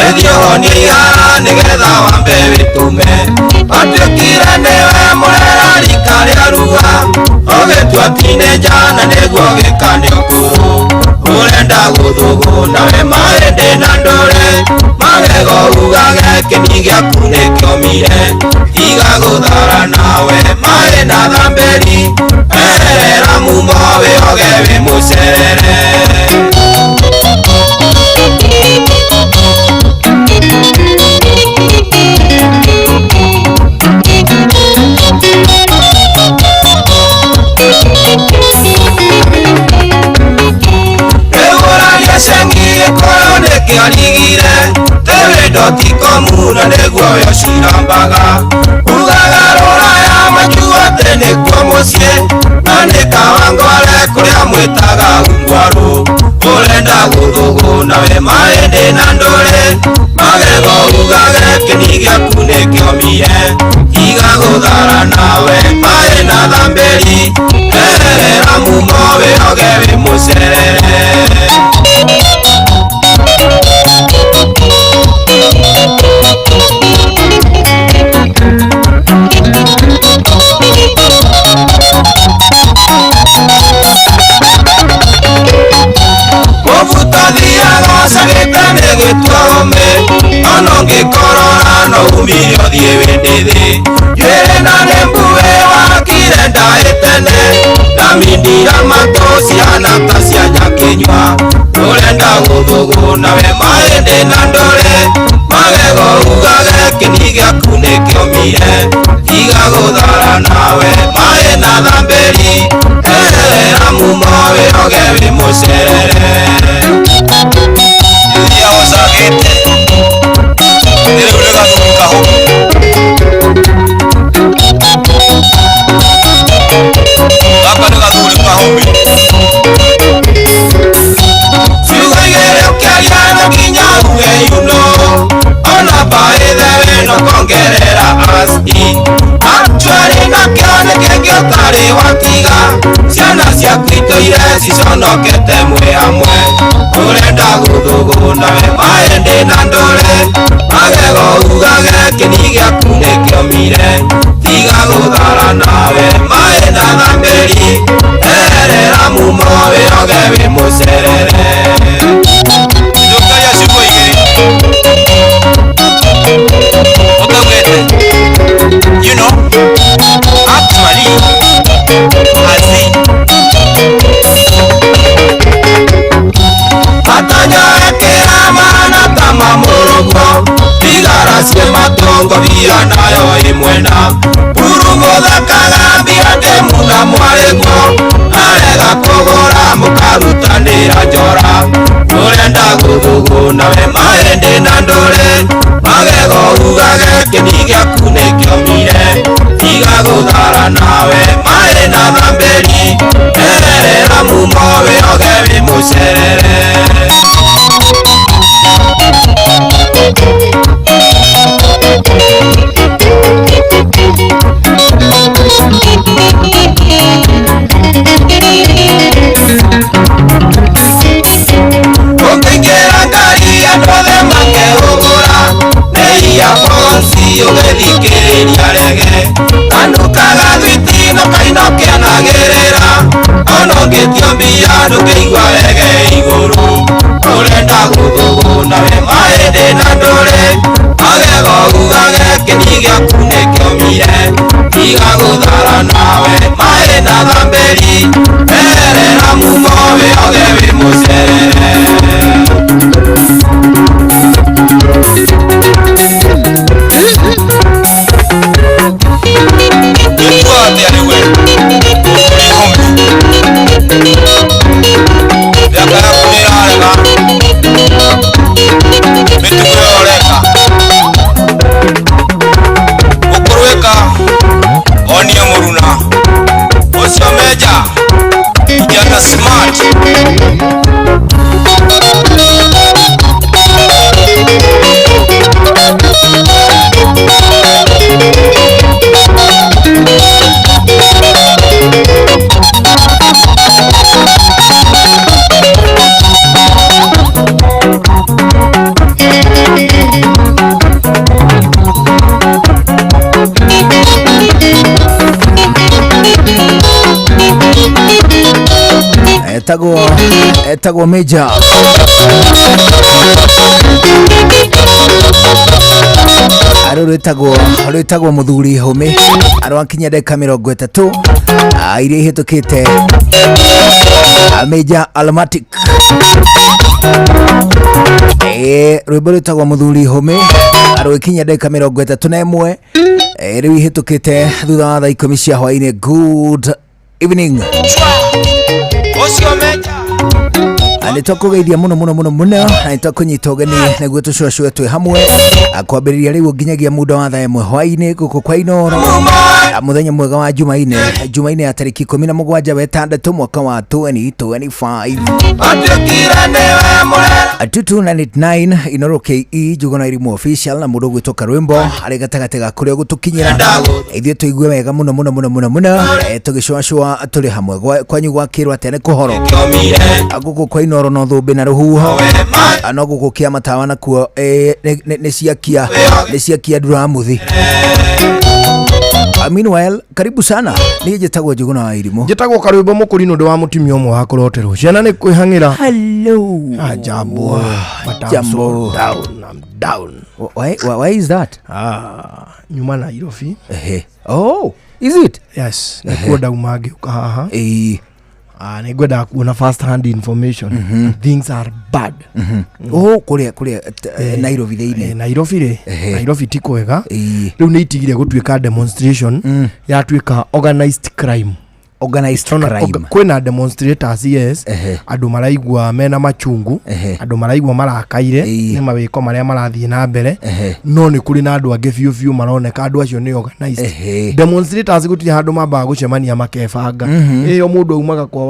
Edio niga nigetha wambe witume Atuikire niwe murera rika ria ruga Ogetua teenager niguo gikani ukuru Urenda guthugunda we mahindi na ndore Magego ugage kini giaku nikiomire Tiga guthara nawe maĩ na thamberi Erera mumo wĩoge wĩ mũcerere Kiarigire tewe doti komuna neguo yo shirambaga ugaga rora ya machua tene kwa mosie nane kawangole kuria mwetaga ungwaru urenda guthuguna we mahindi na ndore magego ugage kini giaku nikiomire tiga guthara nawe maĩ na thamberi erera mumo wĩoge wĩ mũcerere Sagitane gwitwome Onongi korora no umirio thie wendithi Yere na nembuwe wakire ndaitene Na mindira matosi anata cia nyakinywa Urenda guthuguna we mahindi na ndore Magego ugage kini giaku nikiomire Tiga guthara nawe maĩ na thamberi Erera mumo wĩoge wĩ mũcerere Cionokete mwe hamwe urenda guthuguna we mahindi na ndore magego ugage kini giaku nikiomire tiga guthara nawe maĩ na thamberi erera mumo wĩoge wĩ mũcerere You know, actually, matongo via nayo imwena Puru muthakaga mbia ndemu na mwarego Arega kugora mukarutanira njora Urenda guthuguna we mahindi na ndore Magego ugage kini giaku nikiomire Tiga guthara nawe maĩ na thamberi Erera mumo wĩoge wĩ mũcerere Ukingĩra ngari andũ etago Major arwetagwo muthuri Home arwakinya ndeka 30 iria ihetukite Major Almatic rwimbo rwetagwo muthuri Home arwikinya ndeka 31 riu ihetukite thutha wa thaa 10 cia hwaini. Good evening. Nitwakugeithia muno na nitwakunyita ugeni niguo tucocwe twi hamwe akwambiriria riu nginyagia muda wa thaa 1 hwaini guku kwa Inoro muthenya mwega wa Jumaine ya tariki 17 wa 6 mwaka wa 2025 2299 Inoro KE Juguna Irimu official na mudo gwitoka rwimbo ari gatagate ga kuria gutukinyira ithie tuigue wega muno tugicocwa turi hamwe kwanyu gwakirwa tene kuhoro aguku kwa Inoro no thumbi na ruhuho no guku kia matawa na kuo ni ciakia nduramuthi. Meanwhile, karibu sana. Ni jetagwo Juguna wa Irimu. Jetagwo karwimbo mukurino ndo wa mutimia umwe wa kuroterwo. Ciana ni kwihangira. Hello. Jambo. Jambo. I'm down. Why is that? Nyuma na Nairobi. Oh, is it? Yes. Nakuoda umage ukahaha. Nigweda kuona first hand information. Things are bad. Oh, kuria Nairobi theine. Nairobi tiko wega. Riu ni itigire gutwika demonstration ya twika organized crime. Kwina demonstrators yes andu maraigwa mena machungu andu maraigwa marakaire ni mawiko maria marathie na mbere no ni kuri na andu ange fiu maroneka andu acio ni organized demonstrators gutiri handu mamba gucemania makebanga iyo mundu aumaga kwa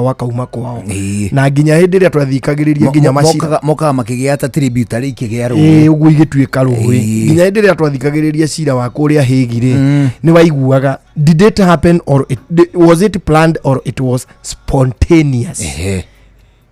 wakauma kwao na nginya hindi ria twathikagiriria nginya macira moka makigia ta tributary ikigia ruo ugu igitwika ruwi nginya hindi ria twathikagiriria cira wa kuria higire ni waiguaga did it happen or was it planned or it was spontaneous?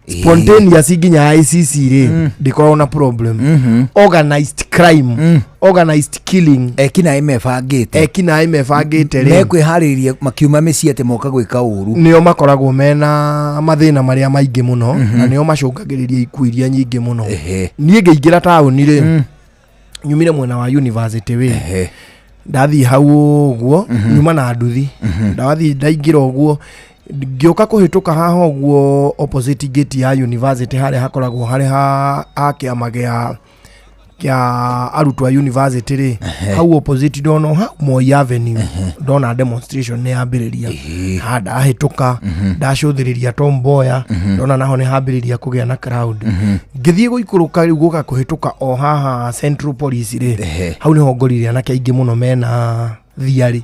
Spontaneous iginya ICC re diko na problem. Organized crime, organized killing. Ekina imefagite re. Mekwihariria makiuma meci ate moka gwika uru. Nio makoragwo mena mathina maria maingi muno na nio macungagiriria ikuo iria nyingi muno. Nie ngeingira tauni re. Nyumire mwena wa university we. Ndathi hau uguo nyuma na nduthi ndathi ndaingira uguo ngioka kuhituka haha uguo opposite gate ya university hare hakoragwo hare ha kiama kia arutwa university ri hau opposite dono ha Moi Avenue dona demonstration ne ambiriria hada hituka ndacuthiriria Tomboya dona naho ne hambiriria kugia na crowd ngithie guikuruka guka kuhituka o haha Central Police ri hau ni hongoriria na kaingi muno mena thiari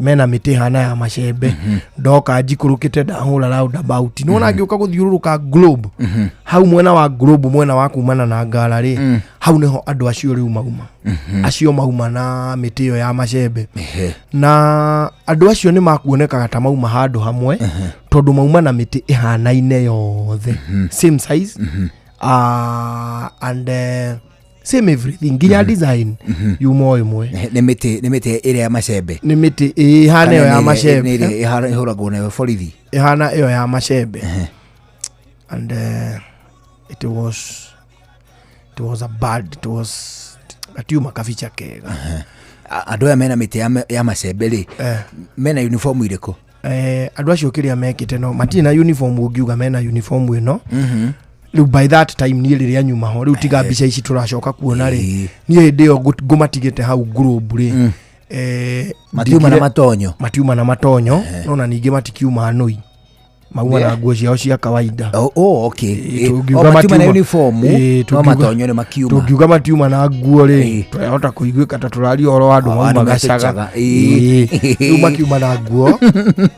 mena miti hana ya macembe ndoka njikurukite ndahura round about nona ngioka guthiururuka Globe hau mwena wa Globe mwena wa kumana na ngara ri hau niho andu acio riu mauma na miti yo ya macembe na andu acio ni makuonekaga ta mauma handu hamwe tondu mauma na miti ihanaine yothe same size and same everything nginya design yumo imwe ni miti iria ya macembe ni miti ihana yo ya macembe ni ihuragwo na borithi ihana yo ya macembe and it was a bad atiuma kaficha kega andu ya mena miti ya macembe ri mena uniform iriko andu acio kiria mekite no matina uniform ungiuga mena uniform ino riu by that time ni riria nyuma ho riu tiga bica ici turacoka kuona ri ni hindi yo ngumatigite hau Globe ri matiuma na matonyo nona ningi matikiuma noi mauma na nguo ciao cia kawaida okay matiuma na uniform no matonyo ni makiuma tungiuga matiuma na nguo ri turahota kuiguika ta turari oro andu mauma gacaga riu makiuma na nguo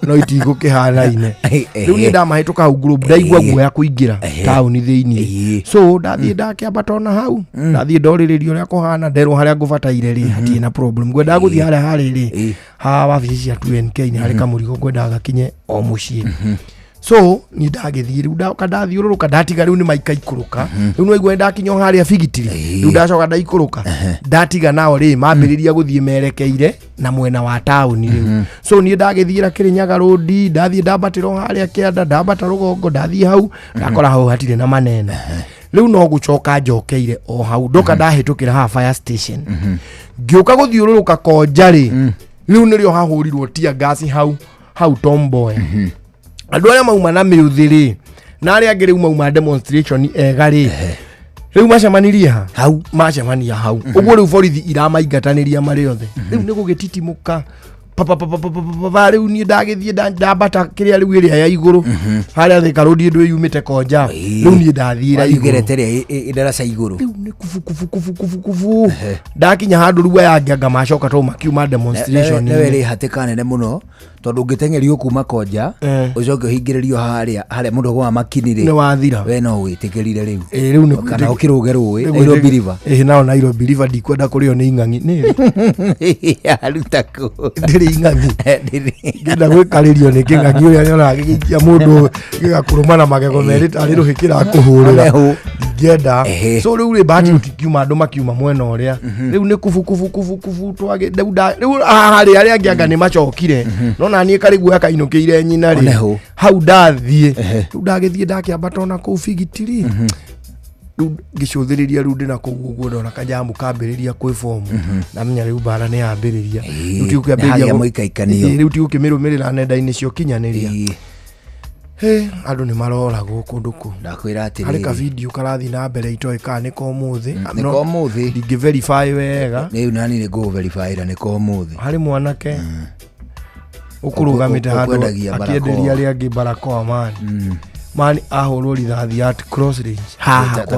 no itigukihanaine riu ni ndamahituka hau Globe ndaigua nguo ya kuingira tauni thiini so ndathie ndakiambatona hau ndathie ndoriririo ria kuhana nderwo haria ngubataire ri hatie na problem ngwenda guthie haria ri ha wabici cia 2NK ni hari kamurigo ngwenda gakinye o mucii so ni ndagithie riu ndathioruruka ndatiga riu ni maika ikuruka riu no igwe ndakinyo haria bigitiri riu ndacoka ndaikuruka ndatiga nao ri mambiriria guthie merekeire na mwena wa tauni riu so ni ndagithiira Kirinyaga road ndathie ndambatiro haria Kianda ndambata Rugongo ndathie hau ndakora hau hatire na manene riu no gucoka njokeire o hau ndoka ndahitukira ha fire station ngiuka guthiururuka Konjari riu nirio hahurirwo tia gas hau Tomboya andu aria mauma na miuthiri na aria angĩ rĩu mauma demonstration egari rĩu macemanirie hau macemania hau ũguo rĩu borithi iramaingataniria marĩ othe rĩu nĩ gũgĩtitimuka rĩu niĩ ndagĩthiĩ ndambata kĩrĩa rĩu ĩrĩa ya igũrũ harĩa Thika road ndũ yumĩte Konja rĩu niĩ ndathiĩra igũrũ idaraca igũrũ rĩu nĩ kufu ndakinya handũ rĩu aya angĩ anga macoka to makiuma demonstration nĩ wĩrĩ hatĩka nene mũno tondu ũngĩtengerio kuma Konja ũcoke ũhingĩrĩrio harĩa mũndũ wa makinire nĩ wathira we no wĩtĩkĩrire rĩu rĩu nĩ kana ũkĩrũge rũĩ Nairobi River nao Nairobi River ndikwenda kũrĩo nĩ ing'ang'i nĩ aruta kũ ndĩrĩ ing'ang'i ngenda gwĩkarĩrio nĩ kĩng'ang'i ũrĩa nyonaga gĩgĩikia mũndũ gĩgakũrũmana magego merĩ tarĩ rũhĩ kĩrakũhũrĩra ngenda so rĩu rĩ bahati gũtikiuma andũ makiuma mwena ũrĩa rĩu nĩ kubu twage rĩu harĩ arĩa angĩ anga nĩ macokire no na niĩ karĩ guoya kainũkĩire nyina rĩ hau ndathiĩ rĩu ndagĩthiĩ ndakĩambata ona kũu bigitiri rĩu ngĩcũthĩrĩria rĩu ndĩ na kũu ũguo ndona kanjamu kambĩrĩria kwĩ fomu namenya rĩu mbara nĩ yambĩrĩria rĩu tigũkĩmĩrũmĩrĩra nenda-inĩ cio kinyanĩria andũ nĩ maroragwo kũndũ kũ ndakwĩra atĩrĩrĩ harĩ ka video karathi na mbere itoĩ ka nĩ komũthĩ ndingĩ verify wega rĩu nani nĩ go verify ra nĩ komũthĩ harĩ mwanake ũkũrũgamĩte handũ akĩenderia arĩa angĩ barakoa mani ahũrwo rithathi at cross range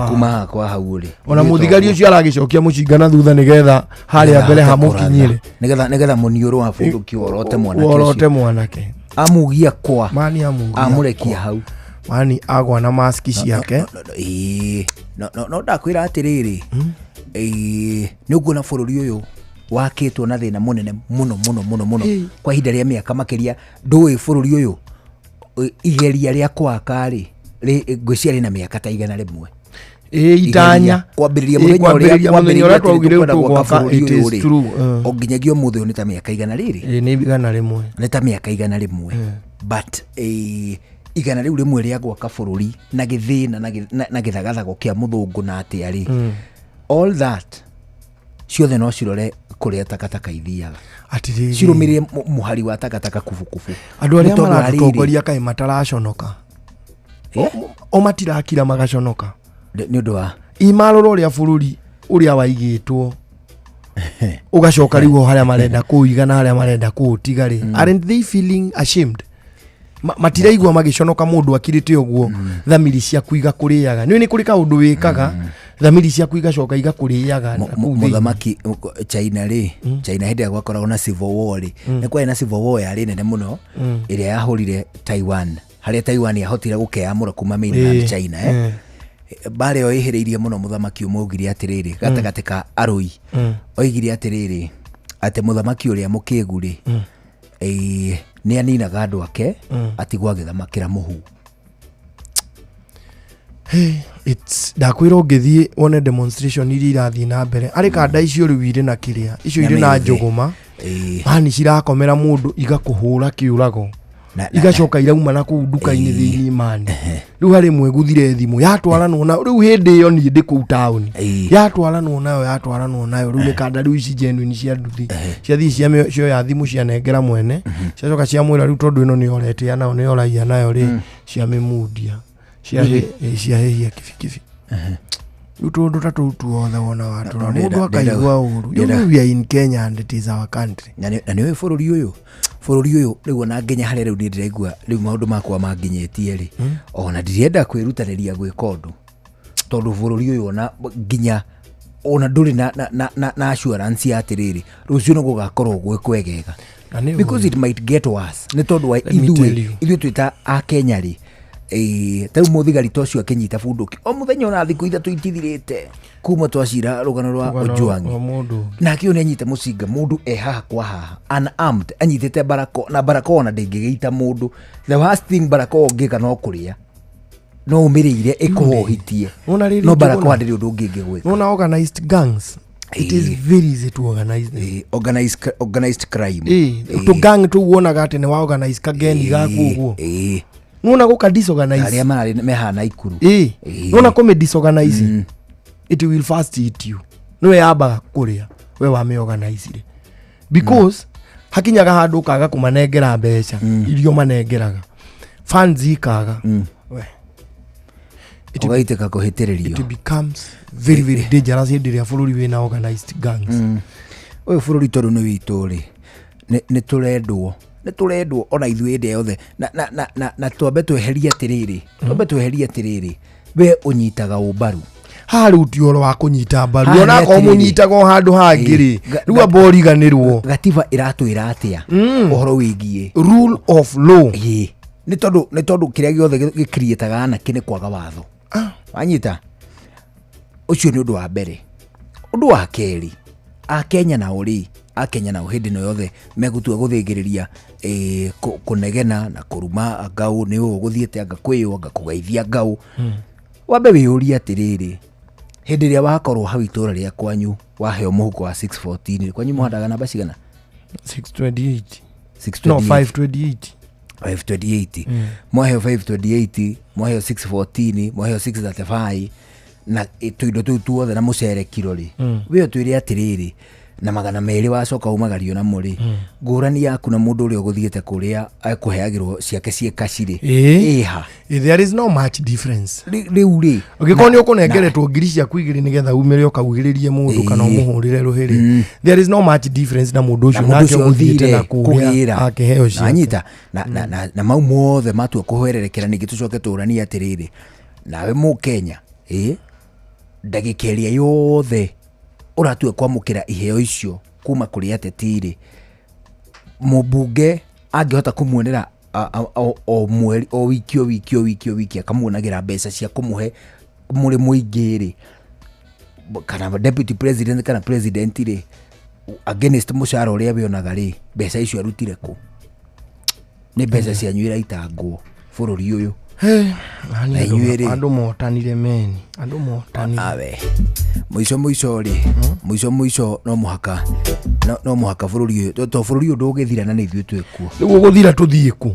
kuma kwa hau rĩ ona mũthigari ũcio aragĩcokia mũcinga na thutha nĩgetha harĩa mbere hamũkinyire nĩgetha mũniũrũ wa bũrũki worote mwanake amugia kwa mani amurekia hau mani agwa na maski ciake no ndakwĩra atĩrĩrĩ nĩ ũguo na bũrũri ũyũ wakĩtwo na thĩna mũnene mũno kwa ihinda rĩa mĩaka makĩria ndũĩ bũrũri ũyũ igeria rĩa kwaka rĩ ngwĩciria na mĩaka ta 100 itanya kwambĩrĩria mũthenya ũrĩa twaugire gwaka it is true o nginyagia ũmũthĩ ũyũ nĩ ta mĩaka 100 rĩrĩ nĩ 100 nĩ ta mĩaka 100 but igana rĩu rĩmwe rĩa gwaka bũrũri na gĩthĩna na gĩthagathago kĩa mũthũngũ na atĩa rĩ all that ciothe no cirore kũrĩa takataka ithiaga cirũmĩrĩre mũhari wa takataka kubukubu andũ arĩa maratongoria kaĩ mataraconoka o matirakira magaconoka nĩ ũndũ wa imarora ũrĩa bũrũri ũrĩa waigĩtwo ũgacoka rĩu harĩa marenda kũiga na harĩa marenda kũũtiga rĩ aren't they feeling ashamed matiraigua magĩconoka mũndũ akirĩte ũguo thamiri cia kuiga kũrĩaga nĩ kũrĩ kaũndũ wĩkaga thamiri cia kuiga coka igakurĩaga mũthamaki China rĩ China hĩndĩ ya gwakoragwo na civil war rĩ nĩ kwarĩ na civil war yarĩ nene mũno ĩrĩa yahũrire Taiwan harĩa Taiwan yahotire gũkeamũra kuma mainland China mbara ĩyo ĩhĩrĩirie mũno mũthamaki ũmwe augire atĩrĩrĩ gatagatĩ ka arũi oigire atĩrĩrĩ atĩ mũthamaki ũrĩa mũkĩgu rĩ nĩ aninaga andũ ake atigwo agĩthamakĩra mũhu ndakwĩra ũngĩthiĩ wone demonstration iria irathiĩ na mbere arĩ kanda icio rĩu irĩ na kĩrĩa icio irĩ na njũgũma mani cirakomera mũndũ igakũhũra kĩũrago igacoka irauma na kũu nduka-inĩ thĩinĩ mani rĩu harĩ mwe guthire thimũ yatwaranwo nayo rĩu hĩndĩ ĩyo niĩ ndĩ kũu taũni yatwaranwo nayo rĩu nĩ kanda rĩu ici genuine cia nduthi ciathiĩ cioya thimũ cianengera mwene ciacoka ciamwĩra rĩu tondũ ĩno nĩyorete nayo nĩyoraia nayo rĩ ciamĩmundia ciahehia kibikibi rĩu tũndũ ta tũu tuothe wona watũra mũndũ akaigua ũru we are in Kenya and it is our country na nĩũĩ bũrũri ũyũ rĩu ona nginya harĩa rĩu ndĩraigua rĩu maũndũ makwa manginyĩtie rĩ ona ndirenda kwĩrutanĩria gwĩka ũndũ tondũ bũrũri ũyũ ona nginya ona ndũrĩ na assurance ya atĩrĩrĩ rũciũ no gũgakorwo gwĩ kwegega because it might get worse nĩ tondũ wa ithuĩ twĩta a Kenya rĩ tau mũthigari tocio akĩnyita bunduki o mũthenya ona thikũ ithatũ itithirĩte kuma twacira rugano rwa Ojwang'i na kĩo nĩ anyite mũcinga mũndũ haha kwa haha unarmed anyitĩte barako na barako na ndĩngĩgĩita mũndũ. The worst thing barako ũngĩka no kũrĩa no ũmĩrĩire ĩkũhohitie no barako ndĩrĩ ũndũ ũngĩ ũngĩgwĩka. Una organized gangs it is very easy to organize organized crime to gang tu wonaga atĩ nĩ wa organize kageni gaku ũguo nuna guka disorganize aria mari mehana ikuru nuna kome disorganize it will first eat you no yaba kuria we wa me organize because hakinyaga handu kaga kumanengera mbeca irio manengeraga funds ikaga we ugaiteka kuhitiririo it becomes very very dangerous ndiria bururi wina organized gangs oyo bururi toru no wituri ni turendwo ona ithuĩ ndĩ yothe na twambe tweherie atirĩrĩ we ũnyitaga ũmbaru harĩ utioro wa kũnyita mbaru ona ko mũnyitaga handũ hangĩ rĩu amboriganĩrwo gatiba iratwĩra atĩa ũhoro wĩgiĩ rule of law nĩ tondũ kĩrĩa gĩothe gĩkrietaga anake nĩ kwaga watho wanyita ũcio nĩ ũndũ wa mbere. Ũndũ wa kerĩ Akenya nao hĩndĩ no yothe megũtua gũthĩngĩrĩria kũnegena na kũruma ngau nĩ ũgũthiĩte anga kwĩyo anga kũgeithia ngau wambe wĩyũria atĩrĩrĩ hĩndĩ ĩrĩa wakorwo hau itũra rĩa kwanyu waheo mũhuko wa 614 kwanyu mũhandaga namba cigana 628 no 528 mwaheo 528 mwaheo 614 mwaheo 635 na tuindo tũu tuothe na mũcere kirori wĩyo twĩre atĩrĩrĩ na magana merĩ wacoka umagario na muri ngũrani yaku na mũndũ ũrĩa ũgũthiĩte kũrĩa akũheagĩrwo ciake ciĩkacirĩ ha there is no much difference rĩu ũngĩkorwo nĩ ũkũnengeretwo ngiri ciaku igĩrĩ nĩgetha umĩre ũkaugĩrĩrie mũndũ kana ũmũhũrĩre rũhĩrĩ there is no much difference na mũndũ ũcio nake ũgũthiĩte na kũrĩa akĩheo ciake anyita na mau mothe matua kũhwererekera ningĩ tũcoke tũranie atĩrĩrĩ nawe Mũkenya ndagĩka ĩrĩa yothe ũratua kwamũkĩra iheo icio kuma kũrĩ ateti mũmbunge angĩhota kũmuonera o mweri o wiki akamuonagĩra mbeca cia kũmũhe mũrĩ mũingĩ kana deputy president kana president against mũcara ũrĩa wĩonaga mbeca icio arutire kũ nĩ mbeca cianyu iraitangwo bũrũri ũyũ andũ motanire meni andũ motanire awe mũico no mũhaka bũrũri ũyũ to bũrũri ũyũ ndũgĩthira na nĩ ithuĩ twĩkuo nĩguo gũthira tũthiĩ kũ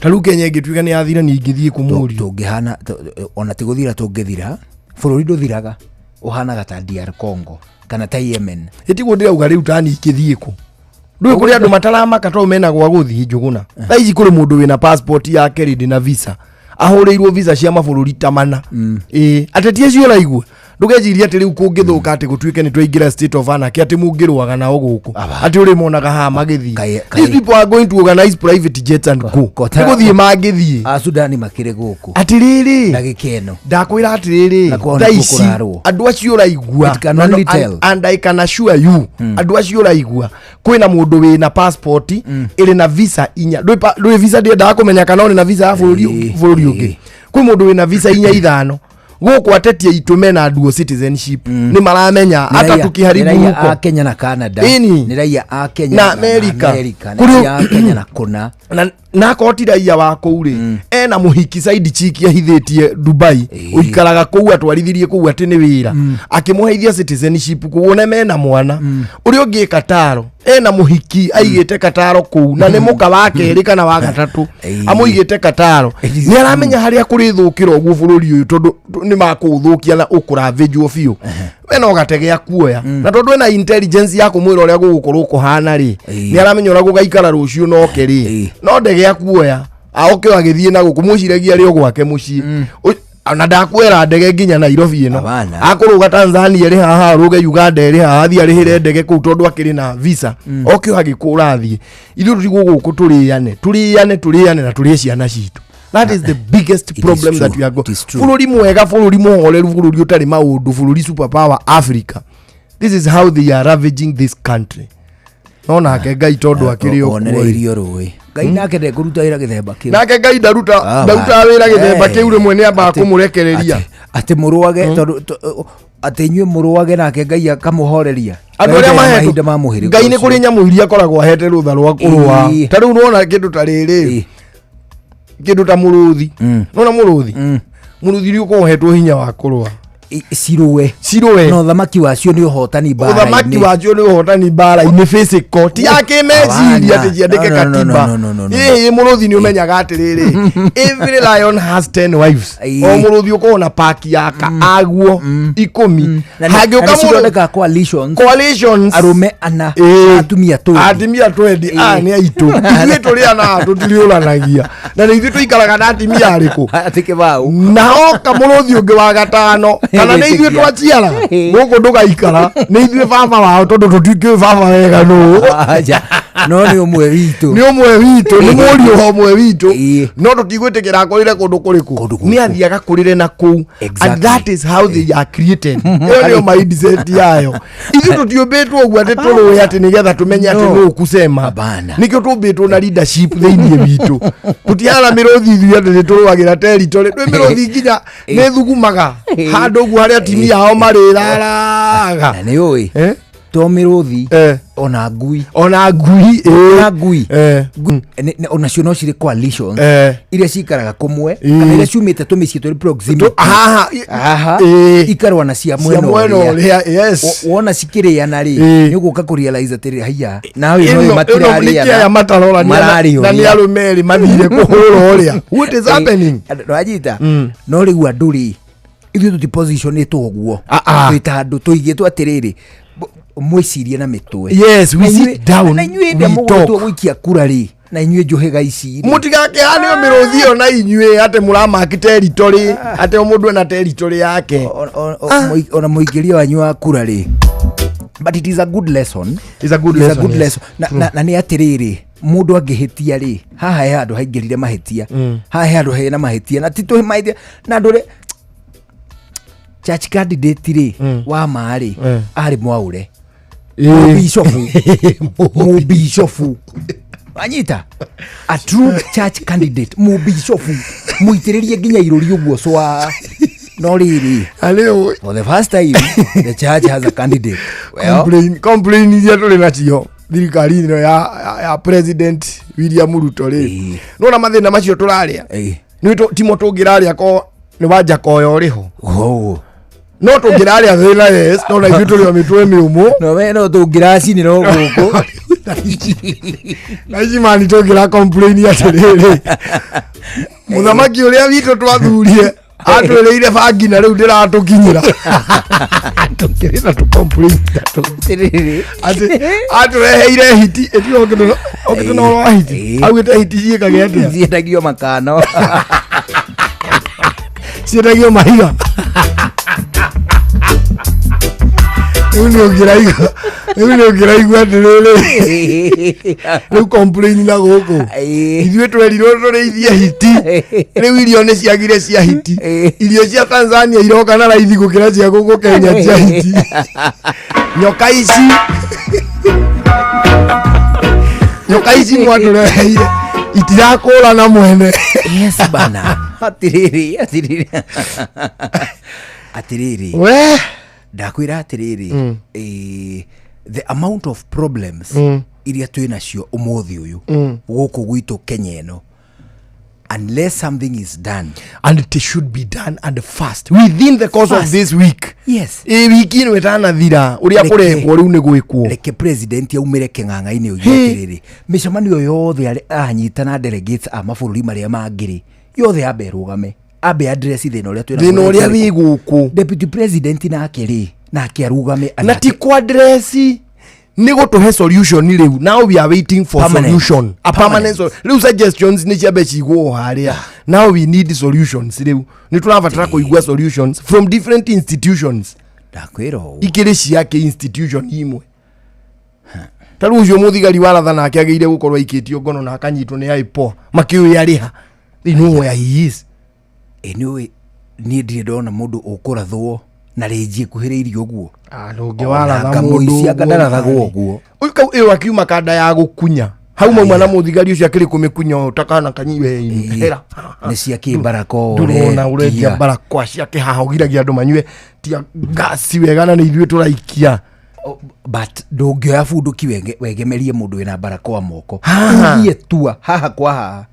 ta rĩu Kenya ĩngĩtuĩka nĩ yathira nĩ ingĩthiĩ kũ mũri tũngĩhana ona ti gũthira tũngĩthira bũrũri ndũthiraga ũhanaga ta DR Congo kana ta Yemen ĩtiguo ndĩrauga rĩu ta nĩ ingĩthiĩ kũ ndũĩ kũrĩ andũ mataramaka to mena gwa gũthiĩ Njũgũna thaa ici kũrĩ mũndũ wĩna passport yake rĩndĩ na visa ahũrĩirwo visa cia mabũrũri ta mana ateti acio ũraigua ndũgeciria atĩ rĩu kũngĩthũka atĩ gũtuĩke nĩ twaingĩra state of anarchy atĩ mũngĩrũaga nao gũkũ atĩ ũrĩ monaga haha magĩthiĩ these people are going to organize private jets and go nĩgũthiĩ mangĩthiĩ Sudani makĩrĩ gũkũ atĩrĩrĩ ndagĩka ĩno ndakwĩra atĩrĩrĩ thaa ici andũ acio ũraigua and I can assure you andũ acio ũraigua kwĩna mũndũ wĩna passport ĩrĩ na visa inya ndũĩ visa ndĩendaga kũmenya kana ũrĩ na visa ya bũrũri ũngĩ kwĩ mũndũ wĩna visa inya ithano gũkũ atetia itũme na dual citizenship nĩ maramenya hata tukiharibu huko a Kenya na Canada nĩ raia a Kenya na America kuri a Kenya na kuna na koti raia wa kũu ena mũhiki side chick yahithĩtie Dubai ũikaraga kũu atwarithirie kũu atĩ nĩ wĩra akĩmũheithia citizenship kuona mena mwana ũrĩa ũngĩ Kataro ena mũhiki aigĩte Kataro kũu na nĩ mũka wake kana wa gatatũ amũigĩte Kataro nĩ aramenya harĩa kũrĩ thũkĩra ũguo bũrũri ũyũ tondũ nĩ makũthũkia na ũkũravĩjwo biũ we no gategea kuoya na tondũ ena intelligence ya kũmwĩra ũrĩa gũgũkorwo kũhana nĩ aramenya ũrĩa gũgaikara rũciũ no kerĩ no ndegea kuoya aoke agĩthiĩ na gũkũ mũciragia rĩo gwake mũciĩ na ndakwĩra ndege nginya Nairobi ĩno akũrũga Tanzania rĩ haha rũge Uganda rĩ haha athiĩ arĩhĩre ndege kũu tondũ akĩrĩ na visa oke agĩkũra athiĩ ithuĩ tũtigwo gũkũ tũrĩane na tũrĩe ciana citũ. That is the biggest problem that we are going. Fulori mwega, fulori muholeru, fulori utari maundu, fulori superpower Africa. This is how they are ravaging this country. Nona ke Ngai tondu akiri onereirio rũĩ Ngai nake ndekũruta wĩra gĩthemba kĩu nake Ngai ndaruta wĩra gĩthemba kĩu rĩmwe nĩ amba kũmũrekereria atĩ mũrũage tondũ ati nyue muruage nake Ngai akamuhoreria andu aria mahinda ma muhiri Ngai ni kuri nyamu iria koragwo ahete rutha rwa kurua ta riu nona kindu ta riri kindu ta muruthi nona muruthi ri ukohetwo hinya wa kurua siruwe no thamaki wacio ni uhotani bara thamaki wacio ni uhotani bara ini physical ti yake meciria ati jiandike katiba muruthi ni umenyaga atiriri every lion has 10 wives o muruthi ukona paki yaka aguo 10 hage ukamureka coalitions arume ana atumia 20 ni aitu ithuĩ tũrĩ ana tũtiriũranagia na nĩ ithuĩ tũikaraga na atimia arĩkũ atike bau na oka mũrũthi ũngĩ wa gatano kana nĩ ithuĩ twaciara gũkũ ndũgaikara nĩ ithuĩ baba wao tondũ tũtikĩũĩ baba wega nũ no nĩ ũmwe witũ nĩ mũriũ wa ũmwe witũ no tũtigwĩtĩkĩra akorire kũndũ kũrĩkũ nĩ athiaga kũrĩre na kũu and that is how they are created ĩyo nĩyo mindset yayo ithuĩ tũtiũmbĩtwo ũguo atĩ tũrũe atĩ nĩgetha tũmenye atĩ nũ kusema nĩkĩo tũmbĩtwo na leadership thĩinĩ witũ tũtiana mĩrũthi ithuĩ atĩ nĩtũrũagĩra territory twĩ mĩrũthi nginya nĩ thugumaga handũ ũguo harĩa atimia ao marĩraraga nĩ ũĩ to mĩrũthi ona ngui ona cio no cirĩ coalitions iria cikaraga kũmwe kana iria ciumĩte tũmĩciĩ tũrĩ proximity ikarũa na cia mwena ũrĩa wona cikĩrĩana rĩ nĩ ũgũka kũrealize atĩrĩ haiya nawe no matirarĩana na nĩ arũme erĩ mathire kũhũra ũrĩa what is happening rwanyita no rĩu andũ rĩ ithuĩ tũtipositionĩtwo ũguo twĩta andũ tũigĩtwo atĩrĩrĩ mwicirie na mitwe we sit down na inyuĩ ndio mũgũtwo gũikia kura rĩ na inyuĩ njohega ici mutigake hanio mĩrũthi ona inyuĩ ate mũramaki territory ate o mũndũ ena territory yake ona mũingĩria wanyu wa kura rĩ but it is a good lesson na nĩ atĩrĩrĩ mũndũ angĩhĩtia rĩ haha he handũ haingĩrire mahĩtia haha he handũ hena mahĩtia na titũ mahĩtia na andũ rĩ church candidate rĩ wa maarĩ arĩ Mwaũre mũbishofu anyita a true church candidate mũbishofu mũitĩrĩrie nginya irũri ũguo swa no rĩrĩ for the first time the church has a candidate complain iria tũrĩ nacio thirikari ĩno ya president William Ruto rĩ nona mathĩna macio tũrarĩa timo tũngĩrarĩa ko nĩ wanja koya ũrĩho no tũngĩrarĩa thĩna no na ithuĩ tũrĩ o mĩtwe mĩũmũ no we no tũngĩracinĩra o gũkũ na ici mani tũngĩra complain atĩrĩrĩ mũthamaki ũrĩa witũ twathurire atwĩrĩire bangi na rĩu ndĩratũkinyĩra tũkĩrĩra tũcomplain atũreheire hiti ĩtio okĩtũnorwa hiti augĩte hiti ciĩkage atĩa ciendagio makano ciendagio mahiga rĩu nĩ ũngĩraigua atĩrĩrĩ rĩu complain na gũkũ ithuĩ twerirwo tũrĩithie hiti rĩu irio nĩ ciagire cia hiti irio cia Tanzania iroka na raithi gũkĩra cia gũkũ Kenya cia hiti nyoka ici mwatũreheire itirakũra na mwene yes bana atĩrĩrĩ we ndakwĩra atĩrĩrĩ the amount of problems iria twĩ nacio ũmũthĩ ũyũ gũkũ gwitũ Kenya ĩno unless something is done and it should be done and fast within the course of this week wiki ĩno ĩtanathira ũrĩa kũrekwo rĩu nĩ gwĩkwo reke president aumĩre kĩng'ang'a-inĩ ũyũ atĩrĩrĩ mĩcemanio yothe anyitana delegates a mabũrũri marĩa mangĩrĩ yothe ambe rũgame ambe address thĩna ũrĩa wĩ gũkũ deputy president nake arugame na ti kwa address nĩ gũtũhe solution rĩu now we are waiting for solution a permanent rĩu suggestions nĩ ciambe cigwo harĩa now we need solutions rĩu nĩ tũrabatara kũigua solutions from different institutions ndakwĩra ikĩrĩ ciake institution imwe tarĩu ũcio mũthigari waratha nake agĩire gũkorwo aikĩtio ngono na akanyitwo nĩ IPOA makĩũĩ arĩha they know where he is niĩ ndirĩ ndona mũndũ ũkũrathwo na rĩnji ekuhĩrĩirie ũguo ndũngĩ waratha mũndũ ndarathagwo ũguo ĩyo akiuma kanda ya gũkunya hau mwana muthigari ucio akiri kumikunya utakana kanyiwe hera ni cia kimbarako ndurona uredia barako cia kihahogiragia andu manywe tia gasi wegana ni ithuĩ turaikia but ndũngĩoya bunduki wegemerie mũndũ wĩna barako moko thiĩ tua haha kwa haha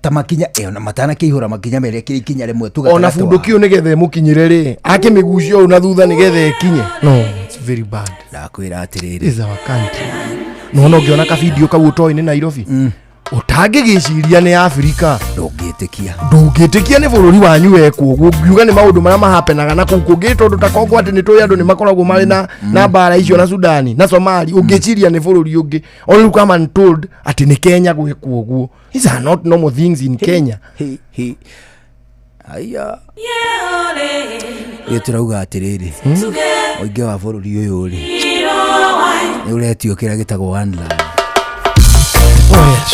ta makinya na matana kĩihũra makinya merĩ kĩkinya rĩmwe tugataka ona bunduki nigethe mukinyire ri akimigucio na thutha nigethe ikinye no it's very bad ndakwĩra atĩrĩrĩ is our country no ngiona ka video kau utoini Nairobi utangĩgĩciria nĩ Afrika ndũngĩtĩkia nĩ bũrũri wanyu wekwo ngiuga nĩ maũndũ marĩa mahapenaga na kũu kũngĩ tondũ ta kongo atĩ nĩ tũĩ andũ nĩ makoragwo marĩ na mbara icio na Sudani na Somali ũngĩciria nĩ bũrũri ũngĩ only come and told atĩ nĩ Kenya gwĩkwo ũguo. These are not normal things in Kenya. Aya turauga atĩrĩrĩ ũingĩ wa bũrũri ũyũ rĩ nĩ ũretio kĩrĩa gĩtagwo one love. Oh yes.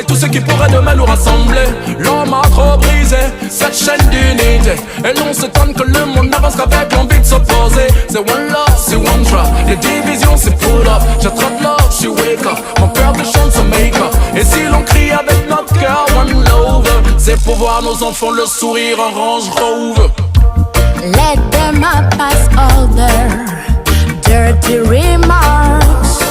Tout ce qui pourrait demain nous rassembler. L'homme a trop brisé cette chaîne d'unité. Et l'on s'étonne que le monde n'avance qu'avec l'envie de s'opposer. C'est one love, c'est one drop. Les divisions c'est pull up. J'attrape love, je wake up. Mon cœur te chante ce make-up. Et si l'on crie avec notre cœur one love, c'est pour voir nos enfants le sourire en Range Rover. Let them pass all their dirty remarks.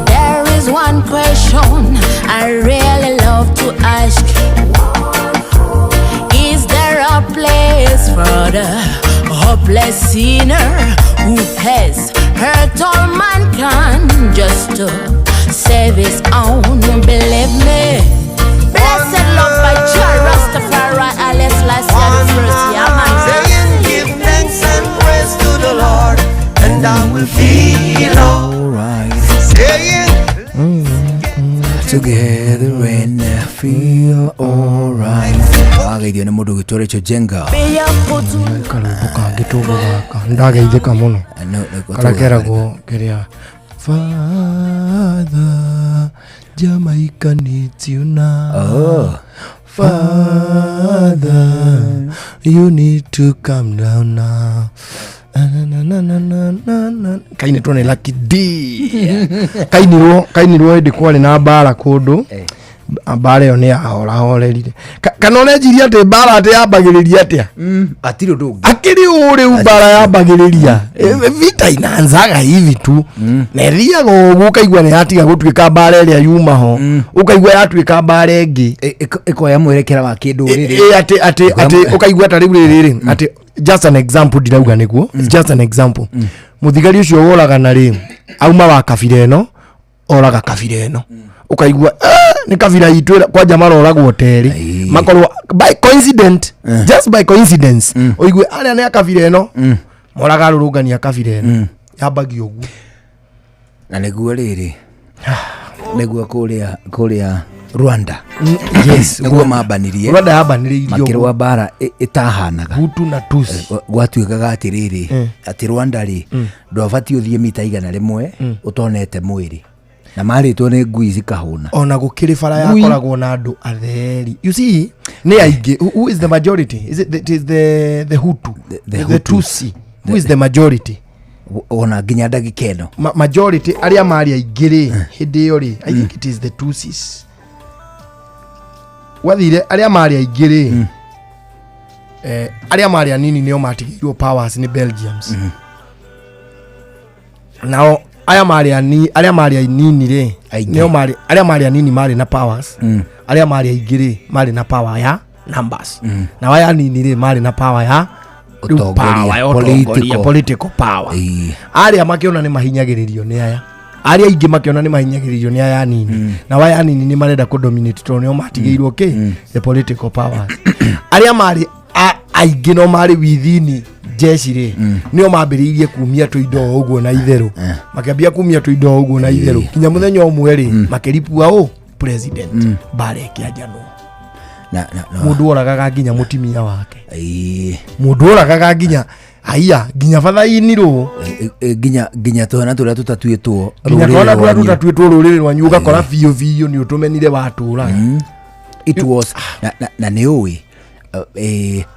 There is one question I really love to ask. Is there a place for the hopeless sinner who has hurt all mankind just to save his own? Believe me. Blessed love by Jah Rastafari, Alice last year the first year, man. Saying give thanks and praise to the Lord, and I will feel alright. Saying together and I feel alright. Wagaithio nĩ mũndũ gĩtũũra icio Jenga. Karubuka gĩtũũra gaka ndageithĩka mũno. Karakeragwo kĩrĩa Father Jamaica needs you now. Oh. Father, you need to come down now. Kaini tuone Lucky D. Kainirwo ndi kwari na mbara kundu. Mbara yo ni ahorerire. Kana urejiria ati mbara ati yambagiriria atia? Atiri ndungi. Akiri uri mbara yambagiriria. Vita inaanzaga hivi tu. Neria go ukaigwa ni atiga gutuika mbara iria yuma ho. Ukaigwa yatuika mbara ingi. Ikoya mwerekera wa kindu riri. Ati ukaigwa ta riu riri. Ati just an example dirauga niguo. Just an example. Muthigari ucio woraga na ri auma wa kabira eno oraga kabira eno ukaigua ni kabira itwira kwa jamaa oragwo teri makorwo by coincidence just by coincidence oigwe aria ne kabira eno moraga rurungania kabira eno yambagi ugu na niguo riri niguo kuria Rwanda yes niguo mabanirie Rwanda yabanirie makirwa bara itahanaga Hutu na Tutsi gwatuikaga atiriri ati Rwanda ri ndwabati uthie mita igana rimwe utonete mwiri na maritwo ni ngui zikahuna ona gukiri bara yakoragwo na andu atheri you see ni aingi who is the majority is it the Hutu the Tutsi who is the majority ona nginya ndagikeno majority aria mari aingiri hindi yo ri I think it is the Tutsis wathire aria mari aingiri aria mari anini nio matigirwo powers ni Belgians nao aria mari anini ri nio mari aria mari anini mari na powers aria mari aingiri mari na power ya numbers na waya anini ri mari na power ya political power aria makiona ni mahinyagiririo ni aya aria ingi makiona ni mahinyagiririo ni aya nini na waya nini ni marenda ku dominate to nio matigirwo the political powers aria mari aingi no mari within jeshi ri nio mambiriirie kumia tuindo uguo na itheru makiambia kumia tuindo uguo na itheru kinya muthenya umwe ri makiripua president bare kiajano na mundu oragaga nginya mutimia wake mundu oragaga nginya nginya fathaini ru nginya twana turia tutatuitwo ruriri rwanyu ugakora biyo ni utumenire watura it was na ni uwi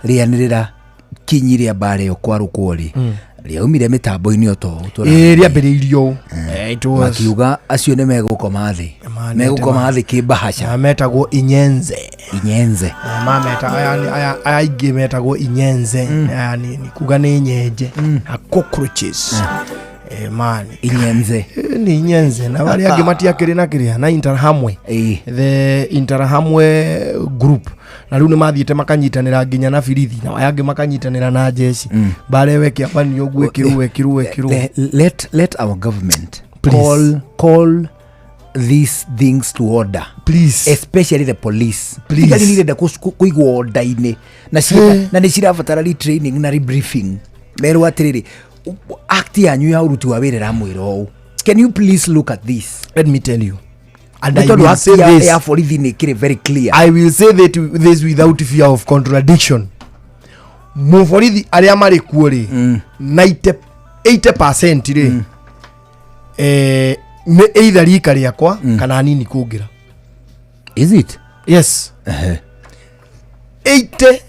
rianirira kinyiria bare yo kwarukwo ri riaumire mitambo-ini oto riambiriirio makiuga acio ni megukoma thi kibahasha metagwo inyenze mameta aya ingi metagwo inyenze yani kuga ni nyenje cockroaches man inyenze ni inyenze na bali angi matiakiri na kiria na Interahamwe the Interahamwe group na riu ni mathiite makanyitanira nginya na birithi na wayangi makanyitanira na jeshi bare weke abani ogwekirwo let our government call these things to order, please, especially the police. Please, ni ndirenda kuigwa order-ini na ni cirabatara training na rebriefing mero atiriri act yanyu ya uruti wa wira ramwiro. Can you please look at this? Let me tell you, and I will say this very clear. I will say that this without fear of contradiction. Muforithi aria mari kuori 80% ri me either rika riakwa kana nini kugira. Is it? Yes. 80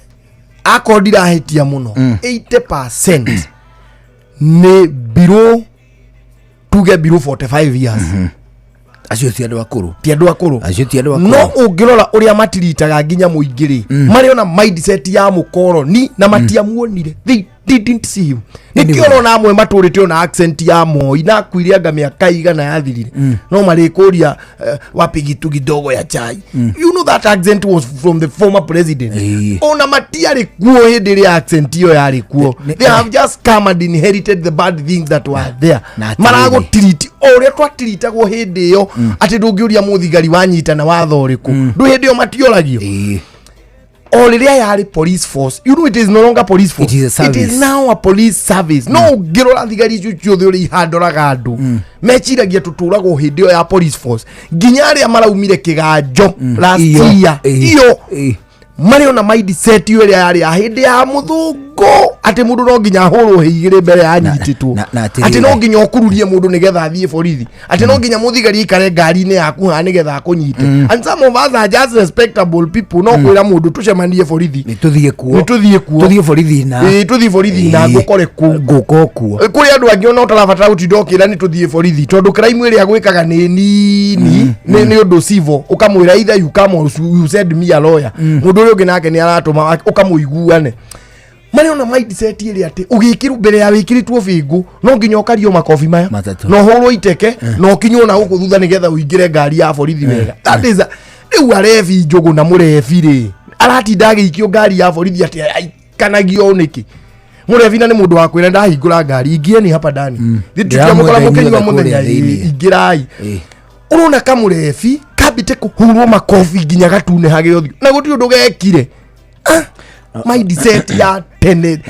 akodira hetia muno 80% ne below 45 years. Acio ti andu akuru. Ti andu akuru. Acio ti andu akuru. No ungirora uria matiritaga nginya muingiri. Mari ona mindset ya mukoroni na matiamuonire. They didn't see him. Nikiona na amwe maturite ona accent ya Moi na kuiria ngamia kaiga na yathirire. No mari kuria wapigitu kidogo ya chai. You know that accent was from the former president. Ona matiari kuo hindiri accent hiyo yari kuo. They have just come and inherited the bad things that were there. Marago tiriti oria twatiritago hindi yo ati ndungiuria muthigari wanyita na watho riku. Ndu hindi yo matioragio. Already yari police force. You know it is no longer police force. It is a service. It is now a police service. No girora thigari ciothe uri handoraga andu. Mechiragia tuturago hindi yo ya police force. Ginyari amaraumire kiganjo last year. Iyo mari ona mindset yo yari ya hindi ya muthungo ati mundu no nginya horo higire mbere anyititwo ati no nginya okururie mundu nigetha athie borithi ati no nginya muthigari ikare ngari-ini yaku ha nigetha akunyite. And some of us are just respectable people. No kwira mundu tucemanie borithi ni tuthie kuo tuthie borithi na tuthie borithi na ngukore guko kuo kuri andu angi ona utarabatara utindokira ni tuthie borithi tondu crime iri agwikaga ni nini ni undu civil ukamwira either you come or you said me a lawyer mundu uri ungi nake ni aratuma ukamuiguane. Mari ona mindset iri ati ugikiru mbere ya wikiritwo bingu no nginya okario makofi maya no horo iteke no kinyo na guku thutha nigetha uingire ngari ya borithi wega. That is riu arefi njugu na murefi ri aratinda gikio ngari ya borithi ati kanagio niki murefi na ni mundu wa kwira ndahingura ngari ingieni hapa ndani thitukia mukora mukenyu wa muthenya ingirai urona kamurefi kabite kuhurwo makofi nginya gatune hage othi na guti undu gekire mindset ya tene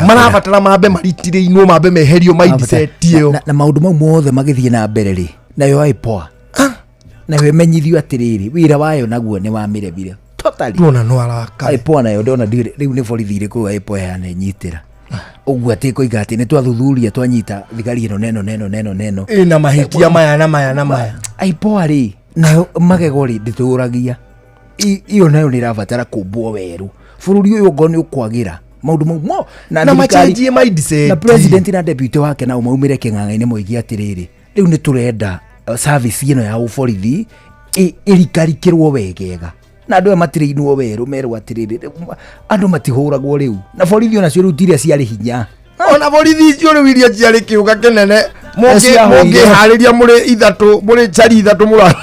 marabatara mambe maritire inwo mambe meherio mindset iyo na maundu mau mothe magithie na mbere ri nayo aipoa nayo menyithio atiriri wira wayo naguo ni wamirebire totally nona no araka aipoa nayo ndona riu ni borithi iriku aipoa yana nyitira uguo ati koiga ati ni twathuthuria twanyita thigari ino neno ina mahitia maya na maya aipoa ri nayo magego ri ndituragia iyo nayo ni rabatara kumbwo weru bururi uyu ngoni ukwagira maundu mau na machanjie mindset na president na deputy wake na umaumire king'ang'a-ini moigi atiriri riu ni turenda service ino ya uborithi irikarikirwo wegega na andu matire-inwo weru merwo atiriri andu matihuragwo riu na borithi ona cio riu tiria ciari hinya ona borithi cio riu iria ciari kiuga kinene mungi hariria muri ithatu muri chari ithatu mura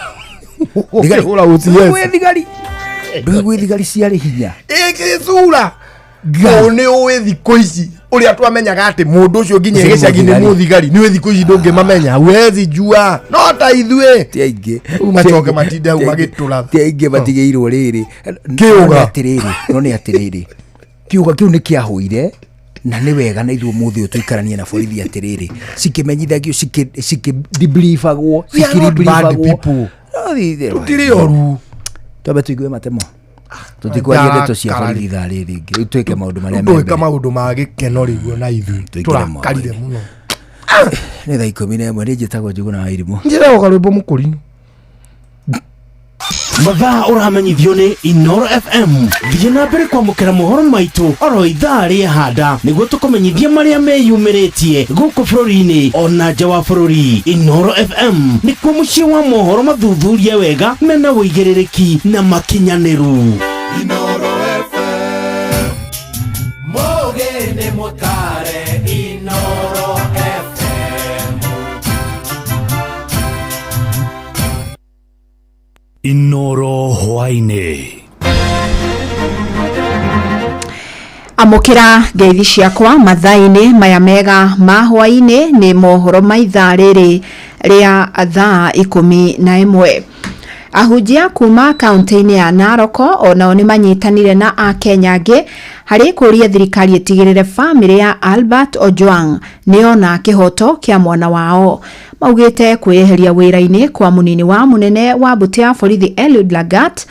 hura ucie thigari ndugwe thigari ciari hinya ikisura ngone uwe thiko ici uri atwamenyaga ati mundu ucio nginya gicagi ni muthigari ni thiko ici ndungi mamenya wezi jua no ta ithue tiainge machoke matinde au magitura tiainge matigeirwo riri kiuga atiriri no ni atiriri kiuga kiu ni kiahuire na ni wega na ithuo muthi utuikarania na borithi atiriri cikimenyithagio debriefagwo cikiribriefagwo tutiri oru tobe tuigue matemo tutikwaria ndeto cia borithi thari ringi itwike maundu maria mebe tuika maundu ma gikeno riguo na ithu turakarire muno ni thaa 11 ni njitagwo Njuguna wa Irimũ njira ugarwimbo mukurino mathaa uramenyithio ni Inooro FM thiĩ na mbere kwamũkĩra mohoro maitũ oro ithaa rĩa handa nĩguo tũkũmenyithia marĩa meyumĩrĩtie gũkũ bũrũri-inĩ ona nja wa bũrũri. Inooro FM nĩkuo mũciĩ wa mohoro mathuthurie wega mena wũigĩrĩrĩki na makinyanĩru. Inooro FM Mogene Motare Inooro FM Inooro hwainĩ. Amukira ngeithi ciakwa mathaa-inĩ maya mega ma hwainĩ nĩ mohoro ma ithaa rĩrĩ rĩa thaa 11. Ahunjia kuma kaunti-inĩ ya Narok onao nĩ manyitanire na Akenya angĩ harĩ kũria thirikari ĩtigĩrĩre famĩlĩ ya Albert Ojwang nĩona kĩhoto kĩa mwana wao. Maugĩte kwĩyeheria wĩra-inĩ kwa mũnini wa mũnene wa mbũtũ ya borithi Eliud Lagat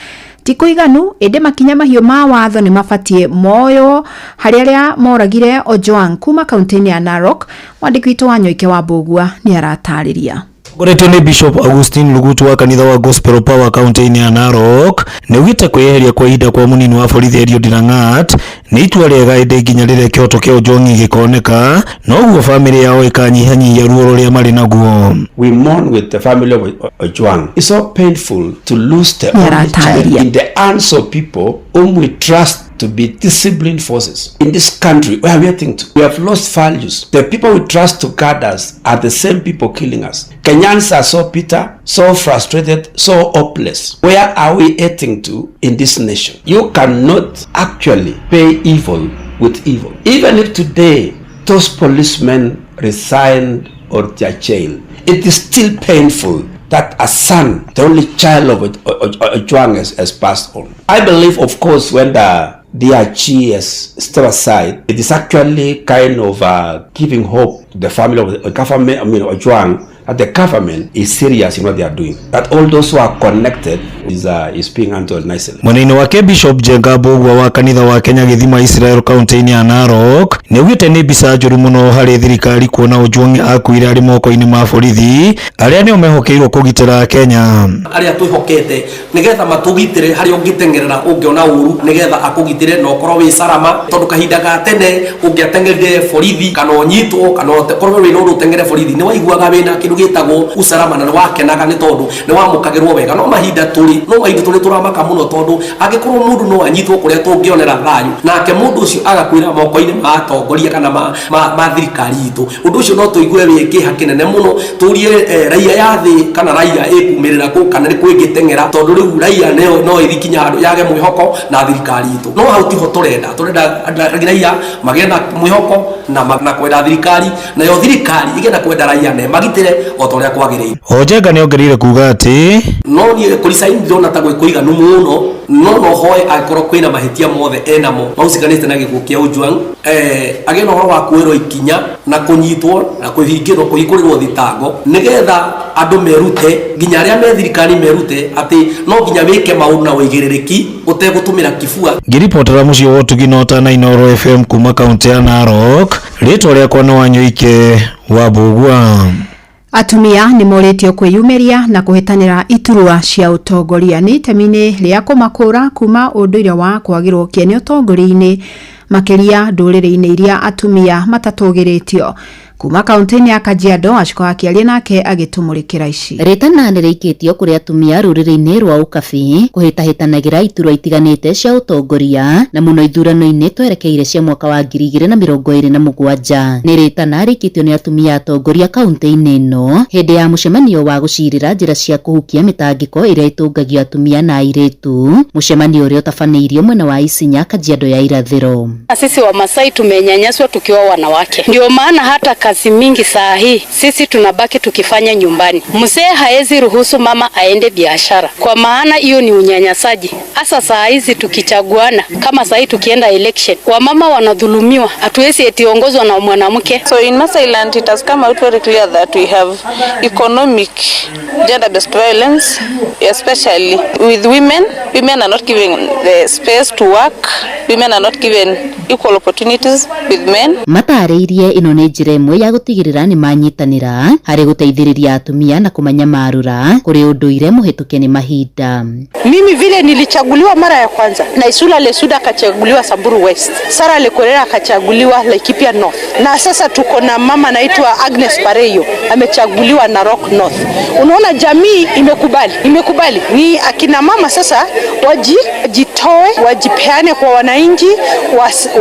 ti kũiganu ĩndĩ makinya mahiũ ma watho nĩ mabatie moyo harĩ arĩa moragire Ojwang kuma kaunti-inĩ ya Narok. Mwandĩki witũ wa Nyoike wa Mbũgua nĩ aratarĩria. Ngoretwo nĩ Bishop Augustine Lugutu wa kanitha wa Gospel Power kaunti-inĩ ya Narok nĩugĩte kwĩyeheria kwa ihinda kwa mũnini wa borithi Eliud Lagat nĩ itua rĩega ĩndĩ nginya rĩrĩa kĩhoto kĩa Ojwang gĩkoneka noguo famĩlĩ yao ĩkanyihanyihia ruo rũrĩa marĩ naguo. We mourn with the family of Ojwang. It's so painful to lose the only child in the hands of people whom we trust to be disciplined forces in this country. Where are we heading to? We have lost values. The people we trust to guard us are the same people killing us. Kenyans are so bitter, so frustrated, so hopeless. Where are we heading to in this nation? You cannot actually pay evil with evil. Even if today those policemen resigned or their jail, it is still painful that a son, the only child of Ojwang has passed on. I believe, of course, when the DRG has stepped aside, it is actually kind of giving hope to the family of the government, Ojwang, that the government is serious in what they are doing. That all those who are connected is being handled nicely. Mwena-inĩ wake Bishop Njenga Mbũgua wa kanitha wa Kenya Gĩthima Israel kaunti-inĩ ya Narok nĩugĩte nĩ mbica njũru mũno harĩ thirikari kuona Ojwang akuire arĩ moko-inĩ ma borithi arĩa nĩo mehokeirwo kũgitĩra Kenya. Arĩa twĩhokete nĩgetha matũgitĩre harĩa ũngĩtengerera ũngĩona ũru nĩgetha akũgitĩre na ũkorwo wĩ salama tondũ kahinda ga tene ũngĩatengerire borithi kana ũnyitwo kana ũkorwo wĩ ũndũ ũtengere borithi nĩ waiguaga wĩna kĩndũ gĩtagwo usalama na wakenaga nĩ tondũ nĩ wamũkagĩrwo wega no mahinda tũrĩ turamaka mũno tondũ angĩkorwo mũndũ no anyitwo kũrĩa tũngĩonera thayũ nake mũndũ ũcio agakwĩra moko-inĩ ma atongoria kana ma thirikari itũ ũndũ ũcio no tũigue wĩ kĩeha kĩnene mũno tũrie raia ya thĩ kana raia ĩkumĩrĩra kũ kana nĩ kwĩngĩteng'era tondũ rĩu raia no ĩthikinya handũ yage mwĩhoko na thirikari itũ no hau tiho tũrenda raia magĩe na mwĩhoko na kwenda thirikari nayo thirikari igĩe na kwenda raia na magitĩre otoria kwagirire. Ojenga ni ongerire kuga ati no ni kurisaini ndona ta gwikuiga muno no hoye akoro kwina mahitia mothe enamo mausikanite na gikuo kia Ojwang agena horo wa kwero ikinya na kunyitwo na kuhingirwo kuhikurirwo thitango nigetha andu merute nginya aria me thirikari merute ati no nginya wike maundu na wigiririki utegutumira kifua. Ngiripotera mucio wotugi nota na Inoro FM kuma kaunti ya Narok ritwa riakwa no Wanyoike wa Bugwa. Atumia ni moretio kwiyumeria na kuhitanira iturua cia utongoria ni temine ria kumakura kuma unduire wa kwagirwo kiene utongoria-ini makiria ndurire-ini iria atumia matatugiritio kuma kaunti ya Kajiado. Aciko akiaria nake agitumurikira ici ritana nirikitio kuri atumia rurire-ini rwa ukabi kuhitahitanagira iturwa itiganite cia utongoria na muno ithurano-ini twerekeire cia mwaka wa 2027. ni ritana rikitio ni atumia atongoria kaunti-ini ino hindi ya mucemanio wa gucirira njira cia kuhukia mitangiko iria itungagio atumia na airetu, mucemanio uria utafaneirio mwena wa Isinya, Kajiado ya irathiro. Sisi wa Masai tumenyanyaswa tukiwa wanawake, ndio maana hata kazi mingi saa hii sisi tunabaki tukifanya nyumbani. Mzee haezi ruhusu mama aende biashara, kwa maana hiyo ni unyanyasaji. Hasa saa hizi tukichaguana, kama saa hii tukienda election, wamama wanadhulumiwa, hatuwezi etiongozwa na mwanamke. So in Masailand it has come out very clear that we have economic gender-based violence, especially with women. Women are not given the space to work. Women are not given equal opportunities with men. Matariirie ino ni njira imwe ya gutigirira ni manyitanira hari guteithiriria atumia na kumanyamarura kuri unduire muhituke ni mahinda. Mimi vile nilichaguliwa mara ya kwanza na Isula Lesuda akachaguliwa Samburu West, Sara Lekorera akachaguliwa Laikipia North, na sasa tuko na mama naitwa Agnes Pareyo amechaguliwa Narok North. Unaona jamii imekubali ni akina mama sasa wajitoe, wajipeane kwa wananchi,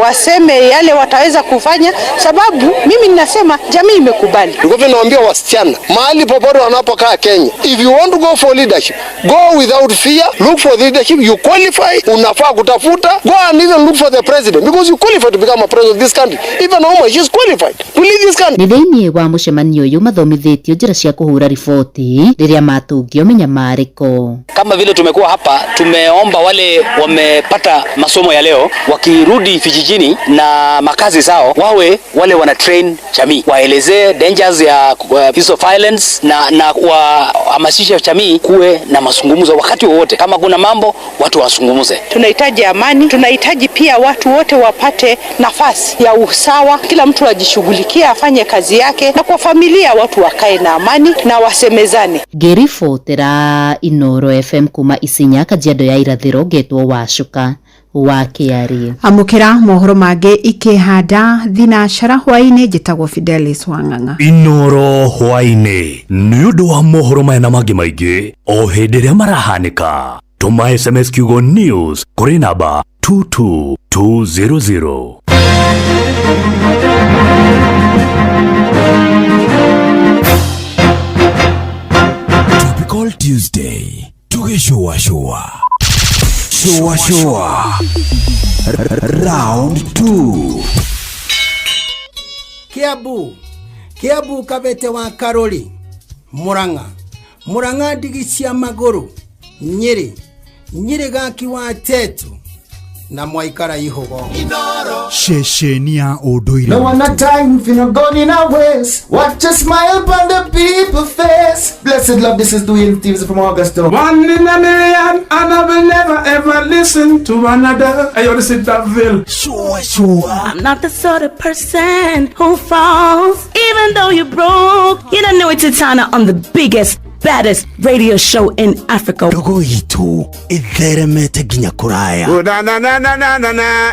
waseme yale wataweza kufanya, sababu mimi ninasema jamii imekubali. Ngoja naambia wasichana mahali popote wanapokaa Kenya, if you want to go for leadership, go without fear, look for leadership, you qualify, unafaa kutafuta, go and even look for the president because you qualify to become a president of this country. Even a woman, she is qualified to lead this country. Ni thiini wa mucemanio uyu mathomithitio njira cia kuhura riboti riria matungio menyamariko. Kama vile tumekuwa hapa, tumeomba wale wamepata masomo ya leo wakirudi vijijini na makazi zao wawe wale wana train jamii, waelezee dangers ya piece of violence na kuhamasisha jamii kuwe na mazungumzo wakati wowote. Kama kuna mambo watu wasungumuze. Tunahitaji amani, tunahitaji pia watu wote wapate nafasi ya usawa, kila mtu ajishughulikie afanye kazi yake, na kwa familia watu wakae na amani na wasemezane. Ngiribotera Inoro FM kuma Isinya, Kajiado ya irathiro, getwo Wacuka wa Kiari. Amukira mohoro mage ikihanda thinashara hwaine njitagwo Fidelis Wang'ang'a. Inoro hwaine ni undu wa mohoro maya na mangi maingi o hindi ria marahanika. Tuma SMS kiugo news kuri namba 22200. Topical Tuesday. Tugeshowa showa. Showa. Round 2. Kiabu Kabete wa Karoli. Murang'a Digisia Maguru. Nyeri Gaki wa Tetu. Na Mwaikara Ihogo. Shesheni ya Unduire. No one a time if you no gone in our ways. Watch a smile upon the people face. Blessed love, this is Dwayne Stevens from Augusta. 1 in a million, and I will never ever listen to another. I only sit that Ville. Sure. I'm not the sort of person who falls, even though you're broke. You don't know it's Etana on the baddest radio show in Africa. Dogo itu itheremete ginya kuraya. Na.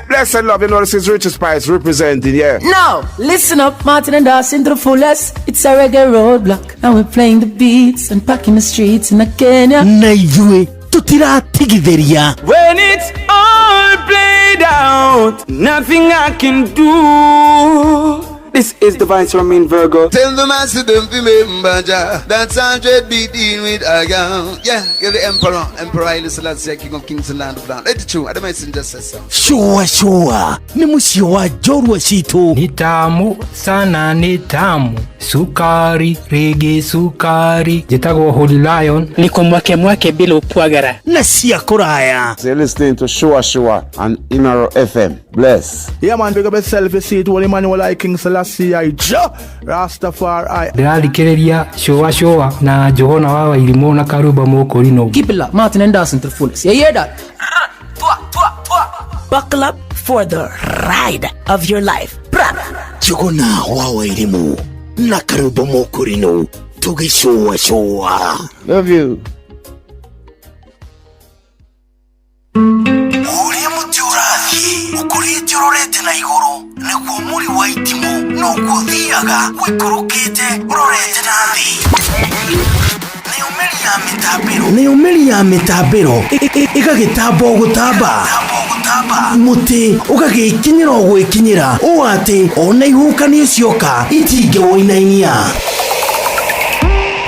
Blessed love, you know, this is Richard Spice representing, yeah. No, listen up, Martin and Dawson to the fullest. It's a reggae roadblock, and we're playing the beats and packing the streets in Kenya. Na ijue tutiratigithiria. When it's all played out, nothing I can do. This is the Vice Ramin Virgo. Tell the master don't remember that's 100 beating with a gun. Yeah, you're the emperor. Emperor Haile Selassie, king of kings and land of land. Let the truth, the messenger says so. Shua ni musio wa jorwa situ. Ni tamu sana, ni tamu. Sukari, rege sukari. Jitago Holy Lion. Niko mwake bila upwagara. Na siya kuraya. So you're listening to Shua on Inaro FM. Bless. Yeah man, big up yourself, you see it, Holy Emmanuel I King Selassie I Rastafari. Ndĩrarikĩrĩria Shua na Johana wa Wairimu na Karuba Mokorino. Keep it locked, Martin and Dawson to the fullest. You hear that? Buckle up for the ride of your life. Johana wa Wairimu na Karuba Mokorino. Shua. Love you. Ukurite urorete na iguru niguo muri wa itimu no guthiaga wikurukite urorete nathi ni umeri ya mitambiro igagitambo gutamba muti ugagikinyira gwikinyira uati ona ihukani cioka itinge woinainia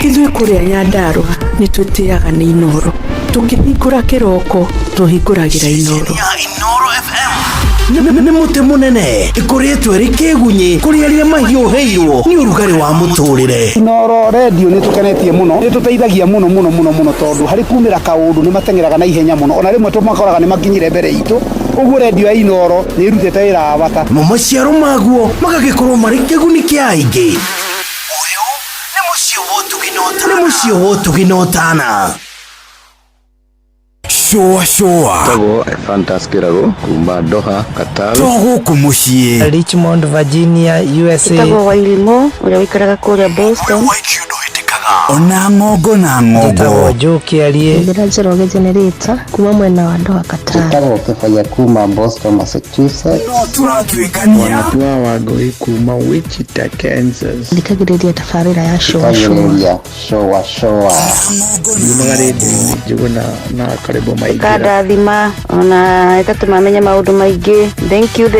Ithuĩ kũrĩa Nyandarua nĩ twĩtĩaga nĩ Inoro. Tũngĩhingũra kĩroko tũhingũragĩra Inoro. Nĩ muti munene ikoretwo ri kĩgunyi kũrĩa rĩrĩa mahiũhĩirwo nĩ ũrugarĩ wa mũtũrĩre. Inoro radio nĩ tũkenetie mũno, nĩ tũteithagia mũno tondũ harĩ kumĩra kaũndũ nĩ matengeraga na ihenya mũno, ona rĩmwe tũmakoraga nĩ makinyire mbere itũ. Ũguo radio ya Inoro nĩ irutĩte wĩra wa bata. Maciaro maguo magagĩkorwo marĩ kĩguni kĩa aingĩ. Nĩ mũciĩ wotuginotana. Shua Tago Fantaskirago kumba Doha Qatar. Togo kumushie Richmond, Virginia, USA. Tago Wairimu ule wikaraga kule Boston. Ona ngogo na ngogo. Tago Joki aliye Mbira Njoroge Generator kuma mwena wa Doha Qatar. Tago Kefaya kuma Boston, Massachusetts. Turatwikania Wanatua wagoi kuma Wichita, Kansas. Ndikagiriria tafarira ya Shua. Yumagaridi juguna na karibu maigira. Kada dhima ona etatu mamenya maundu maingi. Thank you.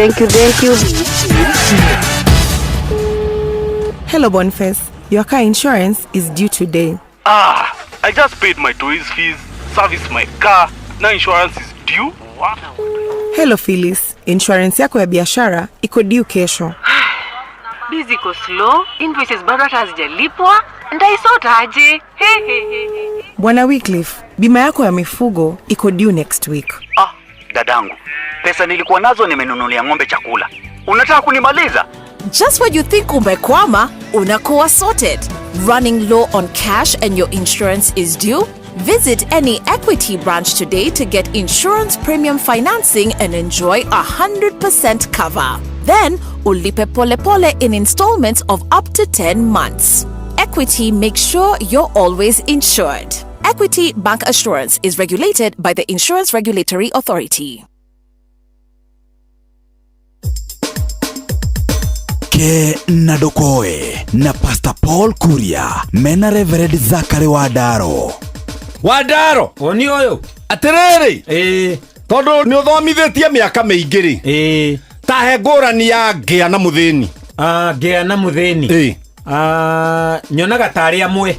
Hello Boniface. Your car insurance is due today. I just paid my towing fees, serviced my car. Now insurance is due. Wow. Hello Phyllis. Insurance yako ya biashara iko due kesho. Busy ko slow, invoices bado hata hazijalipwa. Ndaisota aje? Bwana Wycliffe, bima yako ya mifugo iko due next week. Dadangu, pesa nilikuwa nazo nimenunulia ng'ombe chakula. Unataka kunimaliza? Just when you think umekwama, unakuwa sorted. Running low on cash and your insurance is due? Visit any Equity branch today to get insurance premium financing and enjoy 100% cover. Then, ulipe pole pole in installments of up to 10 months. Equity makes sure you're always insured. Equity Bank Assurance is regulated by the Insurance Regulatory Authority. Ke Nadokoe na Pastor Paul Kuria mena Reverend Zachary Wadaro oni oyo atiriri tondu ni uthomithitie miaka miingiri tahe ngurani ya ngĩa na muthĩni ngĩa na muthĩni nyonaga tari amwe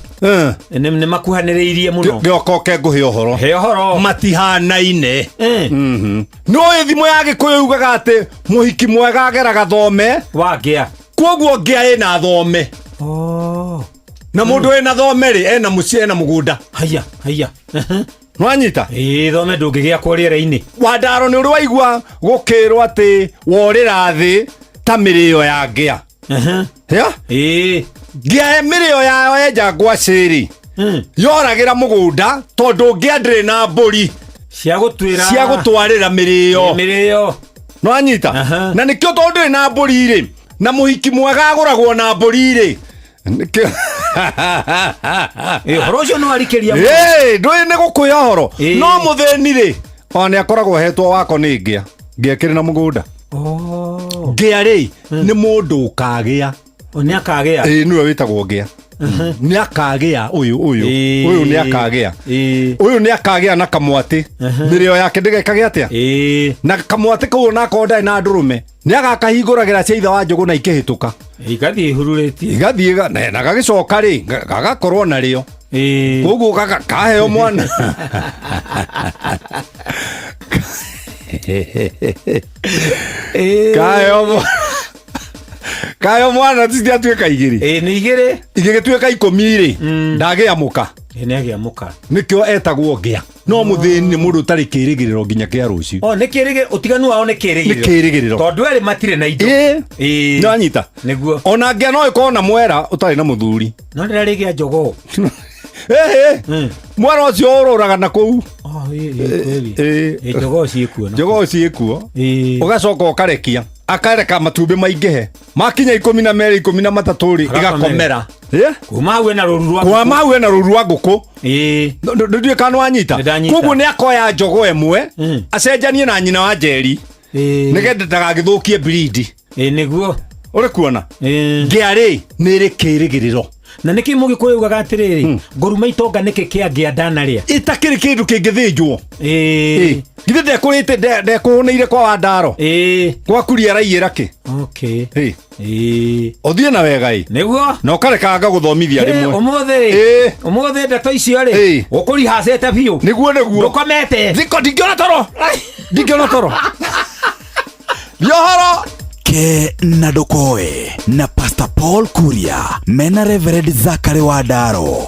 nĩ makuhanĩrĩirie mũno ngĩokoke nguhe ũhoro he ũhoro matihanaine nĩ thimo ya Gĩkũyũ yugaga atĩ mũhiki mwega ageraga thome wa ngĩa koguo ngĩa ĩna thome na mũndũ ĩna thome rĩ ena mũciĩ ena mũgũnda haya nwanyita thome ndũngĩgĩa kũrĩera-inĩ Wadaro nĩ ũrĩ waigua gũkĩrwo atĩ worĩra thĩ ta mĩrĩo ya ngĩa ngĩa mĩrĩo yayo yenja ngwacĩrĩ yoragĩra mũgũnda tondũ ngĩa ndĩrĩ na mbũri cia gũtwarĩra mĩrĩo nwanyita na nĩkĩo tondũ ndĩrĩ na mbũri rĩ na mũhiki mwega agũragwo na mbũri rĩ horo ũcio no arikĩria ndũĩ nĩ gũkwĩra horo no mũthĩni rĩ ona akoragwo hetwo wako nĩ ngĩa kĩrĩ na mũgũnda ngĩa rĩ nĩ mũndũ ũkagĩa nĩ akagĩa nĩwe wĩtagwo ngĩa ni akagea uyu ni akagea uyu ni akagea na kamwati mirio yake ndegekage atia na kamwati ko na konda na ndurume ni agakahinguragira cia itha wa njugu na ikihituka igathie hururetie igathie na gagicoka ri gagakorwo na rio koguo kaheo mwana kayo mwana titi atuika igiri ni igiri igigituika 10 ri ndagiamuka ni agiamuka nikyo etagwo ngia no muthini ni mundu tari kirigiriro nginya kia rucio ni kirigiriro utiganu wao ni kirigiriro tondu eri matire na indo no anyita niguo ona ngia no ikona mwera utari na muthuri no ndiraregia njogo mwana ucio ururaga na kuu njogo ciikuo ugacoka ukarekia akareka matumbi maingihe makinya 12 13 ri igakomera kuma hau na ruru rwa nguku ndio kana anyita koguo ni akoya njogo emwe acenjanie na nyina wa njeri nigende ndagagithukie breed niguo uri kuona ngiari ni ri kirigiriro na niki mugi kuyugaga atiriri ngoruma itonga niki kia ngia ndanaria itakiri kindu kingithinjwo githe ndekurite ndekuhuneire kwa wandaro kwa kuria raiyira ki othie na wega niguo no karekanga guthomithia rimwe umuthi ndeto icio ri ukuri hasete biu niguo ndukomete thiko ndingiona toro yohoro ke na dokoe na Pastor Paul Kuria mena Reverend Zachary Wandaro.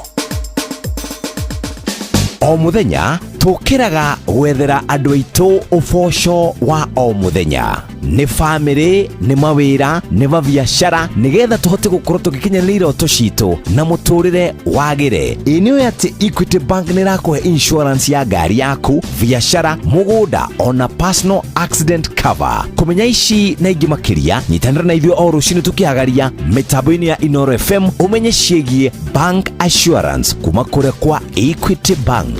O muthenya tukiraga gwethera andu aitu uboco wa o muthenya ni family ni mawira ni mabiashara nigetha tuhote gukorwo tugikinyanira iroto citu na muturire wagire inio ati Equity Bank ni rakuhe insurance ya gari yaku biashara mugunda ona personal accident cover kumenya ici na ingi makiria nyitanira na ithio o rucini tukihagaria mitambo-ini ya Inoro FM umenye ciegie bank assurance kuma kure kwa Equity Bank.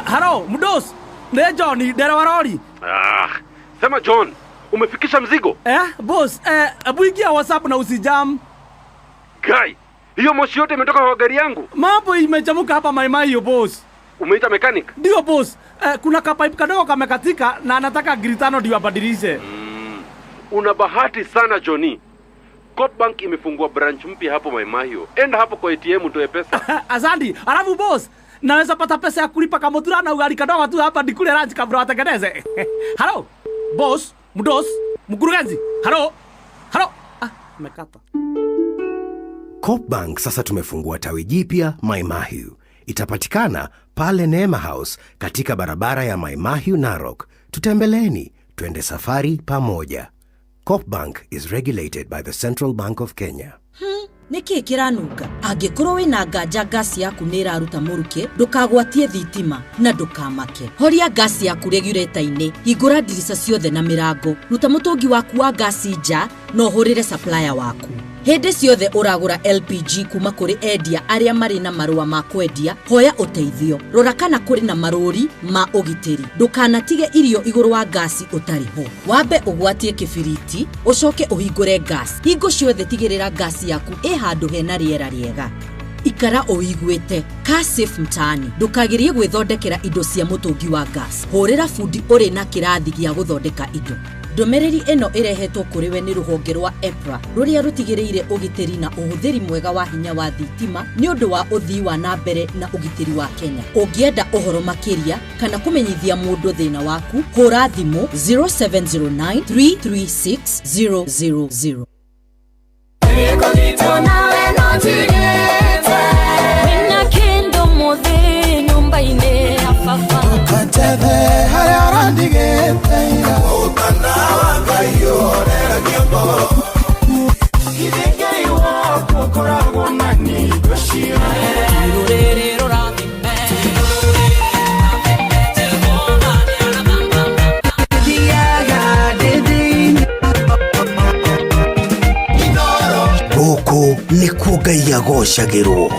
Haro, Mdos, ne Johnny, dera warori. Sema John, umefikisha mzigo? Boss, abu ingia WhatsApp na usijam. Guy, hiyo moshi yote imetoka kwa gari yangu. Mambo imechamuka hapa Mai hiyo boss. Umeita mechanic? Ndio boss, kuna kapipe kadogo kamekatika na anataka gritano ndio abadilishe. Una bahati sana Johnny. Coop Bank imefungua branch mpya hapo Maimahio. Enda hapo kwa ATM utoe pesa. Asante. Alafu boss, naweza pata pesa ya kulipa kama mutura na ugali kadogo tu hapa nikule lunch kabla watengeneze. Halo. Boss, Mdos, mkurugenzi. Halo. Mekata. Coop Bank sasa tumefungua tawi jipya Maimahio. Itapatikana pale Neema House katika barabara ya Maimahio Narok. Tutembeleni, twende safari pamoja. Coop Bank is regulated by the Central Bank of Kenya. Niki kiranuka angikorwo wina nganja gasi yaku niraruta muruke ndukagwatie thitima na ndukamake horia gasi yaku regulator-ini hingura ndirica ciothe na mirango ruta mutungi waku wa gasi nja no hurire supplier waku hindi ciothe uragura LPG kuma kuri endia aria mari na marua ma kwendia hoya uteithio rora kana kuri na maruri ma ugitiri ndukanatige irio iguru wa gasi utari ho wambe ugwatie kibiriti ucoke uhingure gas hingo ciothe tigirira gasi yaku handu hena riera riega ikara oigwete ka safe mtani ndukagirie gwithondekera indo cia mutungi wa gas horera fundi uri na kirathi gia guthondeka indo ndomereri eno irehetwo kuri we ni ruhonge rwa EPRA ruria rutigiriire ugitiri na uhuthiri mwega wa hinya wa thitima ni undu wa uthii wa na mbere na ugitiri wa Kenya ungienda uhoro makiria kana kumenyithia mundu thina waku hura thimu 0709 336 000 Wina kendo mothe nyumba ine afafa Ukatebe hayara ndigete ira Utana wanga yore nyambo Kidenge iwa kukura wonani goshira Irurere rorami me Gũkũ nĩkuo Ngai agocagĩrwo.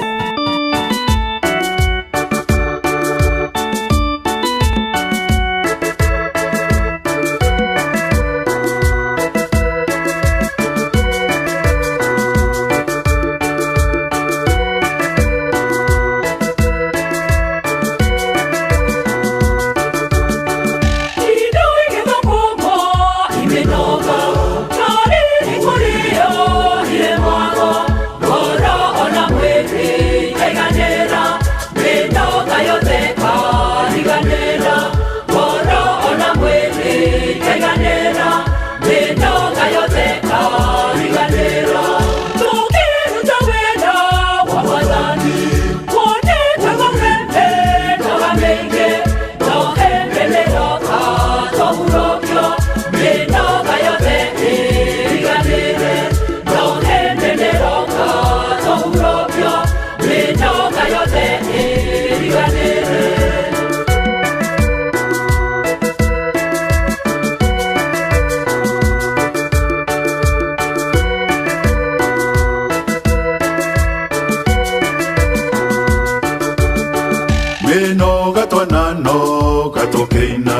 Minoga twananoga tukeina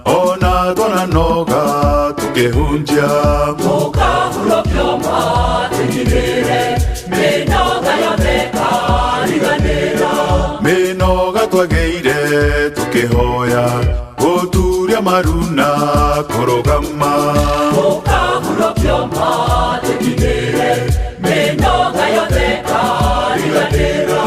ona twananoga tukehunjia Mukahurokoma tugirire minoga yothe kariganira Minoga twageire tukihoya guturia maruna korogama Mukahurokoma tugirire minoga yothe kariganira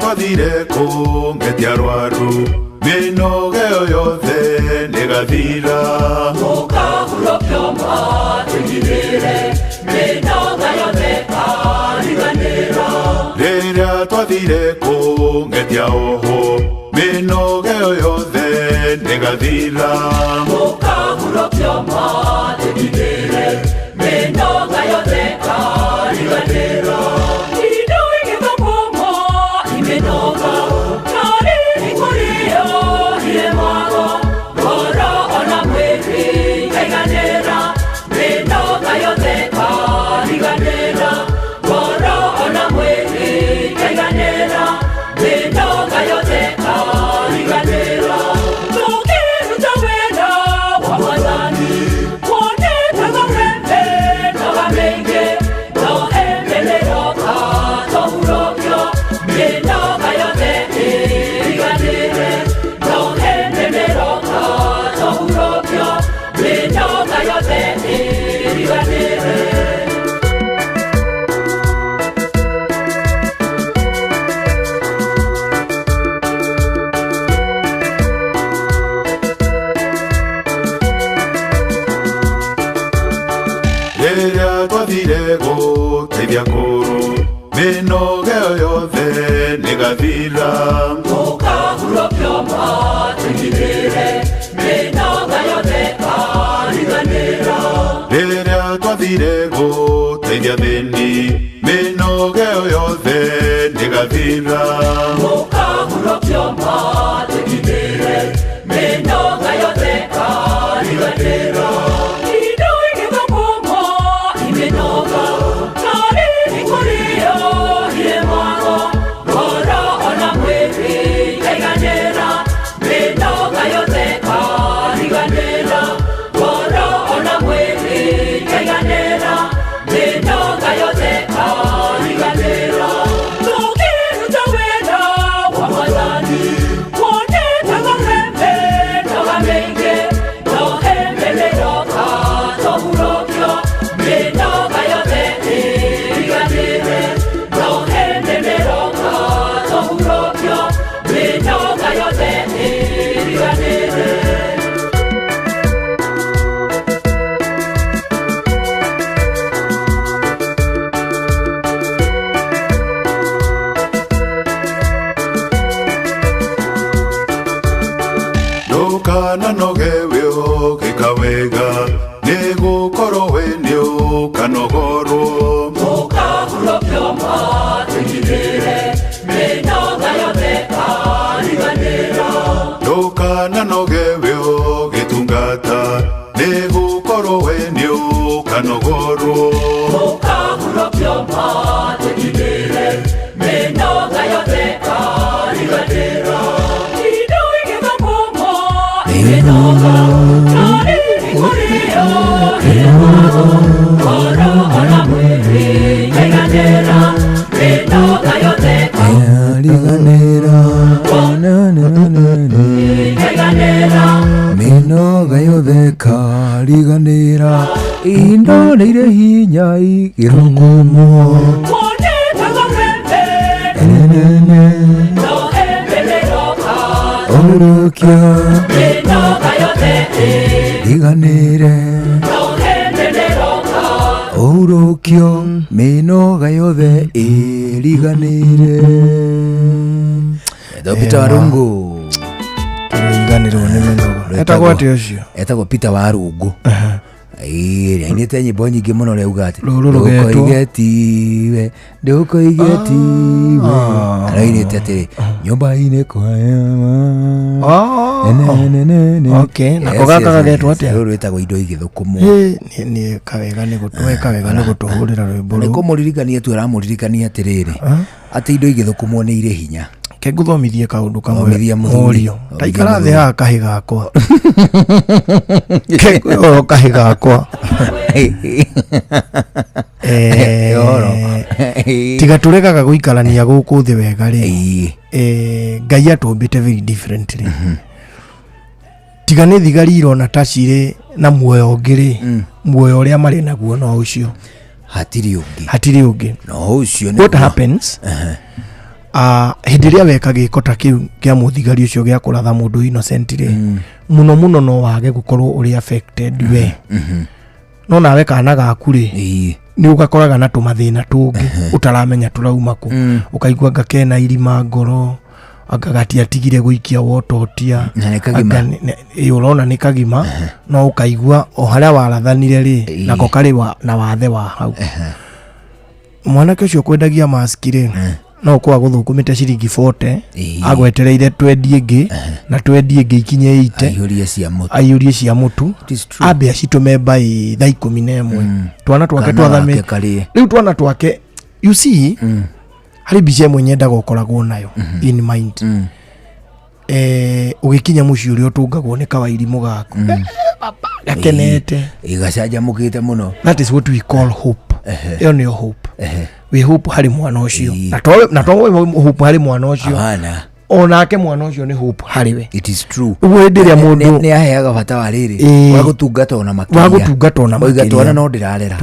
Twathire kungetia rwaru minoga yothe negathira Mukahurokoma tugirire minoga yothe kariganira Rĩrĩa twathire kungetia oho minoga yothe negathira Mukahurokoma tugirire minoga yothe kariganira Teithia kuru minoga yothe negathira Mukahurokoma tugirire minoga yothe kariganira Rĩrĩa twathire gũteithia thĩni minoga yothe negathira Mukahurokoma tugirire minoga yothe kariganira riganira indo neire hinya igirugumo Orokya riganire Orokyo minoga yothe iriganire Peter Warungu riganire ne minoga etagwo ati ucio etagwo Peter Warungu ainite nyimbo nyingĩ mũno rĩu gati ndũkoigetiwe arainĩte atĩrĩ nyũmba-inĩ kwaya nako gaka gagetwo atĩa rũrũ rwĩtagwo indo igĩthũkũmwo niĩ kawega nĩ gũtũhũrĩra rwĩmbo rũu nĩ kũmũririkania tu aramũririkania atĩrĩrĩ atĩ indo igĩthũkũmwo nĩ irĩ hinya ke nguthomithie kaundu kamwe morio taikara thĩ haha kahĩ gakwa ke kahĩ gakwa tiga tũregaga gũikarania gũkũ thĩ wega rĩ Ngai atũmbĩte very differently tiga nĩ thigari irona ta cirĩ na muoyo ũngĩ rĩ muoyo ũrĩa marĩ naguo no ũcio hatirĩ ũngĩ no ũcio what happens hĩndĩ ĩrĩa weka gĩko ta kĩu kĩa mũthigari ũcio gĩa kũratha mũndũ innocent rĩ mũno no wage gũkorwo ũrĩ affected we no nawe kana gaku rĩ nĩ ũgakoraga na tũmathĩna tũngĩ ũtaramenya tũrauma kũ ũkaigua ngakena irima ngoro agagati atigire gũikia wototia ũrona nĩ kagima no ũkaigua o harĩa warathanire rĩ nako karĩ na wathe wa hau mwanake ũcio kwendagia maski rĩ no kwa gũthũkũmĩte ciringi 40 agwetereire twendie ĩngĩ na twendie ĩngĩ ikinye 8 aiyũrie cia mũtu ambe acitũme by thaa 11 twana twake twathamĩ rĩu twana twake you see harĩ mbica ĩmwe nyendaga ũkoragwo nayo in mind ũgĩkinya mũciĩ ũrĩa ũtũngagwo nĩ kawairimũ gaku gakenete igacanjamũkĩte mũno that is what we call hope ĩyo nĩyo hope we hope harĩ mwana ũcio na to hope harĩ mwana ũcio onake mwana ũcio nĩ hope harĩ we it is true ũguo hĩndĩ ĩrĩa mũndũ nĩ aheaga bata wa rĩrĩ wa gũtungata ona makĩria oiga twana no ndĩrarera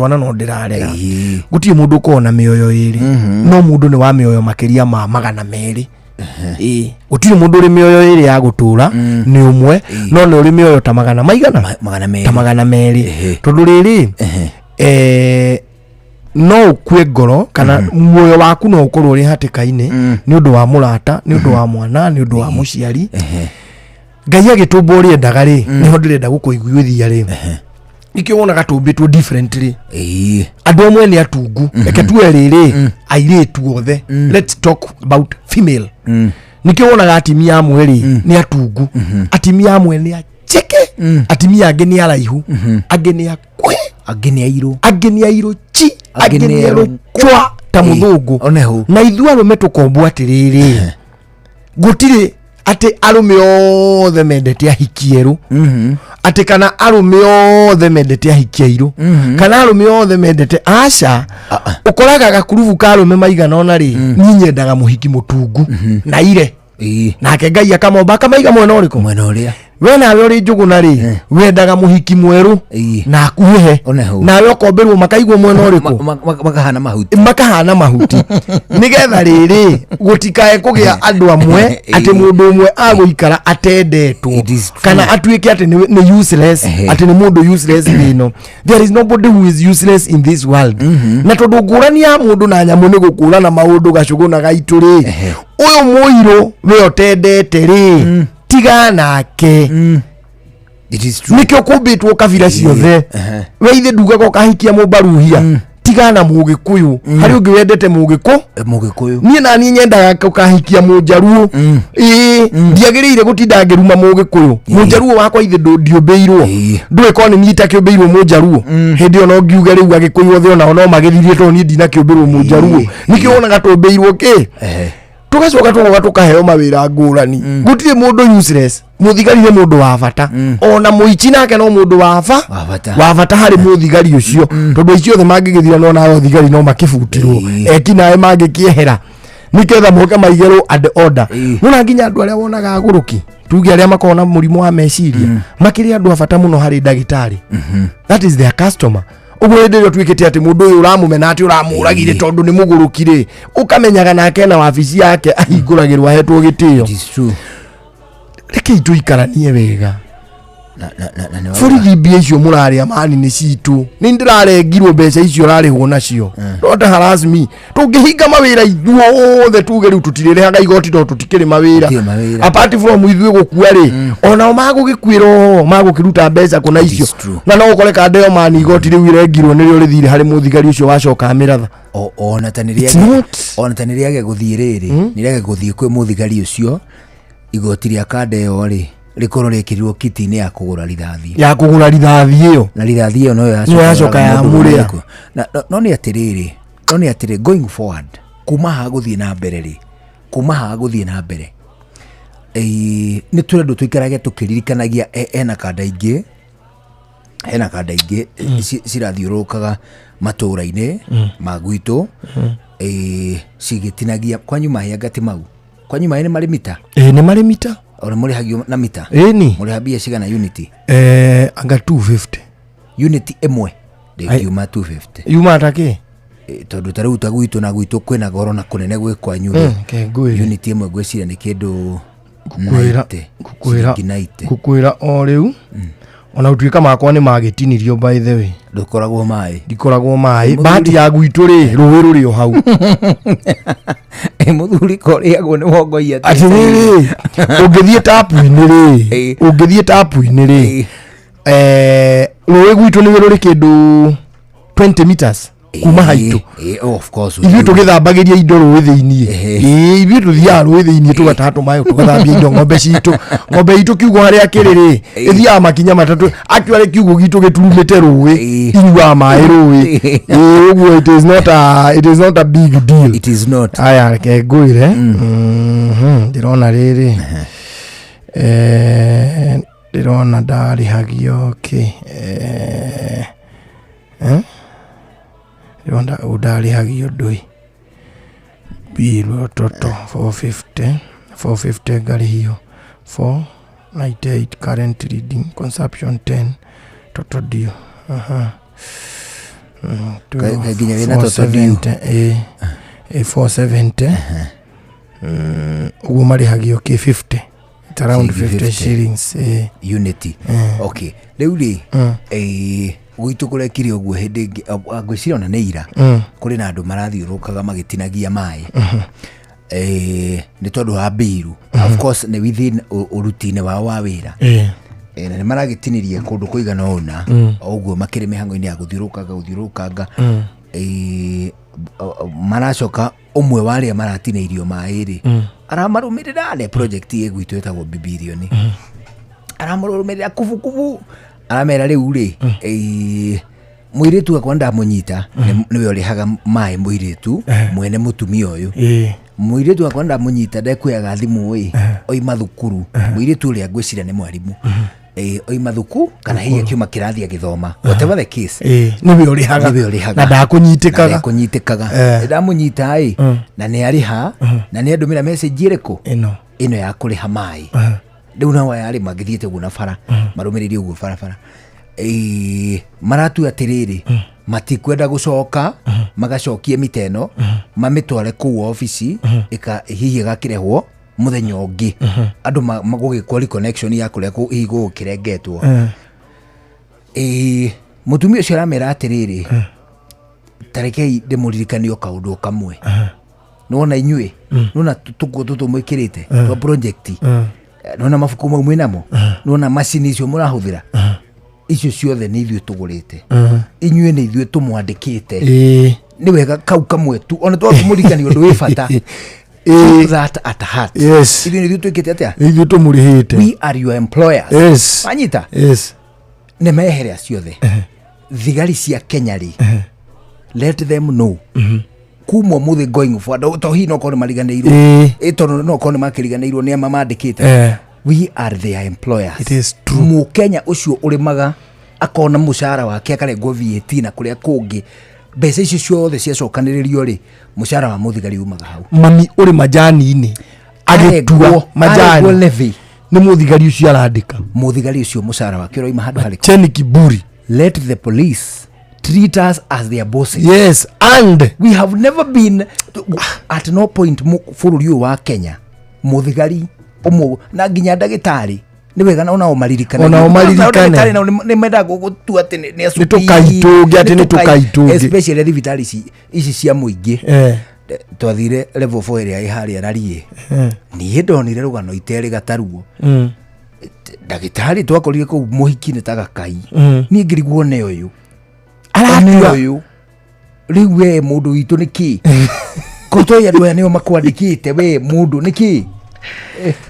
gũtirĩ mũndũ ũkoragwo na mĩoyo ĩrĩ no mũndũ nĩ wa mĩoyo makĩria ma 200 gũtirĩ mũndũ ũrĩ mĩoyo ĩrĩ ya gũtũra nĩ ũmwe no nĩ ũrĩ mĩoyo ta 200 tondũ rĩrĩ no ukue ngoro kana muoyo waku no ukorwo uri hatĩka-inĩ nĩ ũndũ wa mũrata nĩ ũndũ wa mwana nĩ ũndũ wa mũciari Ngai agĩtũmba ũrĩa endaga rĩ niho ndĩrenda gũkũiguithia rĩ nikio wonaga tũmbĩtwo differently andũ amwe nĩ atungu reke tuwe rĩrĩ airĩtu othe let's talk about female nikio wonaga atimia amwe rĩ nĩ atungu atimia amwe nĩ acheke atimia angĩ nĩ araihu angĩ nĩ akwe angĩ nĩ airũ chi angĩ nĩ arũchwa ta mũthũngũ na ithuĩ arũme tũkombwo atĩrĩrĩ gũtirĩ atĩ arũme othe mendete ahiki erũ atĩ kana arũme othe mendete ahiki airũ kana arũme othe mendete aca ũkoraga gakurubu ka arũme maigana ona rĩ niĩ nyendaga mũhiki mũtungu na ire nake Ngai akamomba akamaiga mwena ũrĩa we nawe ũrĩ njũgũna rĩ wendaga mũhiki mwerũ na akuhĩhe nawe ũkomberwo makaigwo mwena ũrĩkũ makahana mahuti nĩgetha rĩrĩ gũtikae kũgĩa andũ amwe atĩ mũndũ ũmwe agũikara atendetwo kana atuĩke atĩ nĩ useless atĩ nĩ mũndũ useless thĩno there is nobody who is useless in this world na tondũ ngũrani ya mũndũ na nyamũ nĩ gũkũrana maũndũ gacũgũ na gaitũ rĩ ũyũ mũirũ we ũtendete rĩ tiga nake nikio kumbĩtwo kabira ciothe we ithe ndugaga ũkahikia mũmbaruhia tiga na mũgĩkũyũ harĩ ũngĩ wendete mũgĩkũyũ niĩ na niĩ nyendaga ũkahikia mũnjaruo ndiagĩrĩire gũtinda ngĩruma mũnjaruo wakwa ithe ndiũmbĩirwo ndũĩ korwo nĩ niĩ itakĩũmbĩirwo mũnjaruo hĩndĩ ĩyo no ngiuge rĩu agĩkũyũ othe onao no magĩthirie tondũ niĩ ndinakĩũmbĩrwo mũnjaruo nikio wonaga tũmbĩirwo kĩ tugacoka tukaheo mawĩra ngũrani gũtirĩ mũndũ useless mũthigari nĩ mũndũ wa bata ona mũici nake no mũndũ wa bata harĩ mũthigari ũcio tondũ icio othe mangĩgĩthira no nawe thigari no makĩbutirwo eki nawe mangĩkĩehera niketha moke maigero and order nuna nginya andu aria wonaga aguruki tuge aria makona murimo wa meciria makiri andu abata muno hari ndagitari that is their customer ubwo ndio twikite ati mundu uyu uramumena ati uramuragire tondu ni mugurukire ukamenyaga nake na wabici yake ahinguragirwa hetwo gitio reke ituikaranie wega borithi mbia icio muraria mani ni citu ni ndirarengirwo mbeca icio rarihwo nacio rota harasmi tungihinga mawira ithuothe tuge riu tutirirehaga igoti to tutikiri mawira apart from ithuĩ gukua ri ona magugikwira magukiruta mbeca kuna icio na no ukore kandeo mani igoti riu irengirwo nirio rithire hari muthigari ucio wacoka miratha ona taniriage guthie riri niriage guthie kwi muthigari ucio igoti ria kandeo ri rikoro rekirirwo kiti-ini ya kugura rithathi iyo na rithathi iyo no yacoka ya muria no ni atiriri going forward kuma ha guthie na mbere ni turendo tuikarage tukiririkanagia ena kanda ingi cirathiurukaga matura-ini magwitu cigitinagia kwanyu mahi ngati mau kwanyu mahi ni mari mita ni mari mita ora muri hagio na mita ni muri habia cigana unity anga 250 unity emwe yuma 250 yuma atake tondu taru tagwitu na gwitu kwina goro na kunene gwe kwanyu unity emwe gwecira ni kindu kukwira o riu ona utuika makwa ni magitinirio by the way ndikoragwo mai bahati ya gwitu ri ruwi ruri o hau muthuri koriagwo ni wongoia atiri ungithie tapu-ini ri ruwi gwitu ni ruri kindu 20 meters kuma haitu of course ithuĩ tũgĩthambagiria indo rũĩ thĩinĩ ithuĩ tuthiaga rũĩ thĩinĩ tũgataha tũmaĩ tũgathambia indo ng'ombe itũ kiugo harĩa kĩrĩ rĩ ĩthiaga makinya matatũ actually kiugo gitũ gĩturumĩte rũĩ inyuaga maĩ rũĩ ũguo it is not a big deal aya reke ngwĩre ndĩrona rĩrĩ ndĩrona ndarĩhagio Yonda udali hagio doi bilo toto 450 gari hiyo 498 current reading consumption 10 toto dio kaginya wina toto dio 470 ugo mari hagio ke 50 it's around 50 shillings unity okay leuli gwitu kurekire uguo hindi ngwiciria ona ni ira kuri na andu marathiurukaga magitinagia mai ni tondu wa biru of course ni within urutine wa wira na ni maragitinirie kundu kuigana ona uguo makiri mihango-ini ya guthiurukanga maracoka umwe waria maratineirio mai ri aramarumirira ne project ye gwitu etagwo Bibilioni aramarumirira kuvukuvu aramera riu ri muiritu akwa ndamunyita niwe urihaga mai muiritu mwene mutumia uyu muiritu akwa ndamunyita ndekuyaga thimu oima thukuru muiritu uria ngwicira ni mwarimu oima thuku kana hiya kiuma kirathi agithoma whatever the case niwe urihaga na ndakunyitikaga ndamunyita na ni ariha na ni andumira message iriku ino ya kuriha mai riu na wayari magithiete guna bara marumiriri uguo bara maratu atiriri matikwenda gucoka magacokie miteno mamitware kuu ofisi hihi gakirehwo muthenya ungi andu magugikwo reconnection ya kuria igo kirengetwo mutumia ucio aramera atiriri tarekei ndimuririkanio kaundu kamwe nona inyue nona tutumwikirite twa project nona mafuku mau mwinamo nona macini icio murahuthira icio ciothe ni ithuĩ tũgũrĩte inyuĩ nĩ ithuĩ tũmwandĩkĩte nĩ wega kau kamwe tu ona twamũrikania ũndũ wĩ bata that at heart ithuĩ nĩ ithuĩ twĩkĩte atĩa ithuĩ tũmũrĩhĩte we are your employers anyita nĩ mehere ciothe thigari cia Kenya rĩ let them know kuma mũthĩ going forward to hi no korwo mariganĩirwo tondũ no korwo makĩriganĩirwo nĩ ama mandĩkĩte we are their employers. It is true. Mukenya ucio urimaga akona mushara wake akarengwo VAT na kuria kungi mbeca icio ciothe ciacokanĩrĩrio rĩ mũcara wa mũthigari umaga hau mami uri majani-inĩ agitua majani levy nĩ mũthigari ũcio arandĩka mũthigari ũcio mũcara wake ũroima handũ harĩkũ Cheni Kiburi. let the police treat us as their bosses. Yes, and we have never been at no point bũrũri ũyũ wa Kenya mũthigari ũmwe na nginya ndagĩtarĩ nĩ wega na ona omaririkane nĩ menda gũtua atĩ nĩ tũkaitũnge atĩ nĩ tũkaitũnge especially thibitarĩ ici cia mũingĩ twathire level 4 ĩrĩa ĩharĩa Rariĩ niĩ ndonire rũgano iterĩ Gataruo ndagĩtarĩ twakorire kũu mũhiki-inĩ ta Gakai niĩ ngĩriguo nĩ ũyũ aratua ũyũ rĩu we mũndũ witũ nĩkĩ kotoi andũ aya nĩo makwandĩkĩte we mũndũ nĩkĩ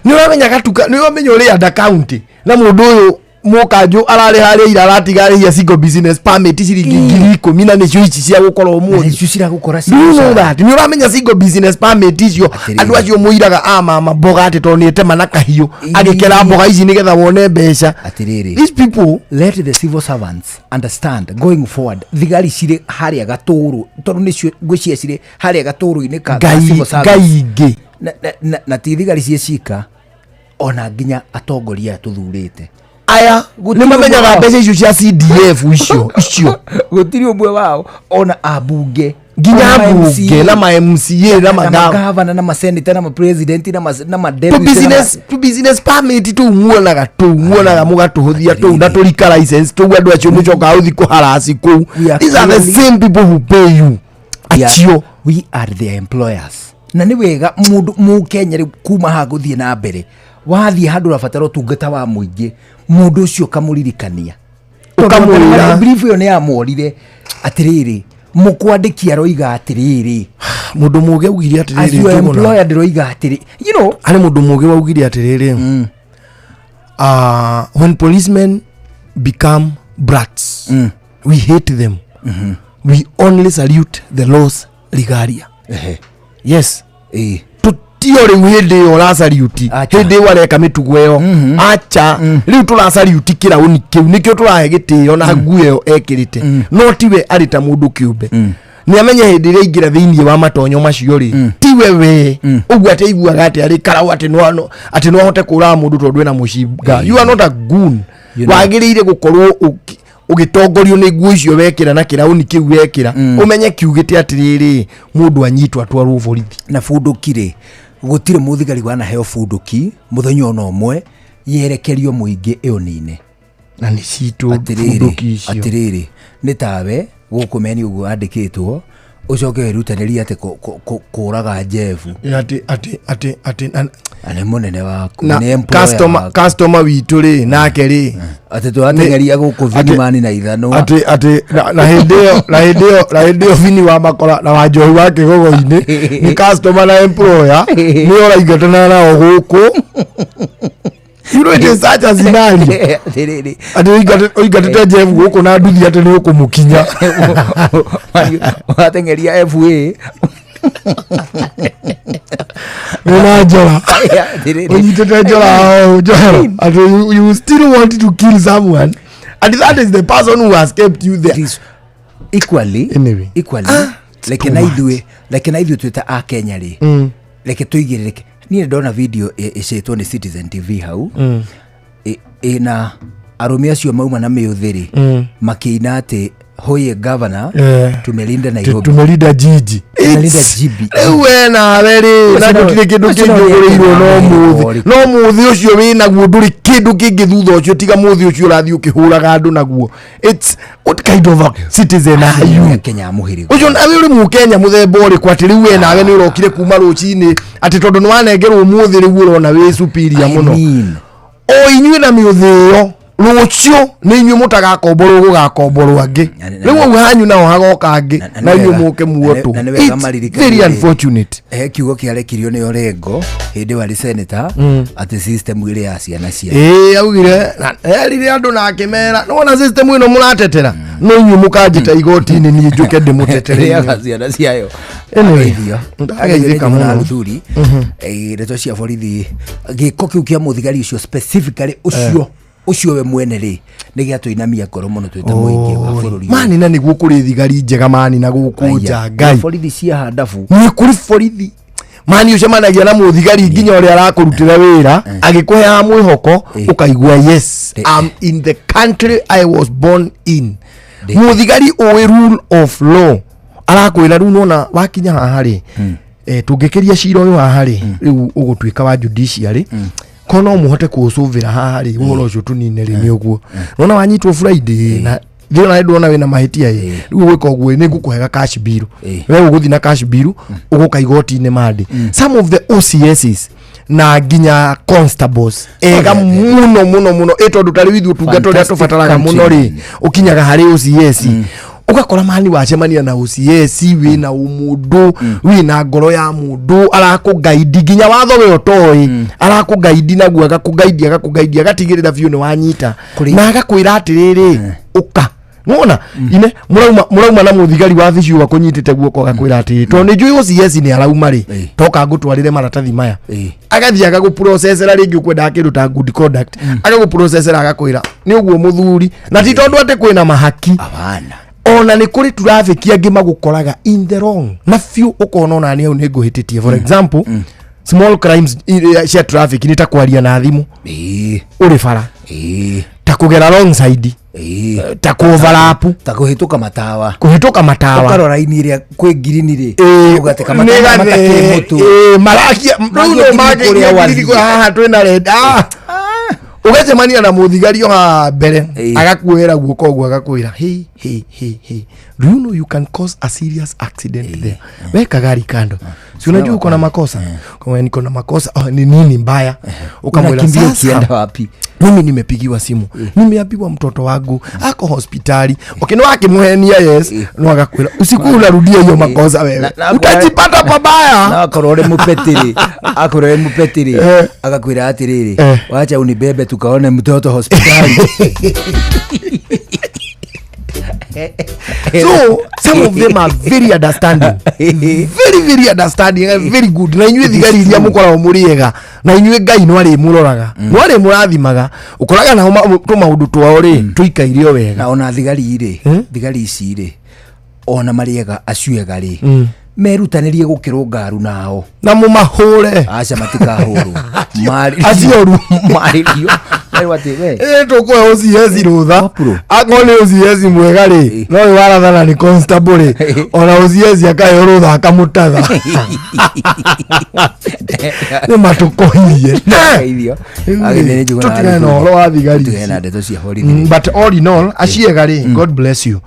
nĩ ũramenya gatuka nĩ ũramenya ũrĩa under county na mũndũ ũyũ mũkanjũ ararĩ harĩa ira aratigarĩria single business permit ciringi 10,000 na nĩcio ici cia gũkorwo mũthĩ icio ciragũkora nĩ ũramenya single business permit icio andũ acio mũiraga mama mboga atĩ tondũ nĩetema na kahiũ agĩkera mboga ici nĩgetha wone mbeca atirĩrĩ these people let the civil servants understand going forward thigari cirĩ harĩa Gatũrũ tondũ nĩcio ngwĩciria cirĩ harĩa Gatũrũ-inĩ ka civil service na ti thigari ciecika ona nginya atongoria tuthurĩte aya nĩ mamenyaga mbeca icio cia CDF icio gũtirĩ ũmwe wao ona abunge nginya abunge na ma MCA na magavana na maseneta na mapresident na madeputy business permit tu muonaga mũgatũhũthia tu na tũrika license tu andũ acio mũcoka ũthi kũharaci kũu these are the same people who pay you acio we are their employers na nĩ wega mũndũ mũkenya rĩu kuma haha gũthiĩ na mbere wathiĩ handũ ũrabatara ũtungata wa mũingĩ mũndũ ũcio kamũririkania ũkamwĩra brief ĩyo nĩ yamorire atĩrĩrĩ mũkwandĩki aroiga atĩrĩrĩ mũndũ mũgĩ augire atĩrĩrĩ as your employer ndĩroiga atĩrĩrĩ you know arĩ mũndũ mũgĩ waugire atĩrĩrĩ when policemen become brats we hate them we only salute the laws regalia yes tio rĩu hĩndĩ ĩyo ũracariuti hĩndĩ ĩyo areka mĩtugo ĩyo acha rĩu tũracariuti kĩraũni kĩu nĩkĩo tũrahe gĩtĩo na nguo ĩyo ekĩrĩte no tiwe arĩ ta mũndũ kĩũmbe nĩ amenye hĩndĩ ĩrĩa aingĩra thĩinĩ wa matonyo macio rĩ tiwe we ũguo atĩ aiguaga atĩ arĩ karaũ atĩ no ahote kũũraga mũndũ tondũ ena mũcinga you are not a goon wagĩrĩire gũkorwo ũgĩtongorio nĩ nguo icio wekĩra na kĩraũni kĩu wekĩra ũmenye kiugĩte atĩrĩrĩ mũndũ anyitwo atwarwo borithi na bunduki rĩ gũtirĩ mũthigari wanaheo bunduki mũthenya ona ũmwe yerekerio mũingĩ ĩyo nine na nĩ citũ bunduki icio atĩrĩrĩ nĩ tawe gũkũmeni ũguo andĩkĩtwo ucoke wirutanĩria atĩ kũraga Jeff atĩ nĩ mũnene waku nĩ employer customer witũ rĩ nake rĩ atĩ twatengeria gũkũ Vinimani na ithanwa atĩ na hĩndĩ ĩyo Vini wa makora na Wanjohi wa Kĩgogo-inĩ nĩ customer na employer nĩ ũraingatana nao gũkũ you know it is such a scenario atĩ ũingatĩte Jeff gũkũ na nduthi atĩ nĩ ũkũmũkinya watengeria FA Nona Njora ũnyitĩte Njora atĩ you still want to kill someone and that is the person who has kept you there equally like na ithuĩ twĩta a Kenya rĩ reke tũigĩrĩrĩke niĩ ndona video ĩcĩtwo nĩ Citizen TV hau ĩna arũme acio mauma na mĩũthĩ rĩ makĩina atĩ hoye governor tumelinda Nairobi tumelinda jiji ewe nawe rĩ na gũtirĩ kĩndũ kĩngĩũgũrĩirwo no mũthĩ ũcio wĩna guo ndũrĩ kĩndũ kĩngĩ thutha ũcio tiga mũthĩ ũcio ũrathiĩ ũkĩhũraga andũ naguo it's what kind of a citizen are you Kenya mũhĩrĩga ũcio nawe ũrĩ mũkenya mũthemba ũrĩkũ atĩ rĩu we nawe nĩ ũrokire kuma rũcinĩ atĩ tondũ nĩ wanengerwo mũthĩ rĩu ũrona wĩ superior mũno o inyuĩ na mĩũthĩ ĩyo rũcio nĩ inyuĩ mũtagakomborwo gũgakomborwo angĩ rĩu ũguo hanyu nao hagoka angĩ na inyuĩ mũke muoto it's very unfortunate kiugo kĩarekirio nĩ Orengo hĩndĩ warĩ senator atĩ system ĩrĩ ya ciana cia augire erire andũ na akĩmera nona system ĩno mũratetera no inyuĩ mũkanjĩta igoti-inĩ niĩ njũke ndĩmũtetere ciana ciayo ageithĩka mũno ndeto cia borithi gĩko kĩu kĩa mũthigari ũcio specifically ũcio ucio we mwene ri ni gia tuinamia ngoro muno twita muingi wa bururi mani na niguo kuri thigari njega mani na guku nja ngai borithi cia handabu ni kuri borithi mani ucemanagia na muthigari nginya uria arakurutira wira agikuhea mwihoko ukaigua yes I'm in the country I was born in muthigari o rule of law arakwira riu nona wakinya haha ri tungikiria cira uyu haha ri riu ugutuika wa judiciary kono muhote kuusuvira haha ri uhoro ucio tunine ri ni uguo nona wanyitwo Friday na thio na ndona wina mahitia riu gwika uguo ni ngukuhega cash bill we uguthi na cash bill uguka igoti-ine mandi some of the OCSs na ginya constables ega muno etondu tari withu tungato ria tubataraga muno ri ukinyaga hari OCS ugakora mani wacemania na OCS wina umundu wina ngoro ya mundu arakugaidi ginya watho we otoi arakugaidi na guaga kugaidi agatigirira biu ni wanyita na agakwira atiriri uka nona ine murauma na muthigari wa thici wa kunyitite guoko agakwira atiri to ni njui OCS ni arauma ri toka ngutwarire maratathi maya agathia agaguprocessera ringi ukwenda kindu ta good conduct agaguprocessera agakwira ni uguo muthuri na ti tondu ati kwina mahaki abana ona ni kuri traffic angi magukoraga in the wrong na few ukona ona ni au ni nguhititie for example small crimes cia traffic ni ta kwaria na thimu uri bara ta kugera wrong side ta kuoverlap ta kuhituka matawa ukarora ini iria kwi green ri ugateka matawa matakimutu marakia ndo magi haha twina red ugacemania na muthigari ha mbere agakuira guoko guo agakwira hey do you know you can cause a serious accident there weka gari kando si unajua uko na makosa kama niko na makosa ni nini mbaya ukamwambia kienda wapi mimi nimepigiwa simu nimeambiwa mtoto wangu ako hospitali okay no akimwenia yes no agakwira usiku unarudia hiyo makosa wewe utajipata pabaya na akorore mupetiri agakwira atiriri wacha unibebe tukaone mtoto hospitali so some of them are very understanding very understanding very good na inywe thigari iria mukora muriega na inywe ngai no ari muroraga no ari murathimaga ukoraga na tu maundu twao ri tuikairio wega na ona thigari ici ri ona mariega aciega ri merutanirie gukirungaru nao na mumahure acha matikahuru acioru maririo watiwe tukwe OCS rutha akone OCS mwega ri no warathana ni constable ona OCS akayo rutha akamutatha ni matukohirie agithene jugana no ro wa thigari tugena ndeto cia horithi but all in all aciega ri God bless you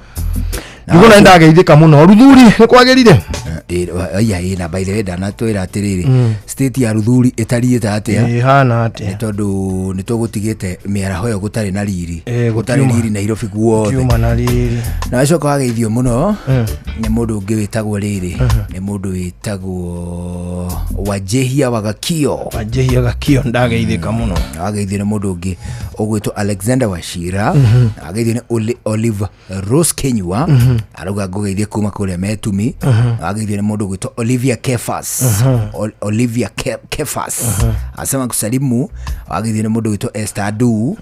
Niguo nenda ageithika muno ruthuri ni kwagirire na by the way dana twira atiriri state ya ruthuri itariite atia hana atia tondu ni tugutigite miaraho yo gutari na riri gutari riri na Nairobi guothe kiuma na riri na coka ageithio muno ni mundu ungi witagwo riri ni mundu witagwo Wajehia Wagakio ndageithika muno ageithio ni mundu ungi ugwitwo Alexander Washira ageithio ni Olive Rose Kenywa aruga ngugeithie kuma kuria metumi ageithio ni mundu gwitwo Olivia Kefas asema kusalimu ageithio ni mundu gwitwo Esther Adu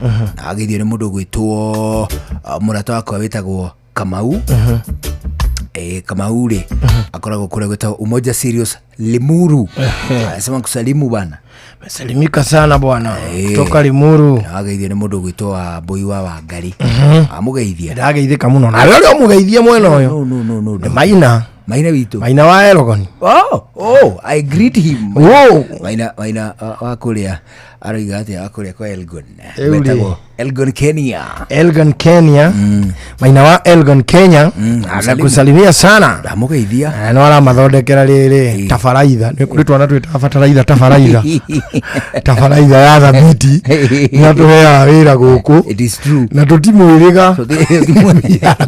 ageithio ni mundu gwitwo murata wakwa witagwo Kamau Kamau ri akoragwo kuria gwitwo Umoja Serious Limuru asema kusalimu bana mesalimika sana bwana toka Limuru ageithio ni mundu gwitwo Boy wa Wangari amugeithia ndageithika muno na rero amugeithia mwena uyu no Maina witu Maina wa Elgon I greet him Maina wakuria aroiga ati akuria kwa Elgon betagwo Elgon Kenya Maina wa Elgon Kenya anakusalimia sana amugeithia no ara mathondekera riri tafaraitha ni kuri twana twita tafaraitha ya thabiti na tuwea wira guku it is true na tutimwiriga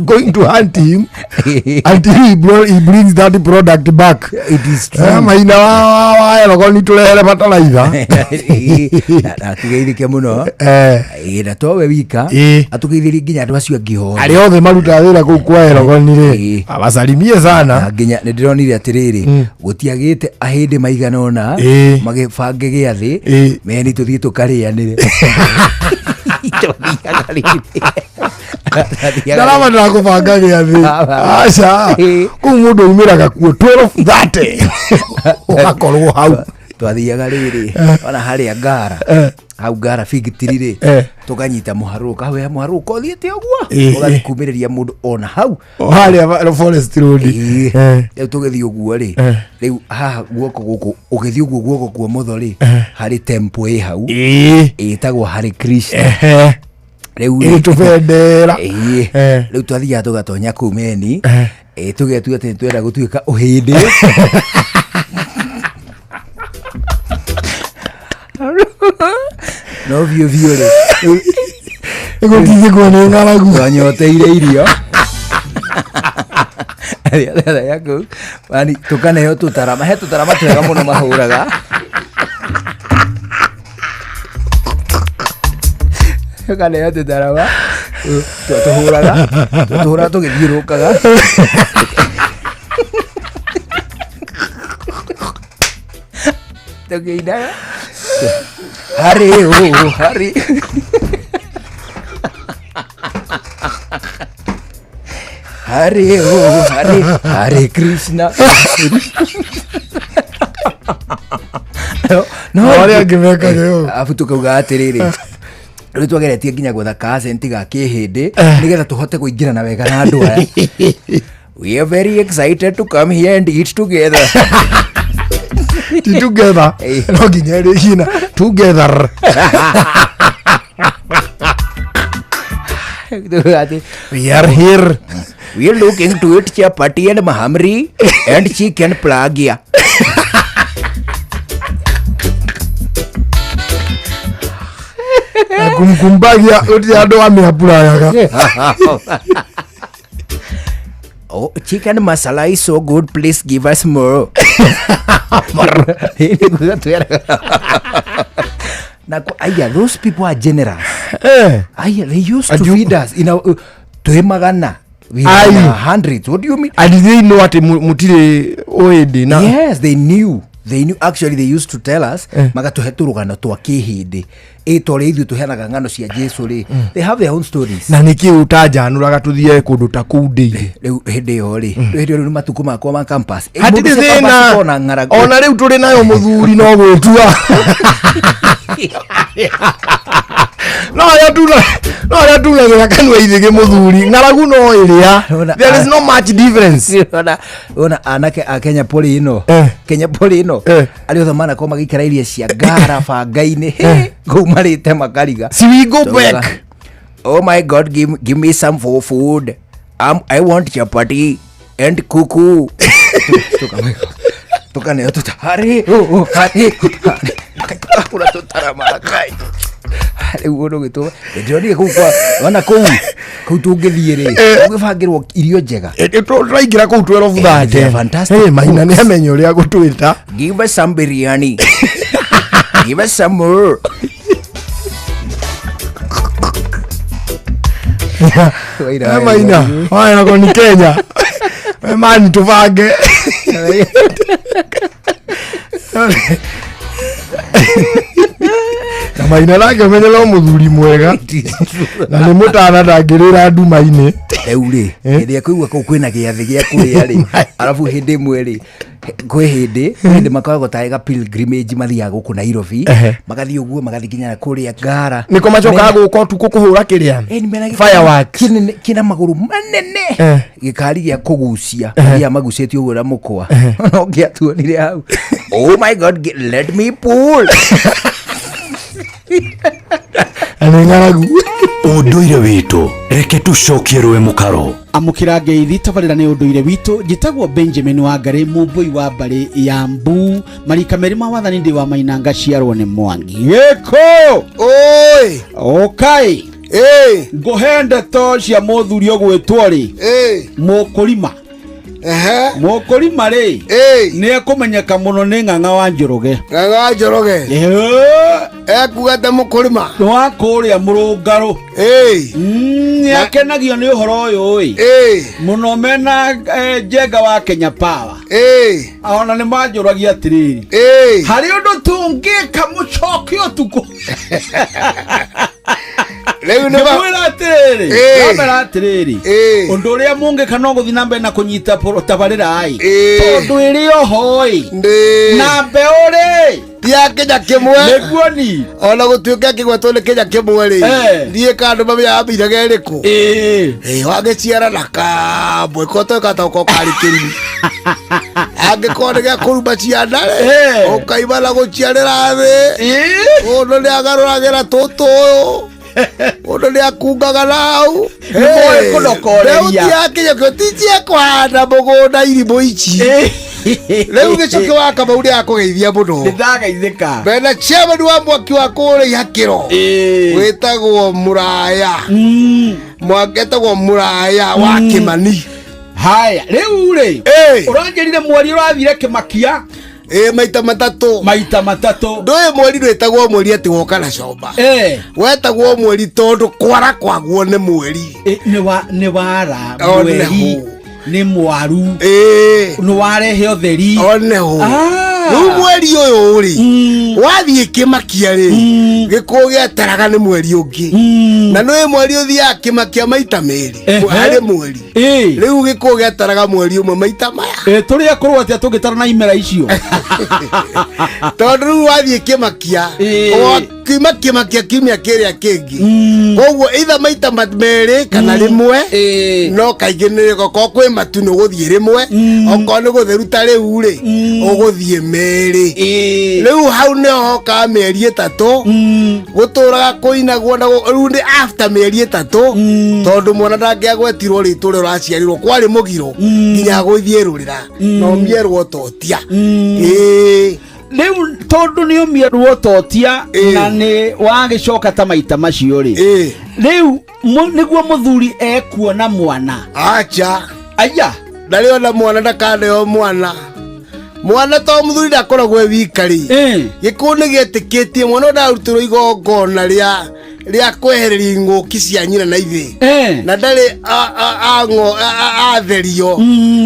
going to hunt him until he brings that product back it is true Maina wa Elgon ni tulehere bataraitha akigeithike muno towe wika atugeithiri nginya andu acio angi ho ari othe maruta wira kuu kwa Elgon-ri abasalimie sana nginya ni ndironire atiriri gutiagite ahindi maiganona magibange giathi meni tuthie tukarianire ndarama ndakubanga giathi aca kuu mundu umiraga kuo 12:30 ugakorwo hau twathiaga riri ona haria ngara hau ngara bigitiri tukanyita muharuka hau muharuka uthiete uguo ugakumiriria mundu ona hau haria forest road riu tugithii uguo ri riu haha guoko guku ugithii uguo guoko kwa motho ri hari temple hau itagwo Hare Krishna riu tubendera riu twathia tugatonya kuu meni tugetua ati twenda gutuika uhindi no vio ri egotithie kuona ng'aragu twanyoteire irio aria yako bani tukaneo tutarama twega muno mahuraga tukaneo tutarama tuhuraga tugithiurukaga tukiinaga Hare Hare Hare Hare Krishna no aria ngimeka leo afu tukauga atiriri riu twageretie nginya gwetha kasenti ga kihindi nigetha tuhote kuingirana wega na andu aya we are very excited to come here and eat together together no nginya ri hina together we are here we are looking to eat chapati and mahamri and chicken plagya kumkumbagia uti andu ameapurayaga oh, chicken masala is so good, please give us more. Aya, those people are generous. Aya, they used to feed us in our magana. We have hundreds. What do you mean? And they know what mutire oedi na? Yes, they knew. They knew. Actually, they used to tell us magatuheturugano twa kihindi itore ithu tuhenaga ngano cia Jesu ri. They have their own stories. Na niki utajanuraga tuthie kundu ta kundi riu hindi yo ri riu matuku makwa ma campus hatire thina ona riu turi nayo muthuri no gwitua no ya tuna kanwa ithige muthuri ngaragu no iria there is no much difference ona anake a Kenya poli ino Kenya poli ino ali othamana kwa magikara iria cia ngara bangaini go marite makariga si we go back. Oh my God, give me some food. I want chapati and kuku. Tukaneo tutahari hari kuna tutarama kai hari uno gitu ndio kwa wana ku tungithire ugibangirwo irio njega turaingira ku 12:30 fantastic mahina ni amenyo ria gutwita give us some biryani give us some more maina haya kwa ni Kenya mani tuvange na maina lake menyelo muthuri mwega na ni mutana ndangirira nduma-ini euri ithia kuigua kuu kwina giathi gia kuria ri arafu hindi mweri kwe hindi makago taega pilgrimage mathia guku Nairobi magathi uguo magathi kinya kuria ngara niko macoka guko tuku kuhura kiria fireworks kina maguru manene gikari gia kugucia ya magucetio uguo na mukwa no ngiatuonire hau oh my God, let me pull anengaragu unduire witu reke tucokie rwe mukaro amukira ngeithi tabarira ni unduire witu njitagwo Benjamin Wangari mumbui wa mbari ya Mbu marika merima wathani ndi wa Mainanga ciarwo ni Mwangi giko oi okay ngohende to cia muthuri ogwetwo ri mukurima Mukurima ri ni ekumenyeka muno ni Ng'ang'a wa Njoroge. Ng'ang'a wa Njoroge ekuga ta mukurima wa kuria Murungaru. Ni akenagio ni uhoro uyu muno mena Njenga wa Kenya Power. Ona ni manjuragia atiriri hari undu tungika mucoke utuku. Leo no ba atiriri undu uria mungika no guthi nambe na kunyita tabarira ai tondu iri ohoi na mbeuri tia Kenya kimwe neguoni ona gutuika kigwatwo ni Kenya kimwe ri thie kandu mabia ambiraga iriku wagiciara na kambwe koto katoko karikiri angikore gya kuruma ciana ukaibala guciarira thi undu ni agaruragira tutu undu ni akungaga nau moe kunokoreria tia Kenya kotijie kwanda mugunda irimu ici leo gicoke wa Kamau akugeithia muno ndagaithika bena chairman wa mwaki wa kure yakiro wetagwo Muraya mwaketagwo Muraya wa Kimani. Haya riu ri urangerire mweri urathire Kimakia maita matatu ndoye mweri wetagwo mweri ati woka na comba wetagwo mweri tondu kwara kwagwo ni mweri ni wara mweri ni mwaru ni warehe utheri oneho riu mweri uyu uri wathie Kimakia ri gikuo gietaraga ni mweri ungi na no mweri uthia Kimakia maita meri hari mweri riu gikuo gietaraga mweri umwe maita maya turi akorwo ati tungitara na imera icio tondu riu wathie Kimakia Kimakia kimya kiria kingi koguo either maita meri kana rimwe no kaingi ni goko kwi matu no guthie rimwe oko ni gutheru ta riu ri uguthie meri riu hau ni hoka meri 3 guturaga kuinagwo na riu ni after meri 3 tondu mwana ndangiagwetirwo ritu ri uraciarirwo kwari mugiro nginya guthie rurira no mierwo totia riu tondu ni umierwo totia na ni wagicoka ta maita macio ri riu niguo muthuri ekuona mwana acha aya ndariona mwana ndakaneo mwana to muthuri ndakoragwo wikari gikuni gietikitie mwana ndarutirwo igongona ria kwehereria ng'uki cia nyina na ithi na ndari atherio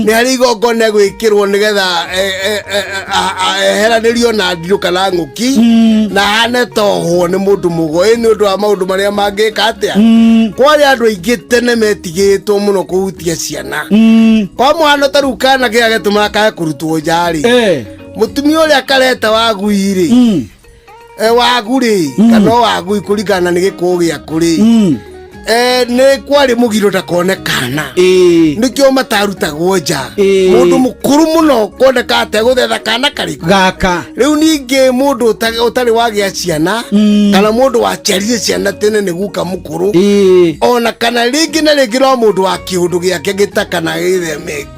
ni hari igongona gwikirwo nigetha eheranirio na ndiru kana ng'uki na hane tohwo ni mundu mugoi ni undu wa maundu maria mangika atia kwari andu aingi tene metigitwo muno kuhutia ciana kwa mwana taru kana kia getuma ka kurutwo njari mutumia uria kareta waguiri waguri kana wagui kuringana ni gikuo gia kuri ni kwari mugiro ndakonekana nikio matarutagwo nja mundu mukuru muno koneka ate guthetha kana kariku gaka riu ningi mundu utari wagia ciana kana mundu waciarire ciana tene ni guka mukuru ona kana ringi na ringi no mundu wa kiundu giake gitakana githemegu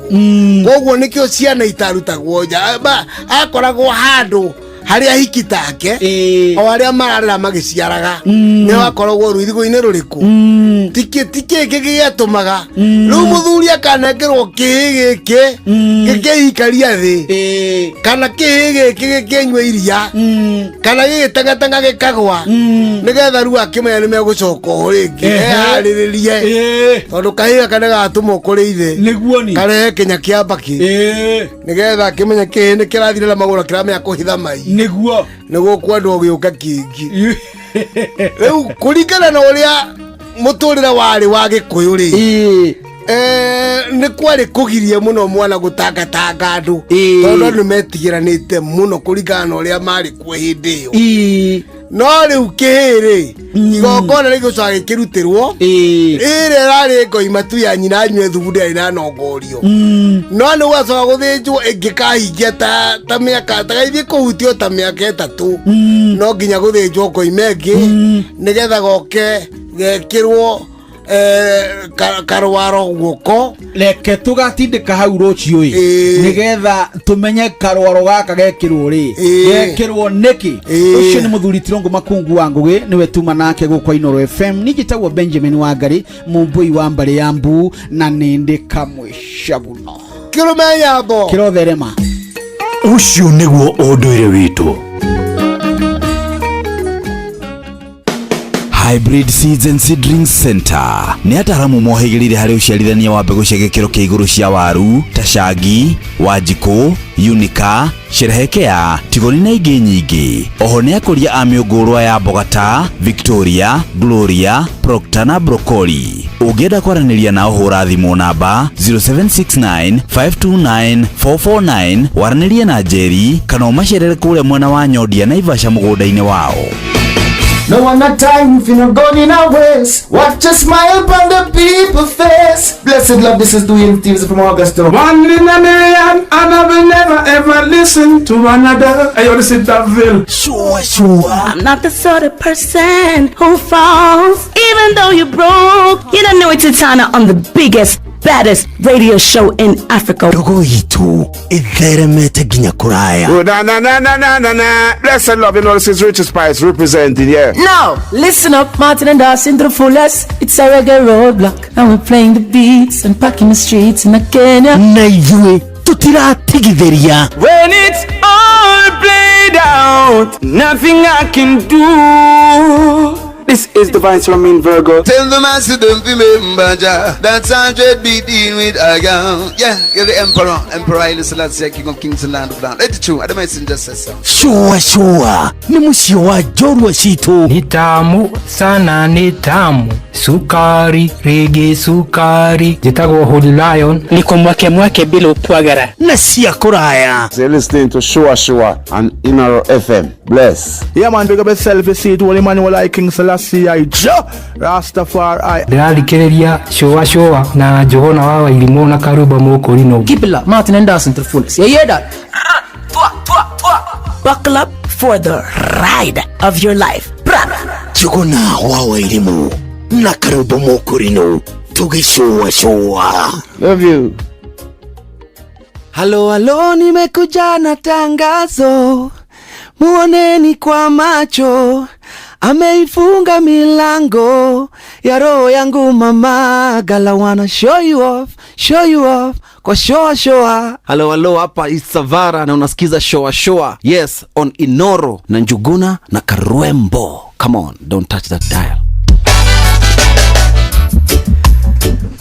koguo nikio ciana itarutagwo nja akoragwo handu haria hiki take o haria mararira magiciaraga ni wakoragwo ruirigo-ini ruriku tiki gigiatumaga riu muthuri akanengerwo kihi gikihikaria thi kana kihi gikinywe iria kana gigitangatanga gikagwa nigetha riu akimenya ni megucoka ho ringi ehariririe tondu kahiga kana gatuma kuri ithe niguoni karehe kinya kiambaki nigetha akimenya kihi ni kirathire na magura kiramenya kuhitha mai niguo kwendwo giuka kingi riu kuringana na uria muturire wari wa Gikuyu ri ni kwari kugirie muno mwana gutangatanga andu tondu ni metigiranite muno kuringana na uria mari kwe hindi iyo no riu kihiri igongona rigucoka gikirutirwo ire rari ngoima tu ya nyina nywe thubundi ari na nongorio no ni gwacoka guthinjwo ingikahingia ta miaka tagaithie kuhutio ta miaka 3 no nginya guthinjwo ngoima ingi nigetha goke gekirwo karwaro guoko reke tugatindika hau rucio nigetha tumenye karwaro gaka gekirwo ri gekirwo niki ucio ni muthuri Tirongo Makungu wa Ngugi niwe tuma nake gukwa Inoro FM nigitagwo Benjamin Wangari mumbui wa mbare ya Mbu na nindi kamwisha buno. kirumenya bo kirotherema ucio niguo unduire witu. Hybrid Seeds and Seedlings Center nĩ ataramu mohĩgĩrĩire harĩ ũciarithania wa mbegũ cia gĩkĩro kĩa igũrũ cia waru ta Shagi, Wanjikũ, Unica, Sherehekea, Tigoni na ingĩ nyingĩ. Oho nĩ akũria a mĩũngũrwa ya mboga ta Victoria, Gloria, Proctor na Broccoli. Ũngĩenda kwaranĩria nao hũra thimũ namba 0769 529 449 waranĩrie na Jerry kana ũmacerere kũrĩa mwena wa Nyondia Naivasha mũgũnda-inĩ wao. No one got time if you're not going in our ways. Watch a smile upon the people's face. Blessed love, this is Dwayne Stevens from Augusta. 1 in a million, and I will never ever listen to another. I always sit that will. Sure. I'm not the sort of person who falls. Even though you're broke, you don't know it's Etana on the biggest, baddest radio show in Africa. Dogo itu itheremete ginya kuraya. Na. Blessed love, you know this is Richard Spice representing, yeah. Now, listen up, Martin and Darcy to the fullest. It's a reggae roadblock, and we're playing the beats and packing the streets in Kenya. Na yue tutiratigithiria. When it's all played out, nothing I can do. This is Divine Slamin Virgo. Tell the master don't remember that's 100 beating with a gun. Yeah, you're the emperor. Emperor Haile Selassie, king of kings and land of land. Let the truth, the messenger says so. Shua. Ni musio wa jorwa shitu. Ni tamu sana, ni tamu. Sukari, reggae sukari. Jitagwo Holy Lion. Niko mwake bila upwagara. Na siya kuraya. You're listening to Shua on Inaro FM. Bless. Yeah man, big up yourself, you see it. Holy Emmanuel I King Selassie I Rastafari. Ndĩrarikĩrĩria Shua na Johona wa Wairimu na Karuba Mokorino. Keep it locked, Martin and Darcy to the fullest. You hear that? Buckle up for the ride of your life. Johona wa Wairimu na Karuba Mokorino. Shua. Love you. Halo, nimekuja na tangazo. Muoneni kwa macho, ameifunga milango ya roho yangu mama. Gala wanna show you off kwa showa. Halo, hapa Isavara na unasikiza showa. Yes, on Inoro na Njuguna na Karwembo. Come on, don't touch that dial.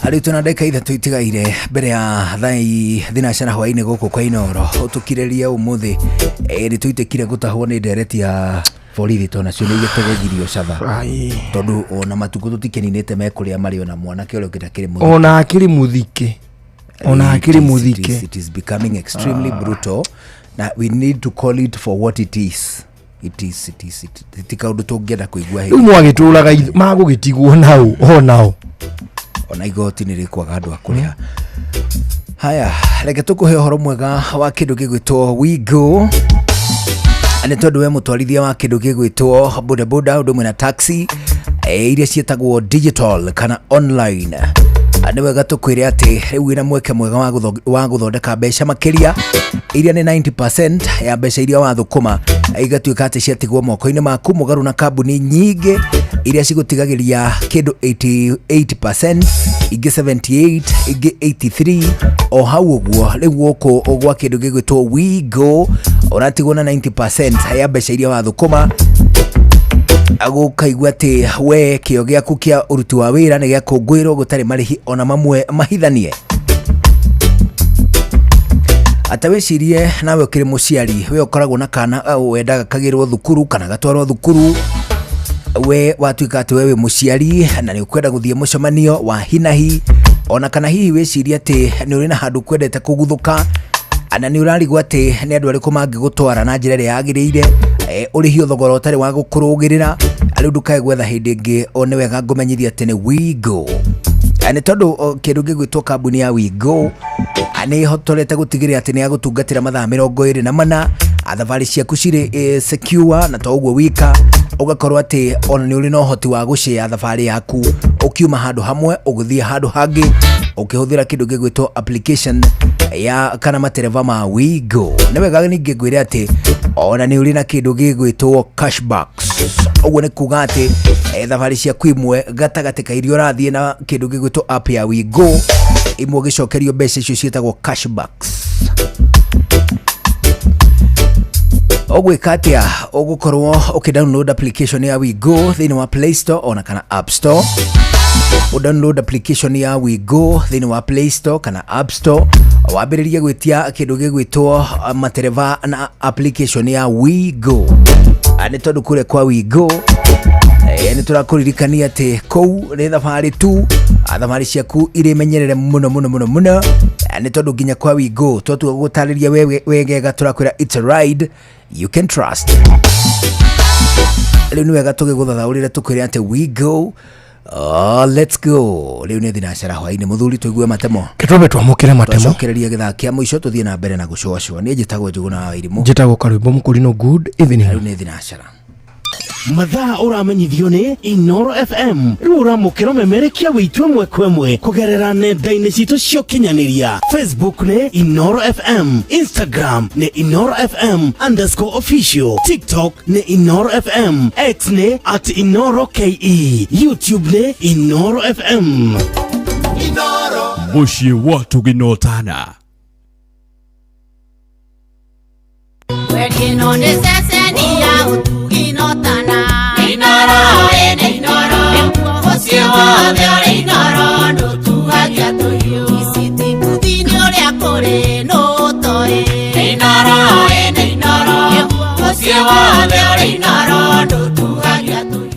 Ari tuna ndeka ithatũ itigaire mbere ya thinacara hwainĩ gũkũ kwa Inoro ũtukĩrĩria ũmũthĩ nĩ tũitekire gũtahwo nĩ ndereti ya borithi tondũ nacio nĩ igĩtegegirio caba tondũ ona matukũ tũtikeninĩte mekũrĩa marĩ ona mwanake ũrĩa ũkĩtakĩrĩ mũthike ona akĩrĩ mũthike. It is becoming extremely brutal. Now we need to call it for what it is. It is kaũndũ tũngĩenda kũigua rĩu mwagĩtũraga magũgĩtigwo nao ona igoti nĩ rĩkwaga andũ akũrĩa. Haya, reke tũkũhe ũhoro mwega wa kĩndũ gĩgwĩtwo Wigo. Nĩ tondũ we mũtwarithia wa kĩndũ gĩgwĩtwo bodaboda ũndũ ũmwe na taxi iria ciĩtagwo digital kana online. Nĩ wega tũkwĩre atĩ rĩu wĩna mweke mwega wa gũthondeka mbeca makĩria iria nĩ 90% ya mbeca iria wathũkũma igatuĩka atĩ ciatigwo moko-inĩ maku mũgarũ na kambuni nyingĩ iria cigũtigagĩria kĩndũ 88%, ingĩ 78, ingĩ 83. O hau ũguo rĩu gũkũ gwa kĩndũ gĩgwĩtwo Wigo ũratigwo na 90% ya mbeca iria wathũkũma. Agũkaigua atĩ we kĩo gĩaku kĩa ũruti wa wĩra nĩ gĩakũngũĩrwo gũtarĩ marĩhi ona mamwe mahithanie. Ata wĩcirie nawe ũkĩrĩ mũciari we ũkoragwo na kana wendaga kagĩrwo thukuru kana gatwarwo thukuru, we watuĩka atĩ we wĩ mũciari na nĩ ũkwenda gũthiĩ mũcemanio wa hinahi, ona kana hihi wĩcirie atĩ nĩ ũrĩ na handũ kwendete kũguthũka ana nĩ ũrarigwo atĩ nĩ andũ arĩkũ mangĩgũtwara na njĩra ĩrĩa yagĩrĩire ũrĩhio thogora ũtarĩ wa gũkũrũgĩrĩra. Rĩu ndũkae gwetha hĩndĩ ĩngĩ nĩ wega ngũmenyithia atĩ nĩ Wigo. Nĩ tondũ kĩndũ gĩgwĩtwo kambuni ya Wigo nĩ ĩhotorete gũtigĩrĩra atĩ nĩ yagũtungatĩra mathaa 24 thabarĩ ciaku cirĩ secure, na to ũguo wika ũgakorwo atĩ ona nĩ ũrĩ na ũhoti wa gũshare thabarĩ yaku ũkiuma handũ hamwe ũgũthiĩ handũ hangĩ ũkĩhũthĩra kĩndũ gĩgwĩtwo application ya kana matereva ma Wigo. Nĩ wega ningĩ ngwĩre atĩ ona nĩ ũrĩ na kĩndũ gĩgwĩtwo cashbacks. Ũguo nĩ kuga atĩ thabarĩ ciaku imwe gatagatĩ ka iria ũrathiĩ na kĩndũ gĩgwĩtwo app ya Wigo imwe gicokerio mbeca icio cietagwo cashbacks. Ogwika atia ugukorwo ukidownload application ya WeGo thini wa Play Store ona kana App Store. Download application ya WeGo thini wa Play Store kana App Store. Wambiririe gwitia kindu gigwitwo matereva na application ya WeGo. Ani tondu kure kwa WeGo ni turakuririkania ati kou ni thabari tu, thabari ciaku irimenyerere muno. Ni tondu nginya kwa WeGo twatua gutariria wegega turakwira it's a ride you can trust. Riu ni wega tugiguthathaurire tukwire ati WeGo. Let's go. Riu ni thinacera hwaini muthuri tuigue matemo. Kitobe twamukire matemo. Twacokereria githakia muico tuthie na mbere na gucoacua. Ni njitagwo Njuguna wa Irimu. Njitagwo Karwimbo Mukurino. Good evening. Riu ni thinacera. Mathaa uramenyithio ni Inoro FM. Riu uramukira memerekia witwe mwekwemwe kugerera nenda-ini citu cio kinyaniria. Facebook ni Inoro FM, Instagram ni Inoro FM_official, TikTok ni Inoro FM, X ni @InoroKE, YouTube ni Inoro FM. Inoro Mushi watu ginotana. Wekino ni seseni ya utuginotana. Inoro ene Inoro Osye wothe ore Inoro Ndutugagia tuhiu Isiti kuthini uria kuri nutoi. Inoro ene Inoro Osye wothe ore Inoro Ndutugagia tuhiu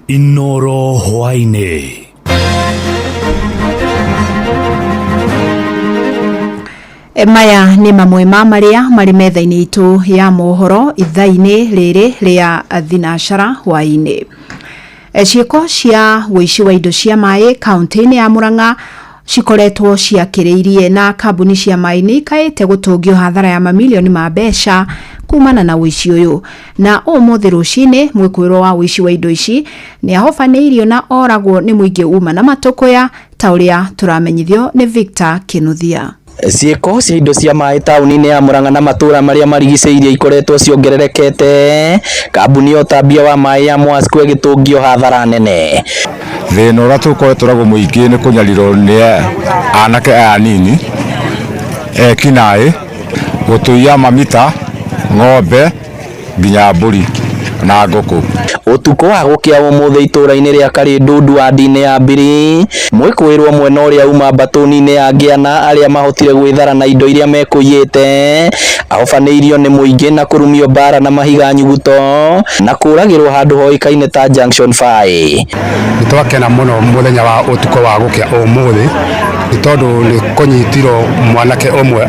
Inoro hwaine. Maya ni mamwe ma maria mari metha-ini itu ya mohoro ithaa-ini riri ria thinashara hwaini. Ciiko cia wici wa indo cia mai kaunti-ini ya Murang'a cikoretwo ciakiriirie na kambuni cia mai ni ikaite gutungio hathara ya mamilioni ma mbeca kumana na wici uyu. Na umuthi rucini mwikwiro wa wici wa indo ici ni ahofaniirio na oragwo ni muingi uma na matukuya ta uria turamenyithio ni Victor Kinuthia. Ciiko cia indo cia mai tauni-ini ya Murang'a na matura maria marigiceirie ikoretwo ciongererekete. Kambuni ya utambia wa mai ya Mwasco igitungio hathara nene. Thina uria tukoretwo naguo muingi ni kunyarirwo ni anake anini kinai gutuia mamita ng'ombe nginya mburi na ngũkũ. Utuko wa gukia umuthi itura-ini ria Karindu wadi-ini ya Mbiri mwikwirwo mwena uria uma batoni-ini ya Ngiana aria mahotire gwithara na indo iria mekuyite ahofaniirio ni muingi na kurumio bara na mahiga nyuguto na kuragirwo handu hoikaine ta Junction 5. Nitwakena muno muthenya wa utuko wa gukia umuthi tondu ni kunyitirwo mwanake umwe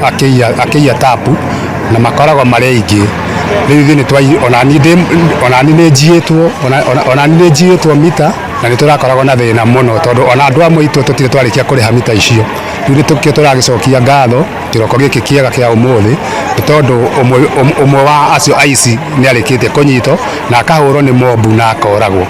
akiya tapu na makoragwo mari ingi. Riu ni twai onani ni njiitwo mita na ni turakoragwo na thina muno tondu ona andu amwe itu tutire twarikia kuriha mita icio. Riu ni tukio turagicokia ngatho kiroko giki kiega kia umuthi tondu umwe wa acio aici ni arikitie kunyito na akahurwo ni mobu na akoragwo.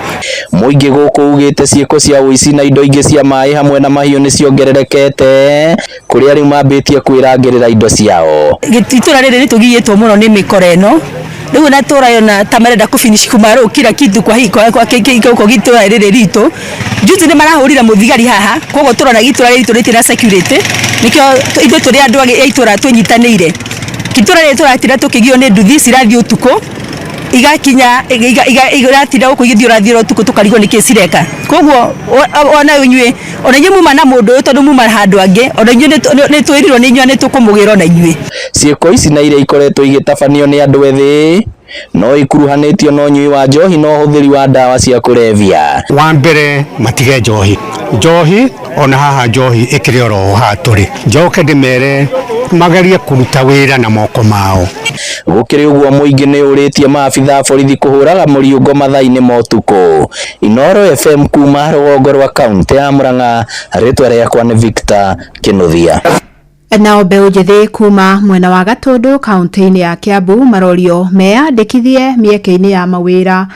Muingi guku ugite ciiko cia uici na indo ingi cia mai hamwe na mahiu ni ciongererekete kuria riu mambitie kwirangirira indo ciao. Itura riri ni tugiyetwo muno ni mikora eno riu na turayona tamerenda kufinish kumaro kila kitu kwa kwa gitura riri rito juzi ni marahurira muthigari haha kogo turona gitura rito ritira security nikyo indo turi andu ya itura tunyitanire gitura riri turatira tukigio ni nduthi cirathi utuko igakinya igatira ukugithio rathiro utuko tukarigo ni kisireka koguo ona unywe ona nyemu mana mundu tondu muma handu ange ona nywe ni twirirwo ni nywa ni tukumugira ona nywe. Ciiko ici na iria ikoretwo igitafanio ni andu ethi no ikuruhanitio no nyui wa njohi no huthiri wa ndawa cia kulevya. Wa mbere matige njohi ona haha njohi ikire oro haturi njoke ndimere magarie kuruta wira na moko mao. Gukiri uguo muingi ni uritie maabitha borithi kuhuraga muriungo mathaa-ini ma utuko. Inoro FM kuma rũgongo rwa kaunti ya Murang'a, ritwa riakwa ni Victor Kinuthia. Nao mbeũ njĩthĩ kuma mwena wa Gatundu kaunti-ini ya Kiambu marorio meyandĩkithie mĩeke-inĩ ya mawĩra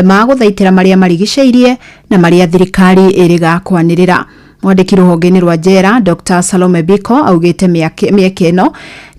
ma gũthaitĩra maria marigicĩirie na maria thirikari ĩrĩga kwanĩrĩra. mwandiki ruhonge-inĩ rwa njera Dr. Salome Biko augĩte mĩeke ĩno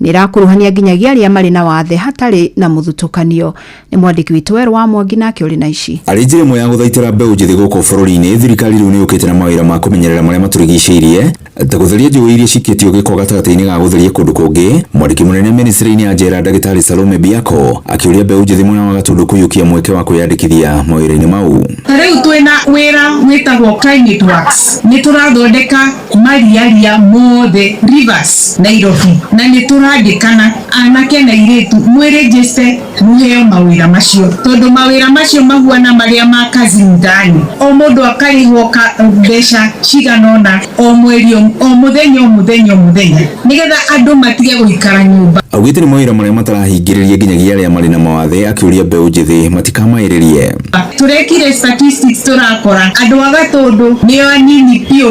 nĩ ĩrakuruhania nginyagia arĩa marĩ na wathe hatarĩ na mũthutũkanio. Nĩ mwandĩki witũ Werũ wa Mwangi nake ũrĩ na ici. Arĩ njĩra ĩmwe ya gũthaitĩra mbeũ njĩthĩ gũkũ bũrũri-inĩ, thirikari rĩu nĩ yũkĩte na mawĩra ma kũmenyerera marĩa matũrigicĩirie ta gũtheria njũĩ iria cikĩtio gĩko gatagatĩ-inĩ ga gũtheria kũndũ kũngĩ. Mwandĩki mũnene ministry-inĩ ya njera Ndagĩtarĩ Salome Biko akĩũria mbeũ njĩthĩ mwena wa Gatundu kũiyũkia mweke wa kwĩyandĩkithia mawĩra-inĩ mau. Rĩu twĩna wĩra wĩtagwo climate works, nĩ tũrathondeka mariaria mothe rivers Nairobi, na nĩ tũrandĩkana anake na airĩtu mwĩrĩnjĩce mũheo mawĩra macio, tondũ mawĩra macio mahuana marĩa ma kazi mtaani. O mũndũ akarĩhwo mbeca cigana ũna o mweri, o mũthenya nĩgetha andũ matige gũikara nyũmba. Augĩte nĩ mawĩra marĩa matarahingĩrĩria nginyagia arĩa marĩ na mawathe, akĩũria mbeũ njĩthĩ matikamaĩrĩrie. Tũrekire statistics tũrakora andũ a Gatundu nĩo anini pio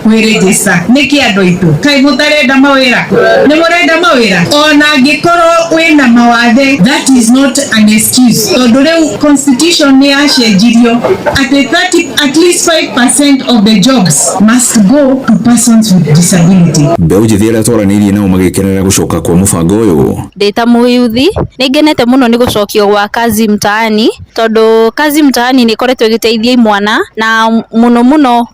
kwĩrĩnjĩca. Nĩkĩ andũ aitũ kaĩ mũtarenda mawĩra? Nĩ mũrenda mawĩra? Ona angĩkorwo wĩna mawathe, that is not an excuse, tondũ rĩu constitution nĩ yacenjirio at least 5% of the jobs must go to persons with disability. Mbeũ njĩthĩ arĩa twaranĩirie nao magĩkenera gũcoka kwa mũbango ũyũ. Ndĩta mũyuthi nĩngenete mũno nĩ gũcokio gwa kazi mtaani, tondũ kazi mtaani nĩ ĩkoretwo ĩgĩteithia imwana na mũno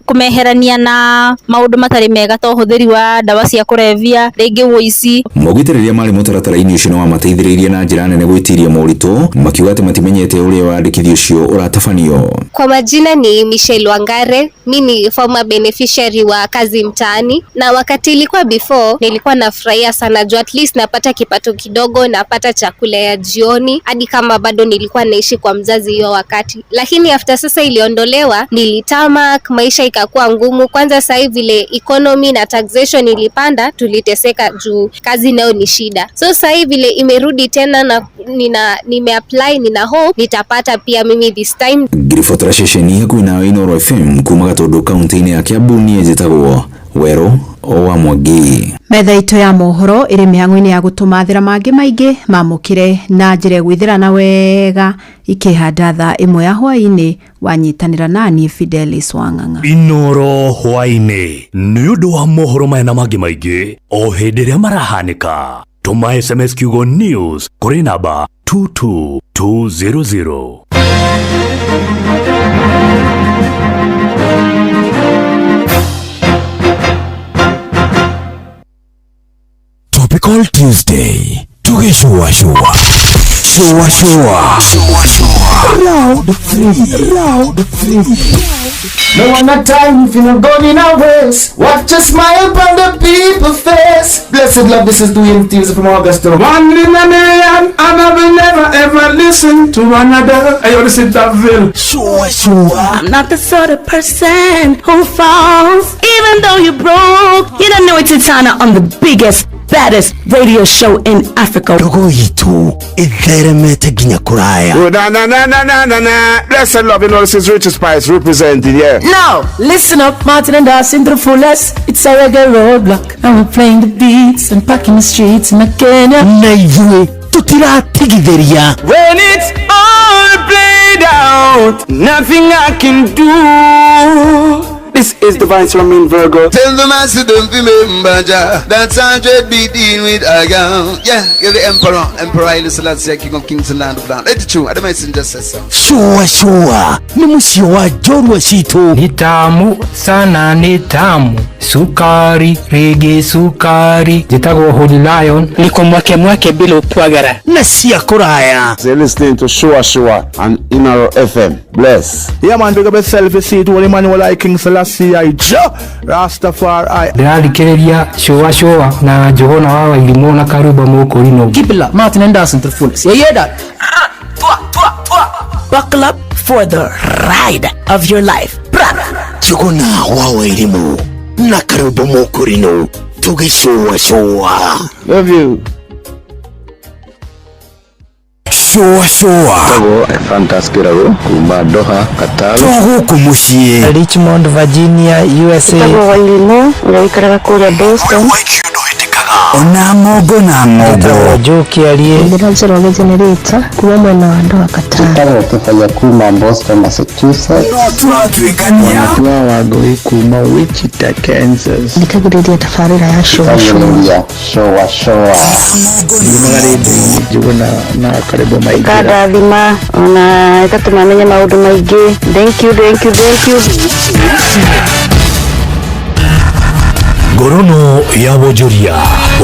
kũmeherania na maũndũ matarĩ mega ta ũhũthĩri wa ndawa cia kũrebia, rĩngĩ ũici. Maugĩte rĩrĩa marĩ mũtaratara-inĩ ũcio no wamateithĩrĩirie na njĩra nene gwĩtiria moritũ, makiuga atĩ matimenyete ũrĩa wandĩkithio ũcio ũratabanio. Kwa majina ni Michelle Wangare, mimi ni former beneficiary wa kazi mtaani, na wakati ilikuwa before nilikuwa nafurahia sana juu at least napata kipato kidogo, napata chakula ya jioni, hadi kama bado nilikuwa naishi kwa mzazi hiyo wakati. Lakini after sasa iliondolewa, nilitamak, maisha ikakuwa ngumu. Kwanza sasa hivi vile economy na taxation ilipanda, tuliteseka juu kazi nayo ni shida. So sasa hivi vile imerudi tena na nimeapply, nina hope nitapata pia mimi this time. Ngirifotora ceceni hakuhĩ na Inooro FM kuma Gatundu kaunti-inĩ ya Kiambu, niĩ njĩtagwo Werũ wa Mwangi. Metha itũ ya mohoro ĩrĩ mĩhang'o-inĩ ya gũtũmathĩra mangĩ maingĩ mamũkĩre na njĩra gwĩthĩrana wega ikĩhanda thaa 1 ya hwaĩ-inĩ. Wanyitanĩra naniĩ Fidelis Wang'ang'a. Inooro hwaĩ-inĩ nĩ ũndũ wa mohoro maya na mangĩ maingĩ o hĩndĩ ĩrĩa marahanĩka. Tũma SMS kiugo news kũrĩ namba 22200. Topical Tuesday. Tugeshua. Loud free. No one time if you're not going nowhere. Watch a smile on the people's face. Blessed love, this is doing things from August. One in a million, and I will never ever listen to another. I only sit that will. Sure. I'm not the sort of person who falls. Even though you're broke, you don't know it's Etana on the biggest, baddest radio show in Africa. Rogoitu, itheremete ginya kuraya. Na. Blessed love, this is Richard Spice representing, yeah. Now, listen up, Martin and Darcy to the fullest. It's a reggae roadblock, and we're playing the beats and packing the streets in Kenya. Naive, tutira tigideria. When it's all played out, nothing I can do. This is the Vice Ramin Virgo. Tell the master don't remember that's 100 beating with a gun. Yeah, you're the emperor Haile Selassie, king of kings and land of land. Let it true, the messenger says so. Sure. Ni musio wa jorwa shitu. Ni tamu sana, ni tamu. Sukari, reggae sukari. Jitagwo Holy Lion. Niko mwake bila upwagara. Nasia kuraya. They're listening to Shua and Inooro FM. Bless. Yeah man, big up yourself, you see it, Holy Emmanuel King Selassie, Rastafari. Ndĩrathikĩrĩria Shua na Johana wa Wairimu na Karuba Mũkũrinũ. Keep it locked, Martin and Darcy to the fullest. You hear that? Buckle up for the ride of your life. Johana wa Wairimu na Karuba Mũkũrinũ. Tugeshua. Love you. Shua. Tago Fantastic Rago kuma Doha, Qatar. Togo kumushie Richmond, Virginia, USA. Tago Wairimu, ndio ikara kule Boston. Wewe kiuno hitikanga. ona ngogo na ngogo Njoki alie Ndĩranjĩra ũgĩ generator kuma mwena wa andũ akatara Tagwo Kĩbaya kuma Boston, Massachusetts. Turatwĩkania Tua Wangũi kuma Wichita, Kansas. Thikagĩrĩria tabarĩra ya showa Njuguna na karibu maingĩ. Kadathima ona ĩgatũmamenye maũndũ maingĩ. Thank you. Ngorono ya wonjoria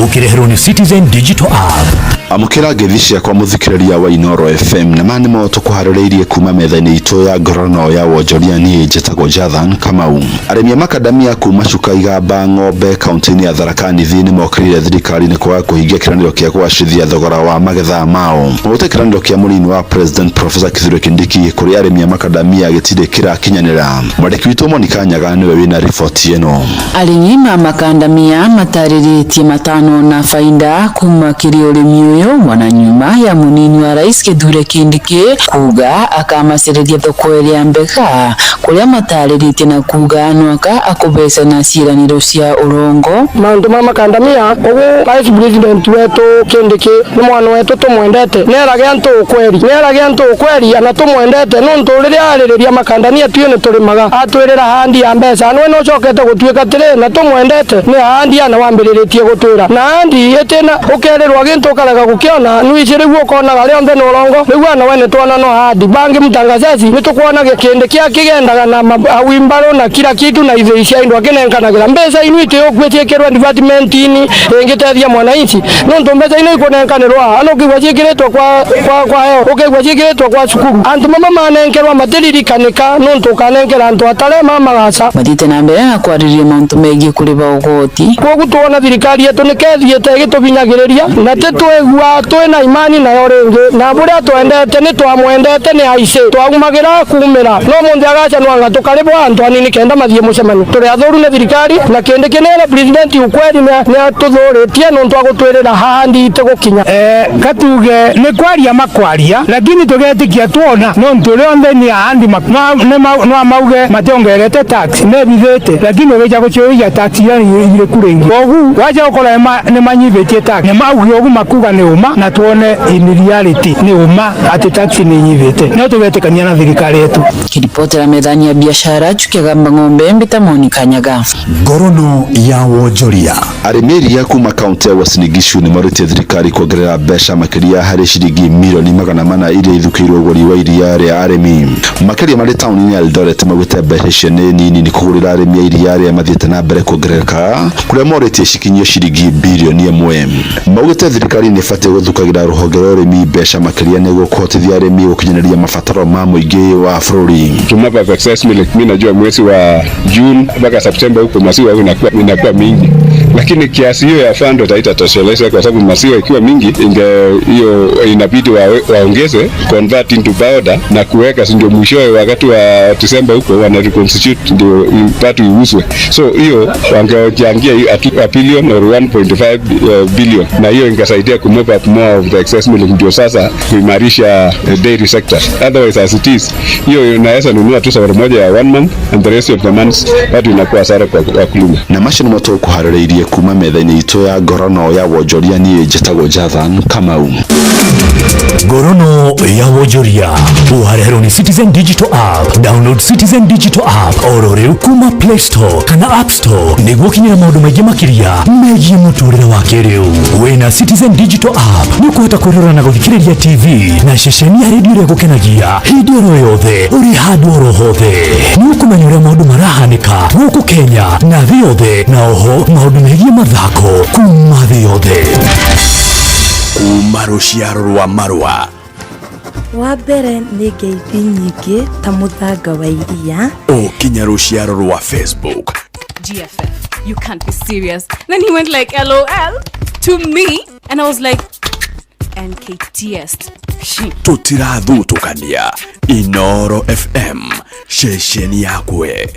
ukireherwo ni Citizen Digital App. Amukira ngethi ciakwa muthikiriria wa Inoro FM na mani mo tukuharĩrĩirie kuma metha-inĩ itũ ya ngorono ya wonjoria niĩ njĩtagwo Jathan Kamau. Arĩmi a makadamia kuma Cuka, Igamba, Ng'ombe kaunti-inĩ ya Tharaka Nithi nĩ mokĩrĩire thirikari-inĩ kwaga kũhingia kĩranĩro kĩa kũgacĩrithia thogora wa magetha mao. Mũgũte kĩranĩro kĩa mũnini wa President Professor Kithure Kindiki kũrĩ arĩmi a makadamia gĩtirĩ kĩrakinyanĩra. Mwandĩki witũ Monica Nyaga nĩwe wĩna riboti ĩno. Arĩmi a makadamia matarĩrĩtie matano na faida kuma kĩrĩ ũrĩmi uyo mwana nyuma ya munini wa rais Kithure Kindiki kuga akamacereria thoko ya mbega kuria matarĩrĩtie na kuga nwaka akubesa na ciraniro cia urongo maundu ma makandamia ugu vice president wetu Kindiki ni mwana wetu tumwendete nerage antu ukweri ana tumwendete no nturire arĩrĩria makandamia tuyo ni turimaga atwirira handi ya mbesa nwe no cokete gutwika tire na tumwendete ni handi ana wambĩrĩrĩtie gutwira na handi etina ukererwa gintu karaga gukiona nuicire guokona gale onde no rongo niguo ana wene twana no handi bangi mtangazaji nitukuona Kindiki akigendaga na awimbaro na kila kitu na ithe cia indo akinenganagira mbesa inu ite okwetekerwa department ini engitethia mwananchi no ndo mbesa ino ikonenkanirwa ano kigwa cikiretwo kwa heo ukigwa cikiretwo kwa cukuru antu mama manenkerwa matirikanika no tukanenkera antu atare mama gasa matite na mbere na kwariria mauntu megie kuriba ugoti kogu tuona thirikari yetu nikethiete gitubinyagiriria na tetwegwa twina imani na yoringi na buria twendete ni twamwendete ni aice twagumagira kumira no munthi agacha nwanga tukaribo antu anini kenda mathie mucemani turi athoru na thirikari na Kindiki nera president ukweri ni atuthuritie no twagutwirira handi ite gukinya katuge ni kwaria makwaria lakini tugetikia tuona no nturi onthe ni handi no mauge mationgerete tax ne bithete lakini weja gucioya tax ya ile kure ogu waja ukora ni manyivetie tax ne mauge ogu makuga ni uma na tuone in reality ni uma ati tax ni nyivete no tugetekania na thirikari yetu. Kiripotera methani ya biashara Chukagamba Ng'ombe Mbita Monica Nyaga. Ngorono ya wonjoria arĩmi kuma kaunti ya Uasin Gishu nĩ marĩtie thirikari kuongerera mbeca makĩria harĩ ciringi milioni 400 iria ithukĩirwo ũgũri wa iria rĩa arĩmi makĩria marĩ taũni-inĩ ya Eldoret maugĩte mbeca icio nĩ nini nĩ kũgũrĩra arĩmi a iria rĩa mathiĩte na mbere kuongerereka kũrĩa morĩtie cikinyio ciringi bilioni 1 maugĩte thirikari nĩ ĩbatiĩ gũthukagĩra rũhonge rwa ũrĩmi mbeca makĩria nĩguo kũhotithia arĩmi gũkinyanĩria mabataro ma mũingĩ wa bũrũri. Tumapa excess milk mimi najua mwezi wa June mpaka September huko maziwa inakuwa mingi, lakini kiasi hiyo ya fund haitatosheleza kwa sababu maziwa ikiwa mingi hiyo inabidi waongeze convert into powder na kuweka, ndio mwishowe wakati wa December huko wana reconstitute ndio ipate iuzwe. So hiyo wangechangia a billion or 1.5 billion na hiyo ingesaidia ku move up more of the excess milk, ndio sasa kuimarisha dairy sector. Otherwise as it is hiyo inaweza nunua tu sababu moja ya 1 month and the rest of the months watu inakuwa hasara kwa wakulima. Na mashini moto kuharĩrĩirie kuma metha-inĩ itũ ya ngorono ya wonjoria niĩ njĩtagwo Jathan Kamau. Ngorono ya wonjoria uharĩrĩirwo ni Citizen Digital App. Download Citizen Digital App oro rĩu kuma Play Store kana App Store nĩguo kinyĩra maũndũ maingĩ makĩria megiĩ mũtũrĩre wa kĩrĩu. Wĩna Citizen Digital App nĩ ũkũhota kwĩrorera na gũthikĩrĩria TV na ceceni ya redio ĩrĩa gũkenagia hĩndĩ oro yothe ũrĩ handũ oro hothe. Nĩ ũkũmenya ũrĩa maũndũ marahanĩka gũkũ Kenya na thĩ yothe, na oho maũndũ megiĩ mathako kuma thĩ yothe. Kuma rũciaro rwa Marua. Wa mbere nĩ ngeithi nyingĩ ta mũthanga wa iria. Kinya rũciaro rwa Facebook. GFF, you can't be serious. Then he went like LOL to me and I was like NKTS. Tutirathutũkania. Inoro FM, ceceni yakwe.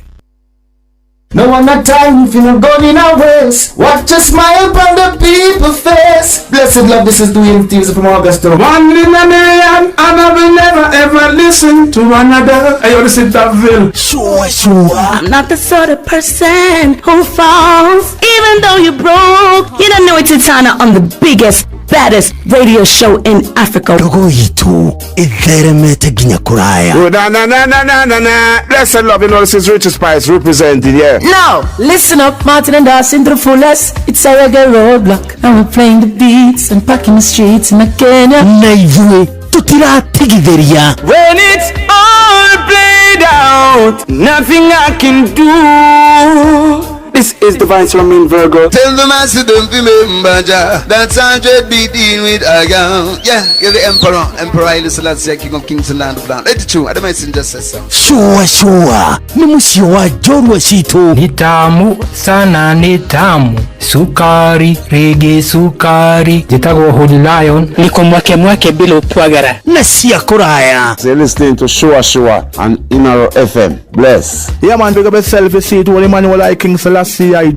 No one got time if you're not going in our ways. Watch a smile upon the people face. Blessed love, this is Dwayne Thieves from Augusta. One in a million, and I will never ever listen to another. I always said that Ville. Sure. I'm not the sort of person who falls. Even though you're broke, you don't know it's Etana on the biggest, baddest radio show in Africa. Blessed love, you know, this is Richard Spice representing, yeah. Now, listen up, Martin and Darcy to the fullest. It's a reggae roadblock. And we're playing the beats and packing the streets in Kenya. When it's all played out, nothing I can do. This is Divine Solomon Virgo. Tell the master don't remember that's 100 BD with Agam. Yeah, you're the emperor Haile Selassie, king of kings and land of land. Let it true, I don't mind just say so. Shua ni musio wa jorwa shitu ni tamu sana, ni tamu sukari rege sukari jitagwo Holy Lion niko mwake bila upwagara na siya kuraya. You're listening to Shua on Inaro FM. Bless. Yeah man, big up yourself, you see it, Holy Emmanuel I King Selassie I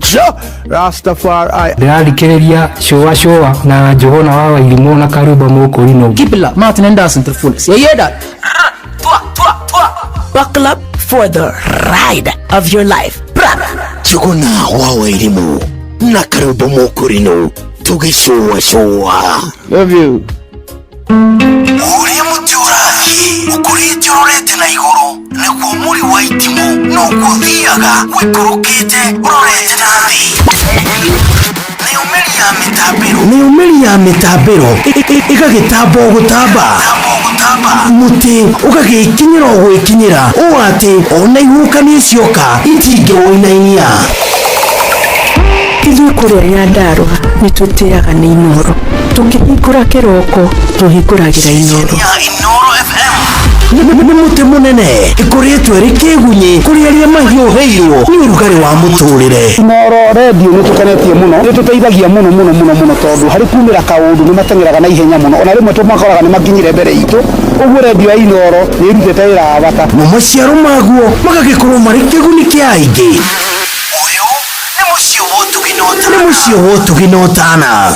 Rastafari. Ndĩrarikĩrĩria Shua na Johana wa ilimona karibu Mokorino. Keep it up, Martin and Darcy to the fullest. You hear that? Buckle up for the ride of your life. Johana wa ilimu na karibu Mokorino. Tuge Shua. Love you. Uri mutiurahi ukurite urete na iguru nikuo muri wa itimu no kuthiaga wikurukite urorete nathi ni umeri ya mitabiro igagitambo gutamba muti ugagikinyira gwikinyira uati ona ihukanie cioka itinge woinainia Ithuĩ kũrĩa Nyandarua nĩtũtĩaga nĩ Inoro, tũngĩhingũra kĩroko tũhingũragĩra Inoro. Nĩ mũtĩ mũnene ĩkoretwo ĩrĩ kĩgunyi kũrĩ arĩa mahiũhĩirwo nĩ ũrugarĩ wa mũtũrĩre. Inoro radio nĩtũkenetie mũno, nĩtũteithagia mũno tondũ harĩ kumĩra kaũndũ nĩmateng'eraga na ihenya mũno, ona rĩmwe tũmakoraga nĩmakinyire mbere itũ. Ũguo radio ya Inoro nĩĩrutĩte wĩra wa bata na maciaro maguo magagĩkorwo marĩ kĩguni kĩa aingĩ. Nĩ mũciĩ wotuginotana.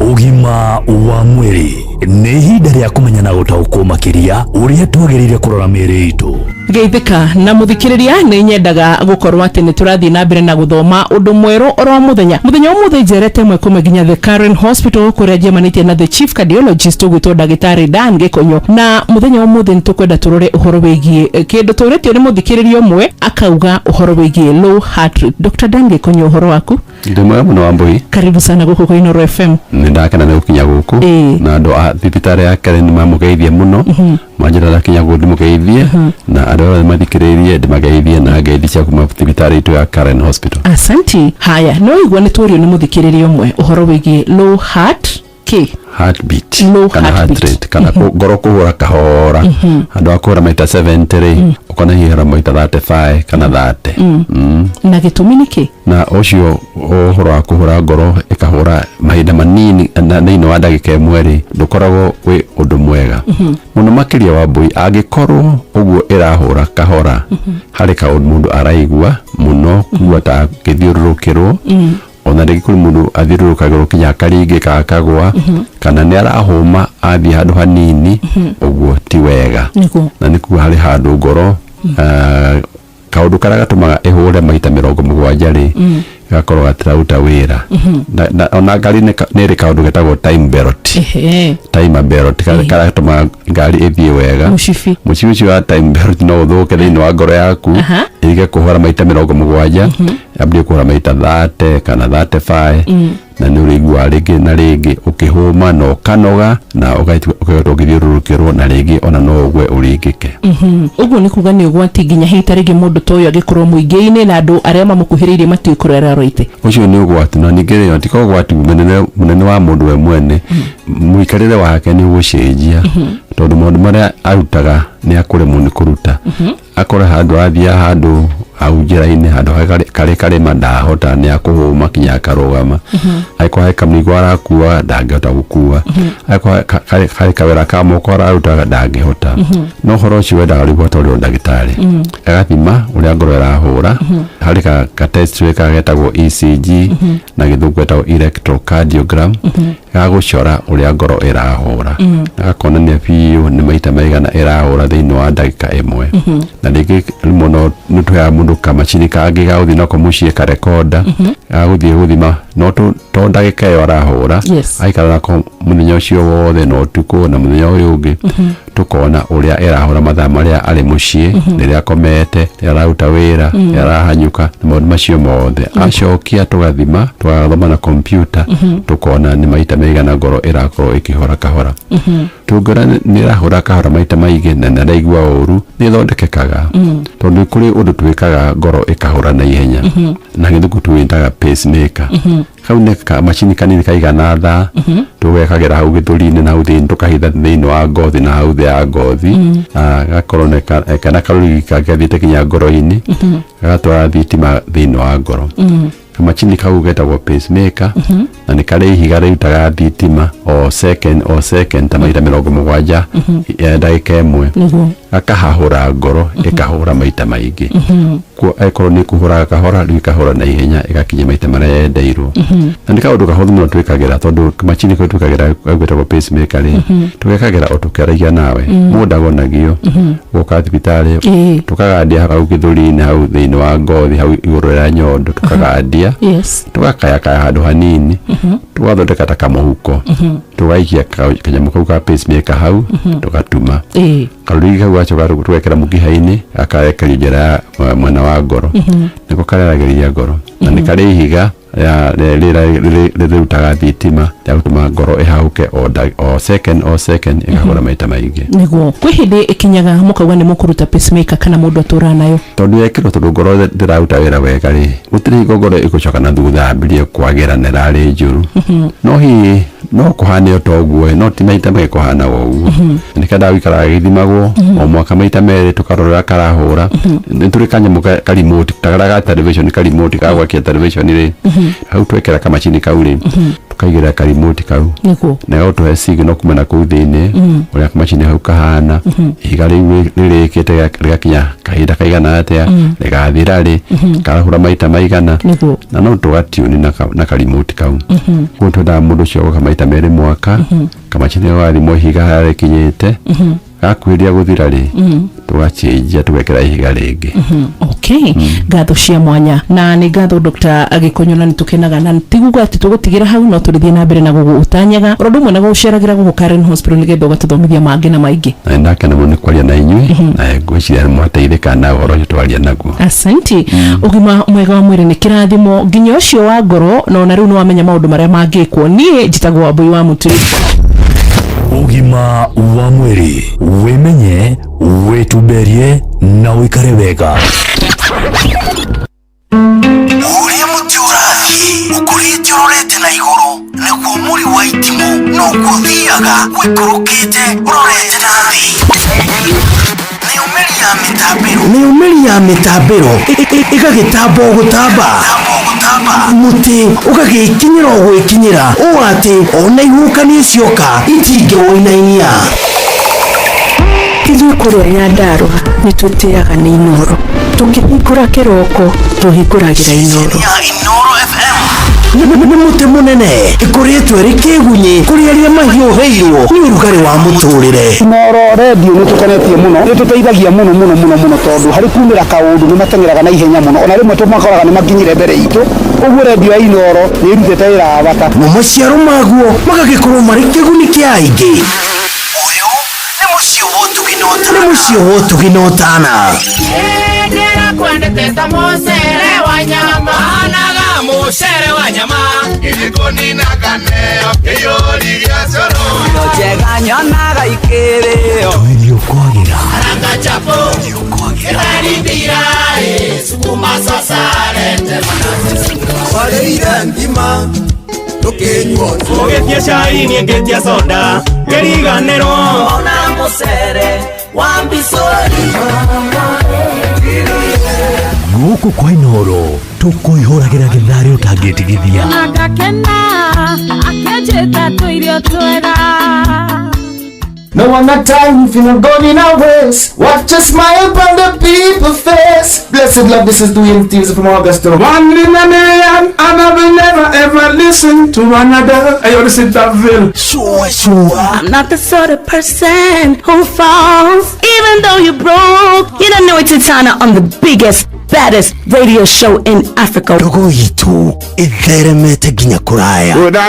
Ugima wa mwĩrĩ nĩ ihinda rĩa kũmenya na gũtaũkwo makĩria ũrĩa twagĩrĩire kũrora mĩĩrĩ itũ. Geithĩka na mũthikĩrĩria nĩ nyendaga gũkorwo atĩ nĩ tũrathiĩ na mbere na gũthoma ũndũ mwerũ oro mũthenya ũmũthĩ njerete mwe kuma nginya the Karen Hospital kũrĩa njemanĩtie na the chief cardiologist ũgwĩtwo ndagĩtarĩ Dan Gĩkonyo, na mũthenya ũmũthĩ nĩ tũkwenda tũrore ũhoro wĩgiĩ kĩndũ tũrĩtio nĩ mũthikĩrĩria ũmwe akauga ũhoro wĩgiĩ low heart rate. Dr. Dan Gĩkonyo, ũhoro waku? Ndĩmwega mũno Wambui. Karibu sana gũkũ kwa Inoro FM. Nĩndakena nĩ gũkinya gũkũ na andũ a thibitarĩ ya Karen nĩmamũgeithia mũno, manjĩra kinya gũndĩmũgeithie na andũ othe mathikĩrĩirie ndĩmageithie na ngeithi cia kuma thibitarĩ itũ ya Karen Hospital. Asanti. Haya, no igua nĩ tũrio nĩ mũthikĩrĩria ũmwe ũhoro wĩgiĩ low heart heartbeat kana heart rate kana ngoro kũhũra kahora, andũ akũhũra maita 70 ukona hihera maita 35 kana 30. Na gĩtũmi nĩkĩ? Na ũcio ũhoro wa kũhũra ngoro ĩkahũra mahinda manini thĩinĩ wa ndagĩka ĩmwe ndũkoragwo wĩ ũndũ mwega mũno makĩria Wambui, angĩkorwo ũguo ĩrahũra kahora harĩ kaũndũ mũndũ araigua mũno kuua ta gĩthiũrũrũkĩrwo, ona rĩngĩ kũrĩ mũndũ athiũrũrũkagĩrwo kinya karingĩ kakagwa kana nĩ arahũma athiĩ handũ hanini, ũguo ti wega. Na nĩkuo harĩ handũ ngoro kaũndũ karĩa gatũmaga ĩhũre maita 70 gakorwo gatiraruta wĩra. Ona ngari nĩ ĩrĩ kaũndũ getagwo time belt. Time belt karĩa gatũmaga ngari ĩthiĩ wega. Mũcibi ũcio wa time belt no ũthũke thĩinĩ wa ngoro yaku ĩrige kũhũra maita 70 yambie kũhũra maita 30 kana 35 na nĩ ũrĩigua rĩngĩ na rĩngĩ ũkĩhũma na ũkanoga na ũgaitwo ũgĩthiũrũrũkĩrwo na rĩngĩ ona no ũgwe ũringĩke. Ũguo nĩ kuga nĩ ũgwati nginya hita rĩngĩ mũndũ ta ũyũ angĩkorwo mũingĩ-inĩ na andũ arĩa mamũkuhĩrĩirie matiũĩ kũrĩa ararũĩte. Ũcio nĩ ũgwati, na ningĩ rĩo ti ũgwati mũnene wa mũndũ we mwene, mũikarĩre wake nĩ ũgũcenjia tondũ maũndũ marĩa arutaga nĩ akũremwo nĩ kũruta. Akora handũ athiĩ handũ au njira-ini handu kare mandahota ni akuhuma kinya akarugama aiko heka mrigo arakua ndangihota gukua aiko kare kawera ka moko araruta ndangihota no horo ucio wendaga ribota uri ndagitari agathima uria ngoro irahura hari ka test weka getagwo ECG na githungu getagwo electrocardiogram gagucora uria ngoro irahura agakonania biu ni maita maigana irahura thiini wa ndagika imwe na ringi muno nituya mundu kamachini kangi gauthi nako mucie ka recorda gaguthie guthima no to ndagika yo arahura aikara nako muthenya ucio wothe no tuko na muthenya uyu ungi tukona uria irahura mathaa maria ari mucie riria komete araruta wira arahanyuka na maundu macio mothe acokia tugathima tugathoma na computer tukona ni maita maigana ngoro irakorwo ikihora kahora tungora ni irahura kahora maita maige na ndaigua uru ni thondekekaga tondu kuri undu twikaga ngoro ikahora na ihenya na githuku twitaga pacemaker hau ne ka machini kanini kaigana tha tugekagira hau githuri-ini na uthini tukahitha thiini wa ngothi na hau ya ngothi gakorwo kana karuri kagathiite kinya ngoro-ini gagatwara thitima thiini wa ngoro kamachini kau getagwo pacemaker na ni kari ihiga riutaga thitima o second ta maita 70 ndagika imwe akahahura ngoro ikahura maita maingĩ akorwo ni kuhura kahora ikahura na ihenya igakinya maita maria yendeirwo na ni kaundu kahuthu muno twikagira tondu machini ko twikagira gwetagwo pacemaker tugekagira o tukeragia nawe mundu agonagio goka thibitari tukagadia hau githuri-ini hau thiini wa ngothi hau iguru ya nyondo tukagadia tugakaya handu hanini tugathondeka ta kamuhuko tugaikia kanyamu kau ka pacemaker hau tugatuma karuri kau gacoka tugekera mukiha-ini akarekerio njira mwena wa ngoro niko karerageria ngoro na ni kari ihiga rirutaga thitima ya gutuma ngoro ihauke o second ikahura maita maingĩ niguo kwi hindi ikinyaga mukauga ni mukuruta pacemaker kana mundu atura nayo tondu yekirwo tondu ngoro ndiraruta wira wega ri gutiri ngoro igucoka na thutha ambirie kwagiranira ri njuru no hihi no kuhane otoguo no ti maita me kuhana uguo ni kada wikara githimagwo o mwaka maita mere tukarora karahura nturi kanyamu ka remote tagaraga television ka remote ka gwakia television ri hau twekera kamachini kau ri tukaigira ka remote kau na yo tuhe signal kumana kuu thiini uria kamachini hau kahana ihiga riu ririkite rigakinya kahinda kaigana atia rigathira ri karahura maita maigana na no tugatuni na ka remote kau kuntu da mundu cio maita mere mwaka kamachini wathimo ihiga haria rikinyite gakwiria guthira ri tugachinjia tugekera ihiga ringi okay ngatho cia mwanya na ni ngatho Dr. Agikonyona nitukenaga na tiguga ati tugutigira hau no turithie na mbere na gugutanyaga rondu mwe na guceragira gugu Karen Hospital nigetho gatuthomithia mangi na maingi na ndakena muno kwaria na inyui na ngwiciria mwateithika na uhoro twaria naguo asante ugima mwega wa mwiri ni kirathimo nginya ucio wa ngoro no na riu no wamenya maundu maria mangikwo nie njitagwo Wambui wa Muturi ugima wa mwiri wimenye wituberie na wikare wega uria muti urathi ukurite urorete na iguru niguo muri wa itimu no kuthiaga wikurukite urorete nathi ni umeri ya mitambiro igagitambo gutamba muti ugagikinyira gwikinyira o ati ona ihukanie cioka itingĩwoinainia ithuĩ kũrĩa Nyandarua nĩtũtĩaga nĩ Inoro tũkĩhingũra kĩroko tũhingũragĩra Inoro nĩ mũtĩ mũnene ĩkoretwo ĩrĩ kĩgunyi kũrĩ arĩa mahiũhĩirwo nĩ ũrugarĩ wa mũtũrĩre. Inoro redio nĩtũkenetie mũno nĩtũteithagia mũno tondũ harĩ kumĩra kaũndũ nĩmateng'eraga na ihenya mũno ona rĩmwe tũmakoraga nĩmakinyire mbere itũ ũguo redio ya Inoro nĩĩrutĩte wĩra wa bata na maciaro maguo magagĩkorwo marĩ kĩguni kĩa aingĩ. Ũyũ nĩ mũciĩ wa ũtugi na ũtana. Kwendete ta mũcere wa nyama anaga mũcere wa nyama gĩkoni na kaneo kĩyũri gĩa coro indo njega nyonaga ikĩrĩo irio kwagira aranga chapo gĩtheri ndirai sukuma sasa rete manasi warĩire ngima tũkĩnyuo ũgĩtia cai niĩ ngĩtia soda ngĩriganĩrwo ona mũcere wa mbicori guku kwa Inoro tukuihuragira githari utangitigithia No one got time if you're not going in our ways. Watch a smile on the people's face. Blessed love, this is Dwayne Steves from Augusta. One in a million, and I will never ever listen to another. I already said that, Phil. Sure. I'm not the sort of person who falls. Even though you broke, you don't know it's Etana on the biggest, baddest radio show in Africa. Dogo itu itheremete ginya kuraya. Oh, na.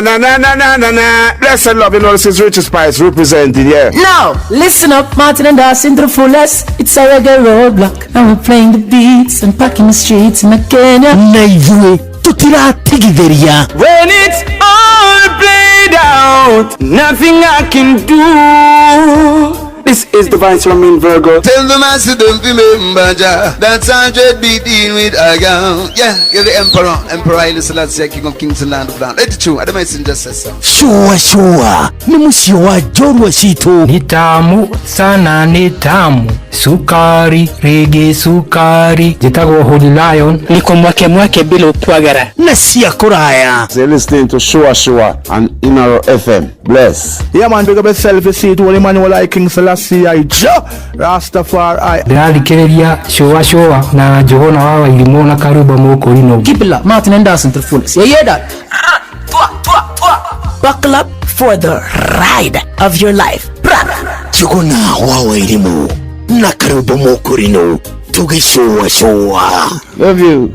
Blessed love, you know, this is Richard Spice representing, yeah. Now, listen up, Martin and Darcy to the fullest. It's a reggae roadblock, and we're playing the beats and packing the streets in Kenya. Naivue, tutira tigitheria. When it's all played out, nothing I can do. This is the Vice Ramin Virgo. Tell the master don't remember that's 100 BD with Agam. Yeah, you're the Emperor Haile Selassie, King of Kings and Land of Land. Let it true, Adam Messenger says so. Shua, ni musio wa Jorwa Shito. Ni tamu sana, ni tamu. Sukari, reggae sukari. Jitago Holy Lion. Niko mwake bila upwagara. Nasia kuraya. They're listening to Shua and Inaro FM. Bless. Yeah, man, big up yourself. You see it, Holy Manuel I King Selassie I Rastafari. Ndalikereria Shua na Johona wawa ilimona karuba moko lino. Keep it up, Martin and Darcy to the fullest. You hear that? Buckle up for the ride of your life. Johona wawa ilimu na karuba moko lino. Tuge Shua. Love you.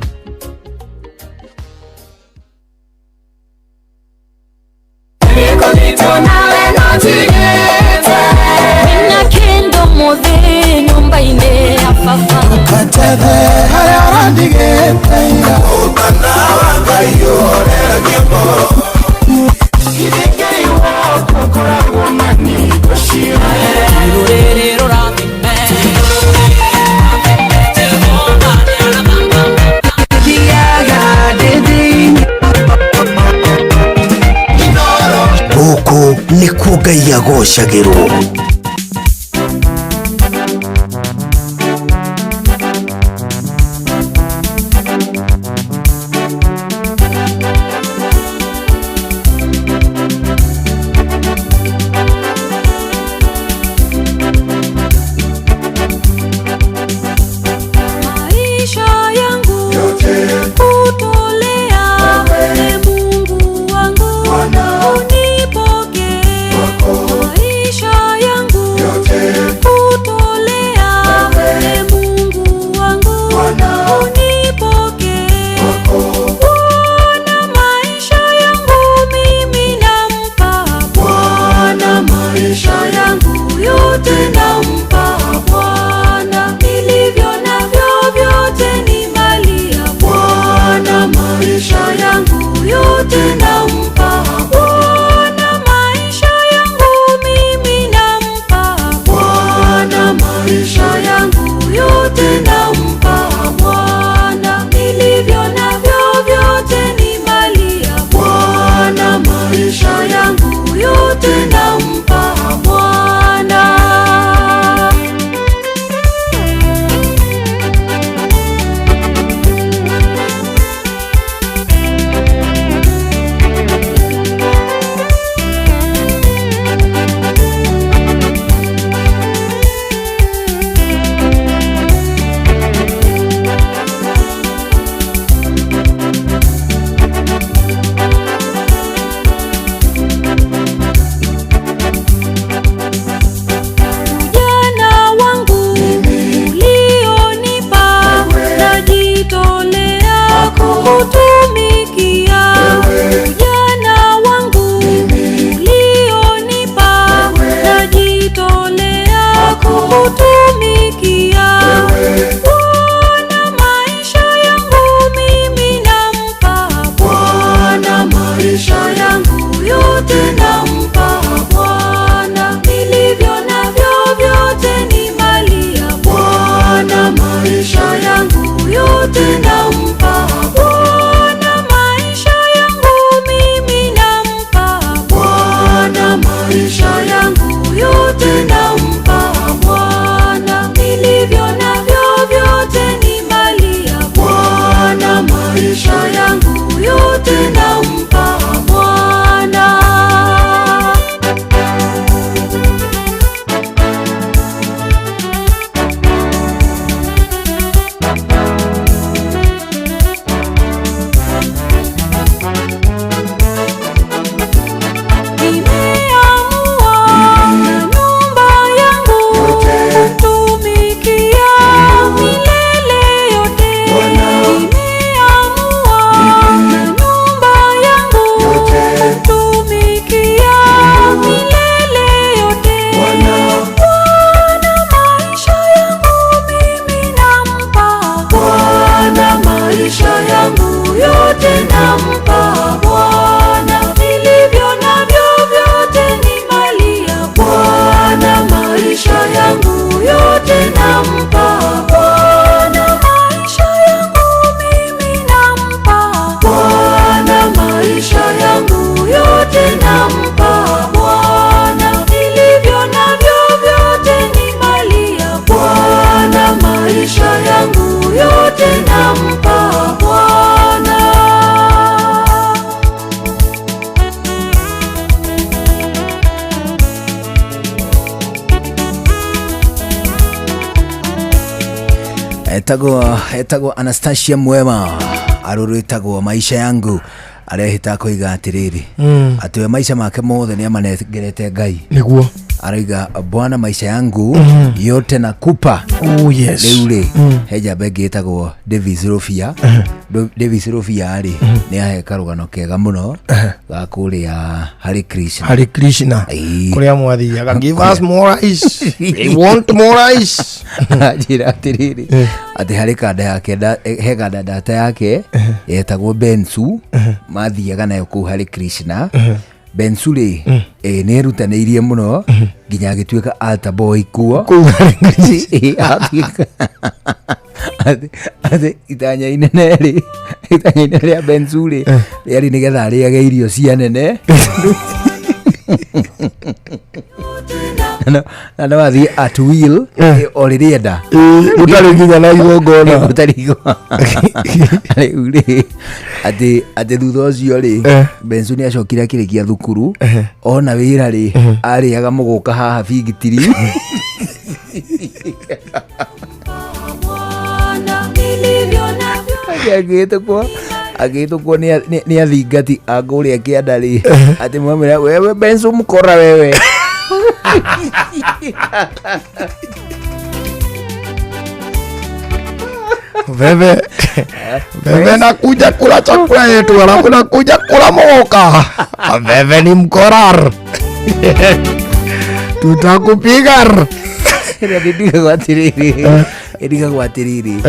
Guku ni kugai agoshagiro. Maisha yangu etagwo Anastasia Mwema aruru etagwo maisha yangu arehita koiga atiriri atiwe maisha make mothe ni amanegerete Ngai niguo araiga Bwana maisha yangu yote nakupa. Oh yes. Leure heja begi etagwo Davis Rofia. Davis Rofia ari ni ahe karugano kega muno ga kuria Hare Krishna. Hare Krishna. Kuria mwathi aga give us more ice. They want more ice. Jira atiriri ati hari kada yake hega data yake etagwo Bensu mathiaga nayo ku Hare Krishna. Bensule ne rutaneirie muno ginya agituika altar boy kuo ate itanya inene ya Bensule yari nigetha ari age irio cia nene no athi at will oririenda utari ginya na igongona utari ure ate thutha ucio ri Bensu ni acokire akirikia thukuru ona wira ri ari aga muguka haha bigitiri agitũkwo ni athingati agũria kĩanda ri ati mwamira wewe Bensu mkora wewe Veve nakuja kula chakula yetu alafu nakuja kula moka. Veve ni mkorar. Tutakupigar. Ediga gwatiriri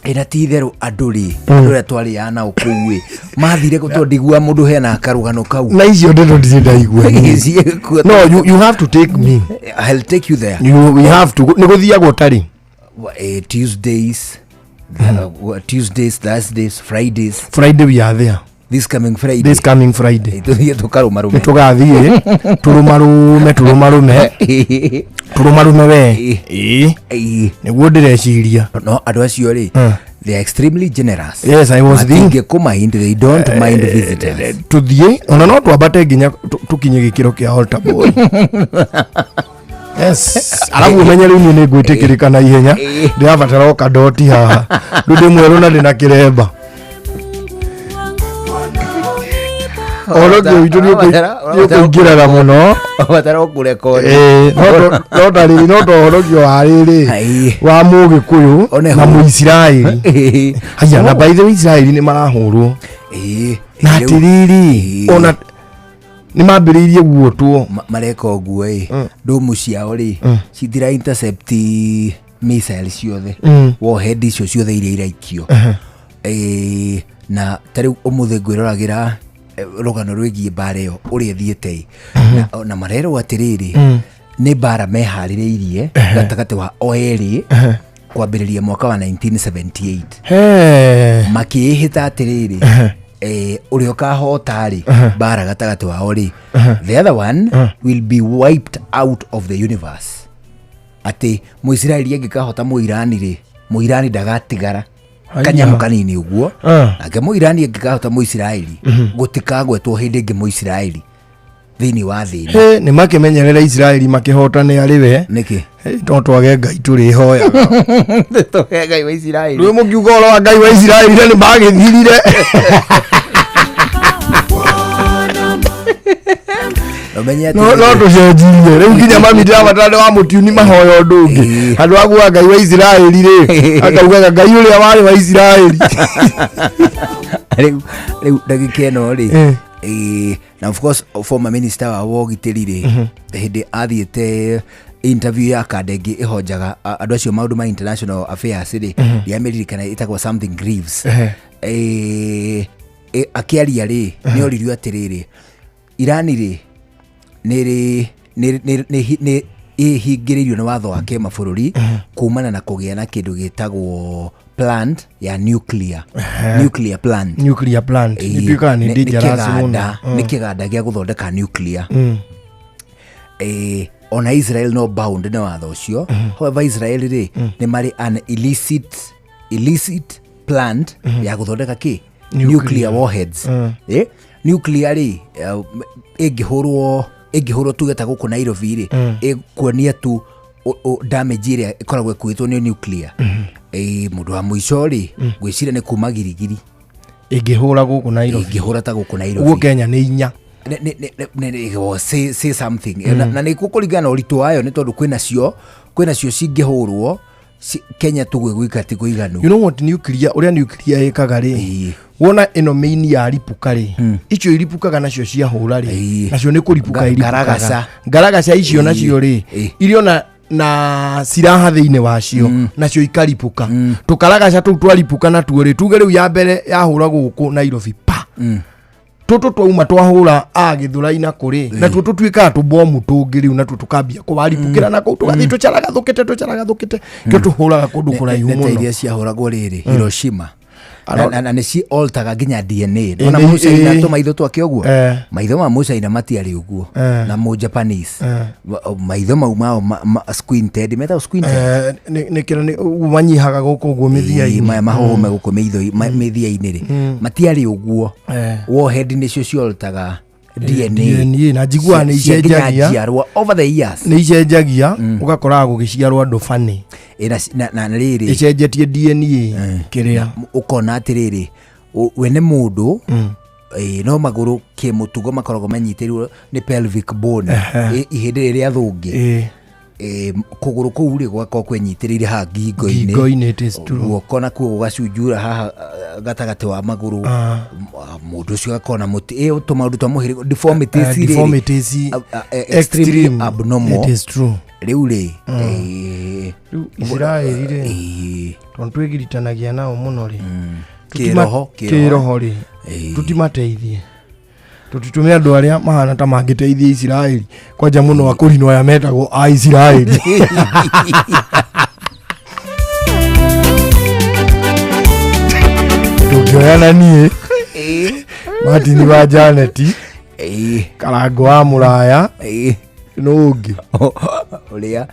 ina titherũ andũri andũria twari ana ukuwe mathire gũtondigua mũndũ hena akarugano kau na icio ndeto ndĩraigua. No, you have to take me. I'll take you there. We have to nĩ gũthiagwo tari Tuesdays, Thursdays, Fridays. Friday we are there. This coming Friday. Tuthie tukarumarume. Tugathie turumarume we. Niguo ndireciria. No andu acio ri they are extremely generous. Yes, I was thinking kumind they don't mind visitors. Tuthie ona no twambate nginya tukinye gikiro kia altar boy. Yes, alafu umenye riu ni ngwitikirika na ihenya ndirabatara okadoti haha ndundi mweru na ndina kiremba orogyo itu ni kuingiraga muno batara okurekodi no orogyo hariri wa Mugikuyu na Muisiraeli haya na by the way Israeli ni marahurwo na tiriri ona ni mambiririe guotwo mareka oguo ndumu ciao ri cithira intercept missile ciothe warhead icio ciothe iria iraikio na tari umuthe ngwiragira rugano rwigie mbara iyo uria thiete na marero atiriri ni mbara mehaririirie gatagati wa oeri kwambiriria mwaka wa 1978 makihita atiriri urio kahotari bara gatagati wao ri the other one will be wiped out of the universe. Ati Muisiraeli angikahota Muirani ri Muirani ndagatigara kanyamu kanini uguo ake Muirani angikahota Muisiraeli gutikagwetwo hindi ingi Muisiraeli thini wa thini ni makimenyerera Israeli makihota ni ari we niki to twage Ngai turi hoya twage Ngai wa Israeli rwe mukiuga ro Ngai wa Israeli ni magithirire no tucenjirie riu nginya mami ndirabatara ni wa mutiuni mahoya undu ungi andu agua Ngai wa Israeli ri akauga Ngai uria wari wa Israeli riu ndagika ino ri na of course former minister wa wogitiri ri hindi athiete interview ya kadegi ihojaga andu acio maundu ma international affairs ri yameririkana itagwo something grieves akiaria ri ni oririo atiriri Irani ri ni ihingiririo ni watho wa kimabũrũri kumana na kugia na kindu gitagwo plant ya nuclear plant ni dangerous muno ni kiganda gia guthondeka nuclear ona Israel no bound ni watho ucio however Israel ri ni mari an illicit plant ya guthondeka ki nuclear warheads nuclear ri ingihurwo tugeta guku Nairobi ri ikuonia tu damage ĩrĩa ĩkoragwo ĩkuĩtwo nĩ nuclear mũndũ wa mũico rĩ gwĩciria nĩ kuma girigiri ĩngĩhũra gũkũ Nairobi ĩngĩhũra ta gũkũ Nairobi ũguo Kenya nĩ inya say something na nĩ kũringana ũritũ wayo nĩ tondũ kwĩna cio cingĩhũrwo Kenya tũgwĩgwĩka ti kũiganu. You know what nuclear ũrĩa nuclear ĩkaga rĩ wona ĩno main ya ripuka rĩ icio iripukaga nacio ciahũra rĩ nacio nĩ kũripuka iripukaga ngaragaca icio nacio rĩ irio na siraha thĩinĩ wacio nacio ikaripuka tukaragaca tũu twaripuka na tuo rĩ tuge rĩu ya mbere yahũra gũkũ Nairobi pa tũtũ twauma twahũra Gĩthũrai-na kũrĩ na tuo tũtuĩkaga tũbomu tũngĩ rĩu na tuo tũkambia kũwaripukĩra na kũu tũgathiĩ tũcaragathũkĩte kĩo tũhũraga kũndũ kũraihu mũno. Neta iria ciahũragwo rĩrĩ Hiroshima na nĩ ci altaga nginya DNA ona Musaina tũmaitho twake ũguo maitho ma Musaina matiarĩ ũguo na mu Japanese maitho mau mao squinted meta squinted nĩ kĩra manyihaga gũkũ ũguo mĩthia-inĩ mahũme gũkũ mĩthia-inĩ rĩ matiarĩ ũguo warhead nĩcio cioltaga DNA na njiguaga nĩ icenjagia over the years nĩ icenjagia ũgakoraga gũgĩciarwo andũ funny na rĩrĩ icenjetie DNA kĩrĩa ũkona atĩrĩrĩ we nĩ mũndũ no magũrũ kĩmũtugo makoragwo manyitĩrĩrwo nĩ pelvic bone ihĩndĩ rĩrĩa thũngĩ kũgũrũ kũu rĩ gwakorwo kwĩnyitĩrĩire haha ngingo-inĩ guoko kuo gũgacunjura haha gatagatĩ wa magũrũ mũndũ ũcio agakorwo na mũtĩ tũmaũndũ twa mũhĩrĩga deformities extremely abnormal rĩu rĩ Israeli rĩ tondũ twĩgiritanagia nao mũno rĩ kĩroho rĩ tũtimateithie tutitume andũ arĩa mahana ta mangĩteithia Israeli kwanja mũno akũrinwo aya metagwo a Israeli tũngĩoyana niĩ Martin wa Janet Karango wa Mũraya no ũngĩ ũrĩa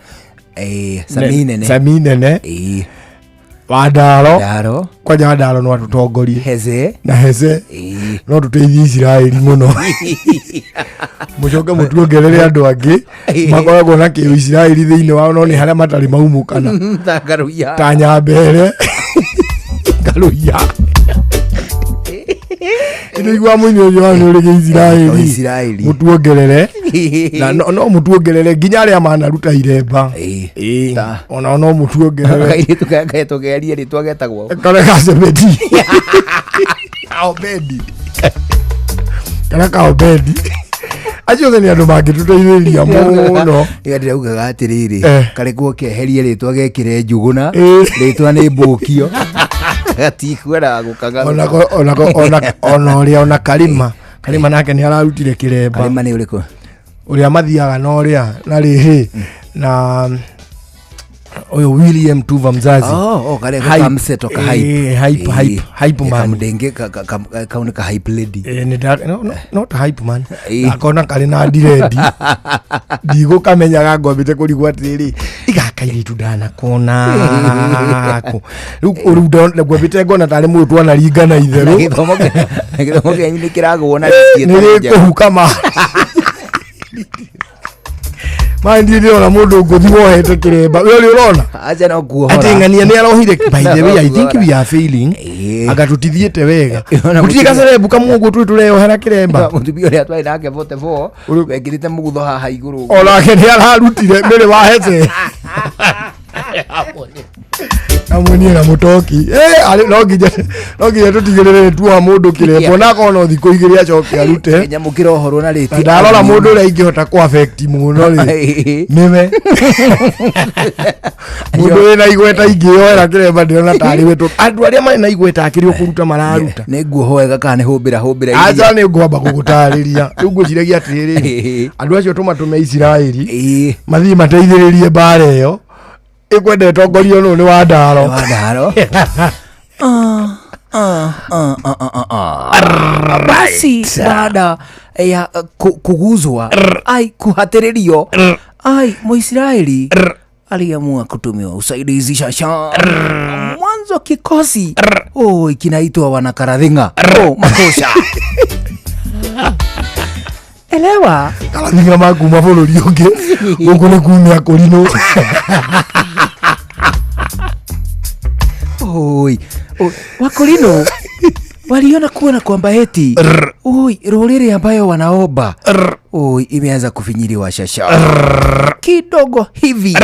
Sami Nene Wandaro kwanja Wandaro no atutongorie Heze no tuteithie Israeli muno mucoke mutuongerere andu angi makoragwo na kĩo Israeli thĩinĩ wao no nĩ harĩa matarĩ maumũkana ta Nyambere Ngaruya Nĩgwa mũinyo yao nĩ ũrĩ Israeli mutuongerere na no mutuongerere nginya arĩa manaruta iremba ona no mutuongerere tugerie ri twagetagwo kareka sebeti Obedi kareka Obedi acio nĩ andũ mangĩtũteithĩrĩria mũno ndiraugaga atĩrĩrĩ karekwo keherie rĩtwa gekĩre Njuguna rĩtwa nĩ Mbũkio gatikwera gũkaga ona ũrĩa ona Karima nake nĩ ararutire kĩremba Karima nĩ ũrĩkũ ũrĩa mathiaga na ũrĩa na rĩhĩ na oyo William Tuva mzazi kale kamseto ka hype man mdenge kauneka hype lady not hype man akona kale na diredi digo kamenyaga ngobite kurigwa tiri igakaire tudana kona ko rudo ngobite ngona tare mutu ana ringana itheru githomo kĩanyu kĩragwo na nĩ kuhuka ma Mandi ndio na mundu nguthi wohete kiremba we uri urona acha no kuohora atengania ni arohire by the way I think we are failing agatutithiete wega gutiga cerebu kamugo twi tureyohera kiremba mutumia uri atwai nake vote vo wekirite mugutho haha iguru onake ni ararutire mbere wa hete amoni na mutoki no nginya tutigirire tuwa mundu kirembo na kono thiko igiri acoke arute nyamukira ohoro na riti ndarora mundu uri ingihota ku affect muno ri niwe mundu wina igweta ingioera kiremba ndirona tari wetu andu aria mari na igweta akiri kuruta mararuta ni nguo wega kana ni humbira aja ni ngwamba gugutariria riu ngwiciragia atiri andu acio tumatume Israeli mathii mateithiririe mbara iyo ikwende tongorio no ni Wandaro basi baada ya kuguzwa kuhatiririo Muisraeli aliamua kutumiwa usaidizi shasha mwanzo kikosi kinaitwa Wanakaradhinga makosha elewa karathinga makuma bũrũri ũngĩ gũkũ nĩ kumia kũrinũ. Oi, Wakulino waliona kuona kwamba eti rorere ambayo wanaomba imeanza kufinyiliwa shasha kidogo hivi.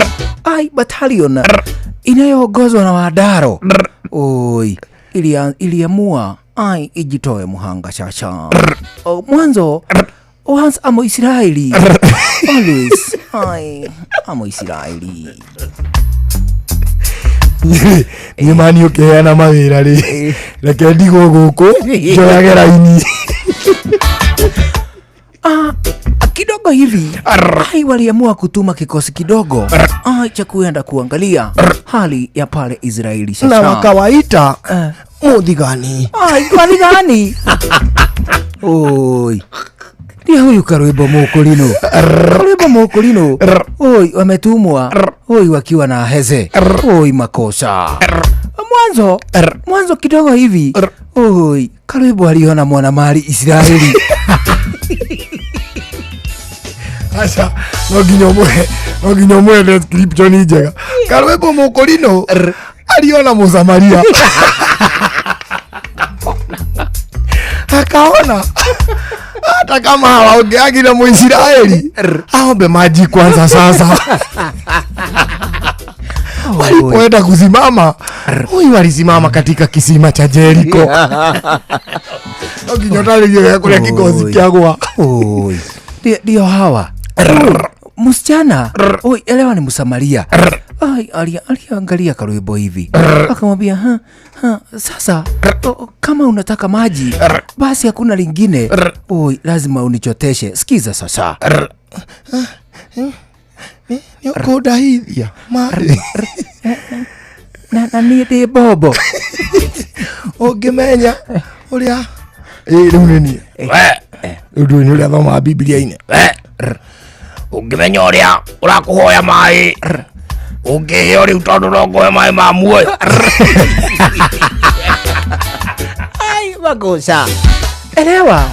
Battalion inayoongozwa na Wadaro iliamua ijitoe muhanga shasha. Mwanzo once amo Israeli always amo Israeli. Ni mani ukiheana mawĩra rĩ reke ndigwo gũkũ njoyage raini. Kidogo hivi waliamua kutuma kikosi kidogo cha kuenda kuangalia hali ya pale Israeli sasa. Na wakawaita Muthigani. Muthigani. Ndio huyu Karwebo Mukulino. Karwebo Mukulino. Wametumwa wakiwa na heze. Makosa. Mwanzo kidogo hivi. Karwebo aliona mwana mali Israeli. Asa, no ginyo description njega. Karwebo Mukulino aliona Msamaria. Akaona hata kama hawaongeagi na Mwisraeli aombe maji kwanza. Sasa walipoenda kusimama walisimama katika kisima cha Jericho. Oginyotale kule kikosi kyagwa. Ndio hawa msichana elewa ni Msamaria. Aliangalia Karwebo hivi akamwambia sasa kama unataka maji basi hakuna lingine, lazima unichoteshe. Sikiza sasa, nyokoda hivi na ni bobo ungimenya uria riu nini undu ni uria thoma Biblia-ini ungimenya uria urakuhoya mai ungihio riu tondu no ngoe mai ma muoyo. Makosa elewa.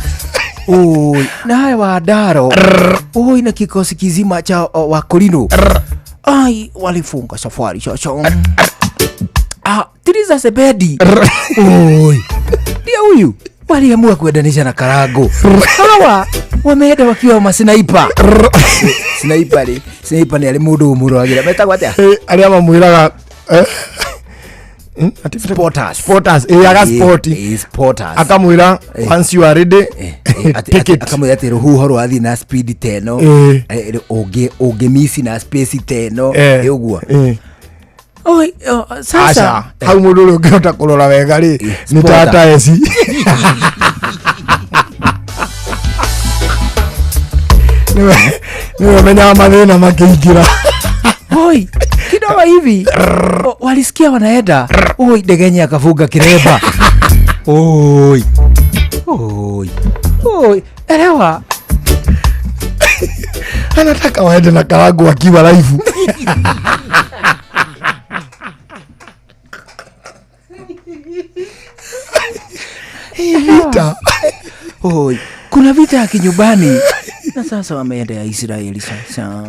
Naye Wadaro na kikosi kizima cha Wakulino walifunga safari shosho. Tiriza Sebedi ndio huyu waliamua kuendanisha na Karago. Hawa wameenda wakiwa masnaipa. Sniper ni alimudu umuragira metagwa atia aria mamwiraga Spotters. Spotters. Akamwira once you are ready take it. Akamwira ati ruhuho rwathi na speed 10 oge misi na space 10 ugua. Sasa hau mundu uri ungihota kurora wega ri ni tata esi. Niwe menya mathina makiingira. Kidogo hivi walisikia wanaenda ndegenya akafunga kireba. Elewa anataka waende na Karago akiwa live. Vita. Kuna vita ya kinyumbani na sasa wameenda ya Israeli sasa.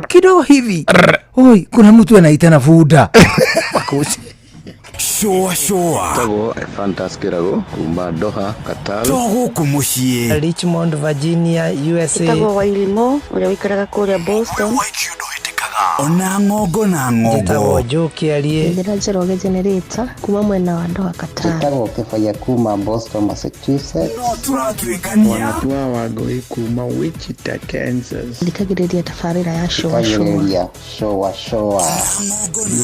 Kidogo hivi kuna mtu anaitana Fuda. Makosa Shoa Tago Fantaskirago kuma Doha Qatar Togo kumushie Richmond Virginia USA Tago Wailimo ule wikaraga kule Boston ona ngogo na ngogo Tago Joki alie Ndirajeroge generator kuma mwena wa Doha Qatar Tago Kefaya kuma Boston Massachusetts Wanatua wagoi kuma Wichita Kansas Ndikagireria tafarira ya shoa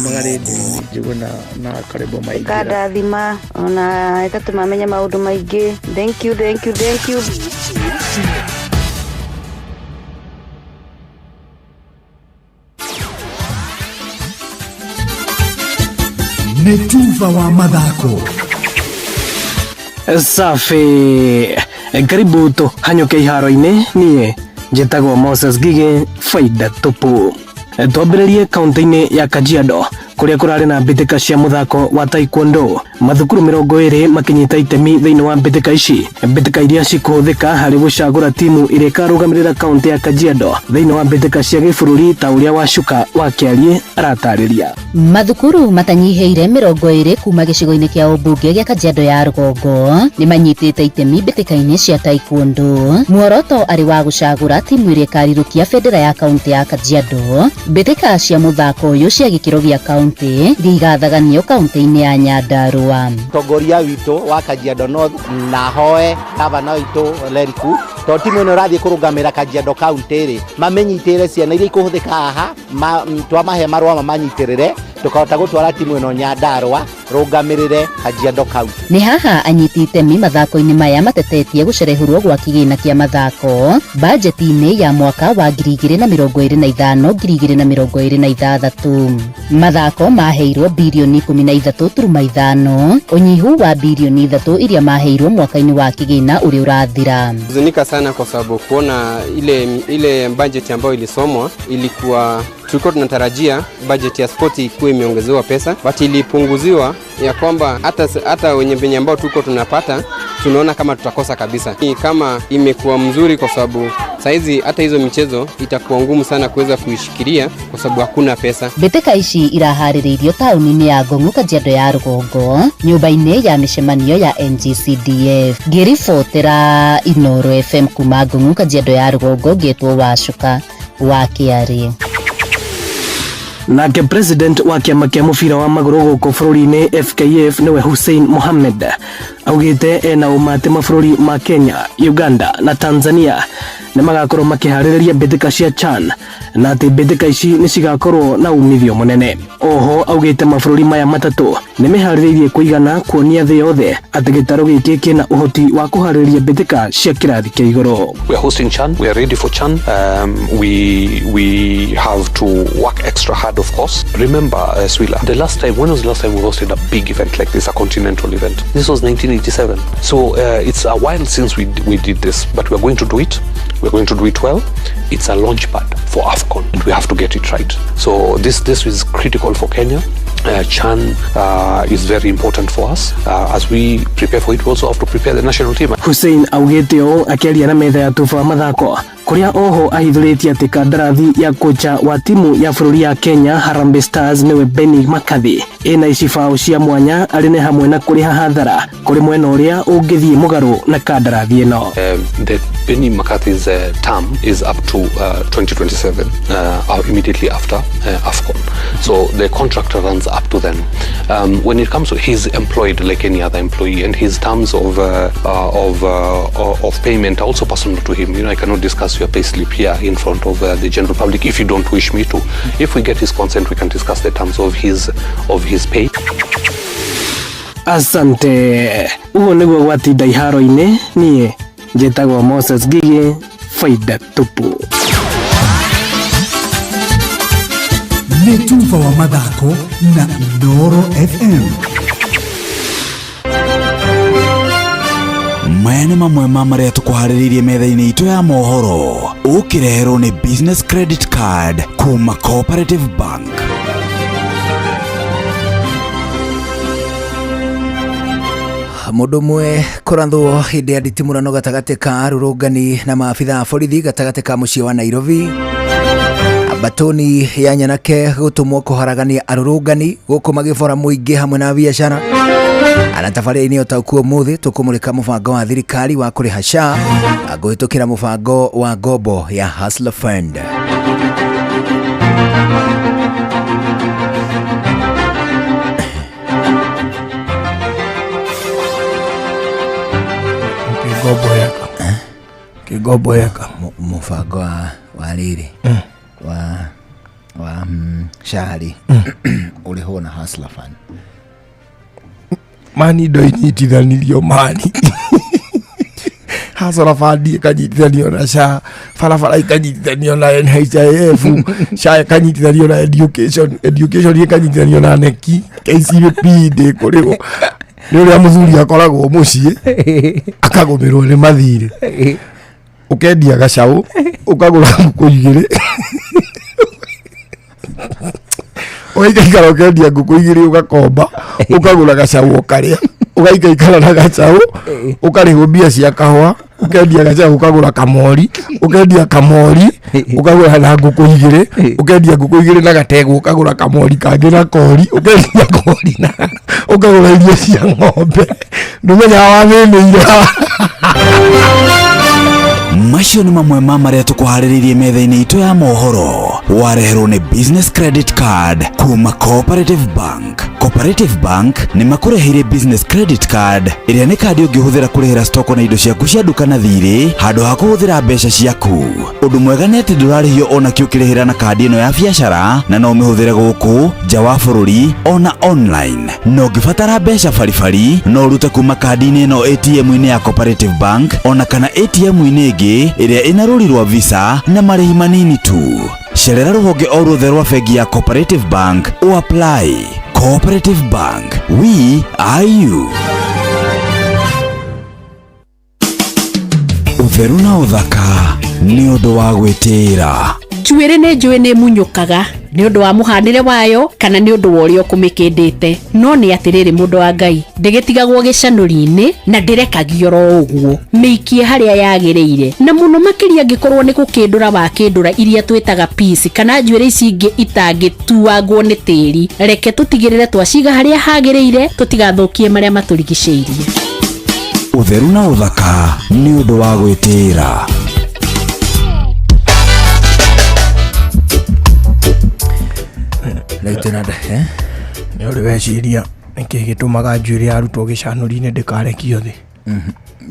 Magaredi juguna na karibu maigira kada thima ona etatu mamenya maundu maingi. Thank you Netuva wa mathako safi. Karibu tu hanyuke iharo-ini. Nie njitagwo Moses Gige, faida tupu. Twambĩrĩrie kaunti-inĩ ya Kajiado kuria kurari na mbitika cia muthako wa taekwondo. Mathukuru 20 makinyita itemi thiini wa mbitika ici, mbitika iria cikuhuthika hari gucagura timu iria ikarugamirira kaunti ya Kajiado thiini wa mbitika cia gibururi ta uria Wacuka wa Kiarie aratariria. Mathukuru matanyiheire 20 kuma gicigo-ini kia ubunge gia Kajiado ya Rugongo ni manyitite itemi mbitika-ini cia taekwondo. Muoroto ari wa gucagura timu iria ikarirukia bendera ya kaunti ya Kajiado. Mbitika cia muthako uyu cia gikiro gia kaunti iria igathaganio kaunti-ini ya Nyandarua. Tongoria witũ wa Kajiado North na hoe gavana witũ Leriku to timu ĩno ĩrathiĩ kũrũgamĩra Kajiado County rĩ mamenyitĩre ciana iria ikũhũthĩka haha twamahe marũa mamanyitĩrĩre tukahota gũtwara timu ĩno Nyandarua rũgamĩrĩre Kajiado County. Ni haha anyiti itemi mathako-ini maya matetetie gucerehurwo gwa kigina kia mathako bajeti-ini ya mwaka wa 2025-2026. Mathako maheirwo bilioni 13.5 unyihu wa bilioni 3 iria maheirwo mwaka-ini wa kigina uria urathira. Huzunika sana kwa sababu kuona ile budget ambayo ilisomwa ilikuwa tulikuwa tunatarajia budget ya sport ikuwe imeongezewa pesa, but ilipunguziwa ya kwamba hata wenye venye ambao tuko tunapata tunaona kama tutakosa kabisa. Ni kama imekuwa mzuri kwa sababu saizi hata hizo michezo itakuwa ngumu sana kuweza kuishikilia kwa sababu hakuna pesa. Mbitika ici iraharĩrĩirio taũni-inĩ ya Ngong'u Kajiado ya Rugongo nyũmba-inĩ ya mĩcemanio ya NGCDF. Ngĩribotera Inooro FM kuma Ngong'u Kajiado ya Rugongo ngĩtwo Wacuka wa Kiarie. Nake president wa kiama kia mubira wa maguru guku bururi-ini FKF niwe Hussein Mohamed augite ena umate mabũrũri ma Kenya, Uganda na Tanzania nĩ magakorwo makiharĩrĩria mbitika cia CHAN na atĩ mbitika ici nĩ cigakorwo na umithio munene. Oho augite mabũrũri maya matatu nĩ meharĩrĩirie kuigana kuonia thĩ yothe atĩ gĩtaro gĩkĩ kĩna uhoti wa kuharĩrĩria mbitika cia kĩrathi kĩa igũrũ. We are hosting CHAN. We are ready for CHAN. We have to work extra hard, of course. Remember, Swila, when was the last time we hosted a big event like this, a continental event? This was 1987. So it's a while since we did this, but we're going to do it. We're going to do it well. It's a launch pad for AFCON and we have to get it right. So this is critical for Kenya. CHAN is very important for us. As we prepare for it, we also have to prepare the national team. Hussein augite o akiaria na metha ya tufa mathako kuria oho ahithuritie ati kandarathi ya kocha wa timu ya bururi ya Kenya Harambee Stars niwe Benny McCarthy ena icibao cia mwanya ari ne hamwe na kuriha hathara kuri mwena uria ungithie mugaru na kandarathi ino. The Benny McCarthy's term is up to 2027 immediately after AFCON. So the contract runs up to then. When it comes to, he's employed like any other employee, and his terms of payment are also personal to him. You know, I cannot discuss your pay slip here in front of the general public if you don't wish me to. If we get his consent, we can discuss the terms of his pay. Asante. Ugo niguo gwatinda iharo-ini nie njĩtagwo Moses Gigi, faida tupu. Nĩ tufa wa mathako na Inooro FM. Maya nĩ mamwe ma marĩa tũkũharĩrĩirie metha-inĩ itũ ya mohoro. Ũkĩreherwo nĩ business credit card kuma Cooperative Bank. Mũndũ mwe kũrathwo hĩndĩ ya nditimũrano gatagatĩ ka arũrũngani na maabitha a borithi gatagatĩ ka mũciĩ wa Nairobi. Batoni ya Nyanake gũtũmwo kũharagania arũrũngani gũkũ magĩbora mũingĩ hamwe na biacara. Anatabarĩra-inĩ ũtaũkuo mũthĩ tũkũmũrĩka mũbango wa thirikari wa kũrĩha SHA kũhĩtũkĩra mũbango wa ngombo ya Hustler Fund. Kigombo yaka mũbango wa rĩrĩ wa SHA ũrĩhwo na Hustler Fund. Mani ndo inyitithanirio mani. Hustler Fund ikanyitithanio na SHA, barabara ikanyitithanio na NHIF, SHA ikanyitithanio na education ikanyitithanio na NEC, KCPE ndĩkũrĩhwo. Nĩ ũrĩa mũthuri akoragwo mũciĩ akagũmĩrwo nĩ mathirĩ, ũkendia gacaũ ũkagũra ngũkũ igĩrĩ Ugaikara ukendia nguku igiri ugakomba ukagura gacaũ ukaria ugaikara na gacaũ ukarĩhwo mbia cia kahũa ukendia gacaũ ukagura kamori ukendia kamori ukagura na nguku igiri ukendia nguku igiri na gatego ukagura kamori kangĩ na kori ukendia kori na ukagura irio cia ng'ombe ndumenya wathĩnĩire. Macio nĩ mamwe ma marĩa tũkũharĩrĩirie metha-inĩ itũ ya mohoro. Wareherwo nĩ business credit card kuma Cooperative Bank. Cooperative Bank nĩ makũreheire business credit card ĩrĩa nĩ kandi ũngĩhũthĩra kũrĩhĩra stoko na indo ciaku cia nduka na thirĩ handũ ha kũhũthĩra mbeca ciaku. Ũndũ mwega nĩ atĩ ndũrarĩhio ona kĩ ũkĩrĩhĩra na kandi ĩno ya biacara na no ũmĩhũthĩre gũkũ nja wa bũrũri ona online. No ũngĩbatara mbeca baribari no ũrute kuma kandi-inĩ ĩno ATM-inĩ ya Cooperative Bank ona kana ATM-inĩ ĩngĩ ĩrĩa ĩna rũri rwa Visa na marĩhi manini tu. Cerera rũhonge o ruothe rwa bengi ya Cooperative Bank o apply. Cooperative Bank, we are you. Ũtheru na ũthaka nĩ ũndũ wa gwĩtĩĩra. Njuĩrĩ nĩ njũĩ nĩ munyũkaga nĩ ũndũ wa mũhandĩre wayo kana nĩ ũndũ wa ũrĩa ũkũmĩkĩndĩte, no nĩ atĩrĩrĩ mũndũ wa Ngai ndĩgĩtigagwo gĩcanũri-inĩ na ndĩrekagio ro ũguo, mĩikie harĩa yagĩrĩire, na mũno makĩria angĩkorwo nĩ gũkĩndũra wa kĩndũra iria twĩtaga piece kana njuĩrĩ ici ingĩ itangĩtuagwo nĩ tĩri. Reke tũtigĩrĩre twaciga harĩa hagĩrĩire, tũtigathũkie marĩa matũrigicĩirie. Ũtheru na ũthaka nĩ ũndũ wa gwĩtĩĩra. Nĩ ũrĩ weciria nĩkĩ gĩtũmaga njuĩrĩ yarutwo gĩcanũri-inĩ ndĩkarekio thĩ?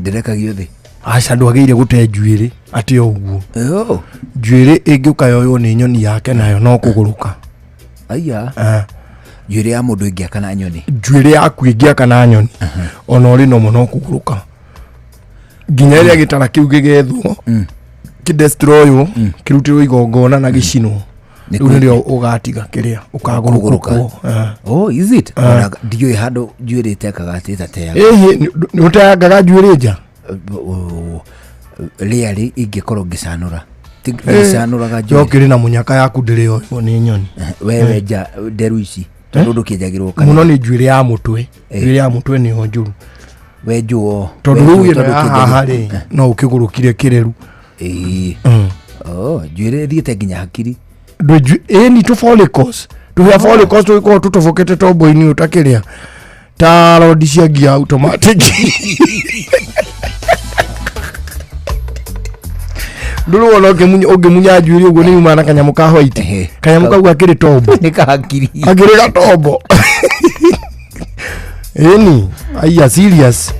Ndĩrekagio thĩ? Aca ndwagĩrĩire gũte njuĩrĩ atĩ o ũguo. Njuĩrĩ ĩngĩũka yoywo nĩ nyoni yake nayo no kũgũrũka. Aya. Njuĩrĩ ya mũndũ ĩngĩaka na nyoni. Njuĩrĩ yaku ĩngĩaka na nyoni ona ũrĩ nomo no kũgũrũka. Nginya rĩrĩa gĩtara kĩu gĩgethwo kĩdestroywo kĩrutĩrwo igongona na gĩcinwo. Rĩu nĩrĩo ũgatiga kĩrĩa ũkagũrũka. Oh, is it? Ndiũĩ handũ njuĩrĩ ĩtekaga atĩ ĩtateaga. Nĩ ũteangaga njuĩrĩ nja? Rĩarĩ ingĩkorwo ngĩcanũra. Ngĩcanũraga njuĩrĩ. Yokĩrĩ na mũnyaka yaku ndĩrĩoywo nĩ nyoni. Wewe nja nderu ici tondũ ndũkĩenjagĩrwo kana. Mũno nĩ njuĩrĩ ya mũtwe. Njuĩrĩ ya mũtwe nĩyo njũru. We njũo. Tondũ rĩu ĩno haha rĩ no ũkĩgũrũkire kĩreru. Njuĩrĩ ĩthiĩte nginya hakiri. Ni tu follicles tu follicles tu iko tutofokete tombo-inĩ utakĩrĩa ta rodi cia gia automatic. Ndũrũ wona ũngĩmunya njuĩrĩ ũguo nĩ uma na kanyamũ ka white, kanyamũ kau gakĩrĩ tombo nĩ kahakiri akĩrĩ gatombo. Eni aya serious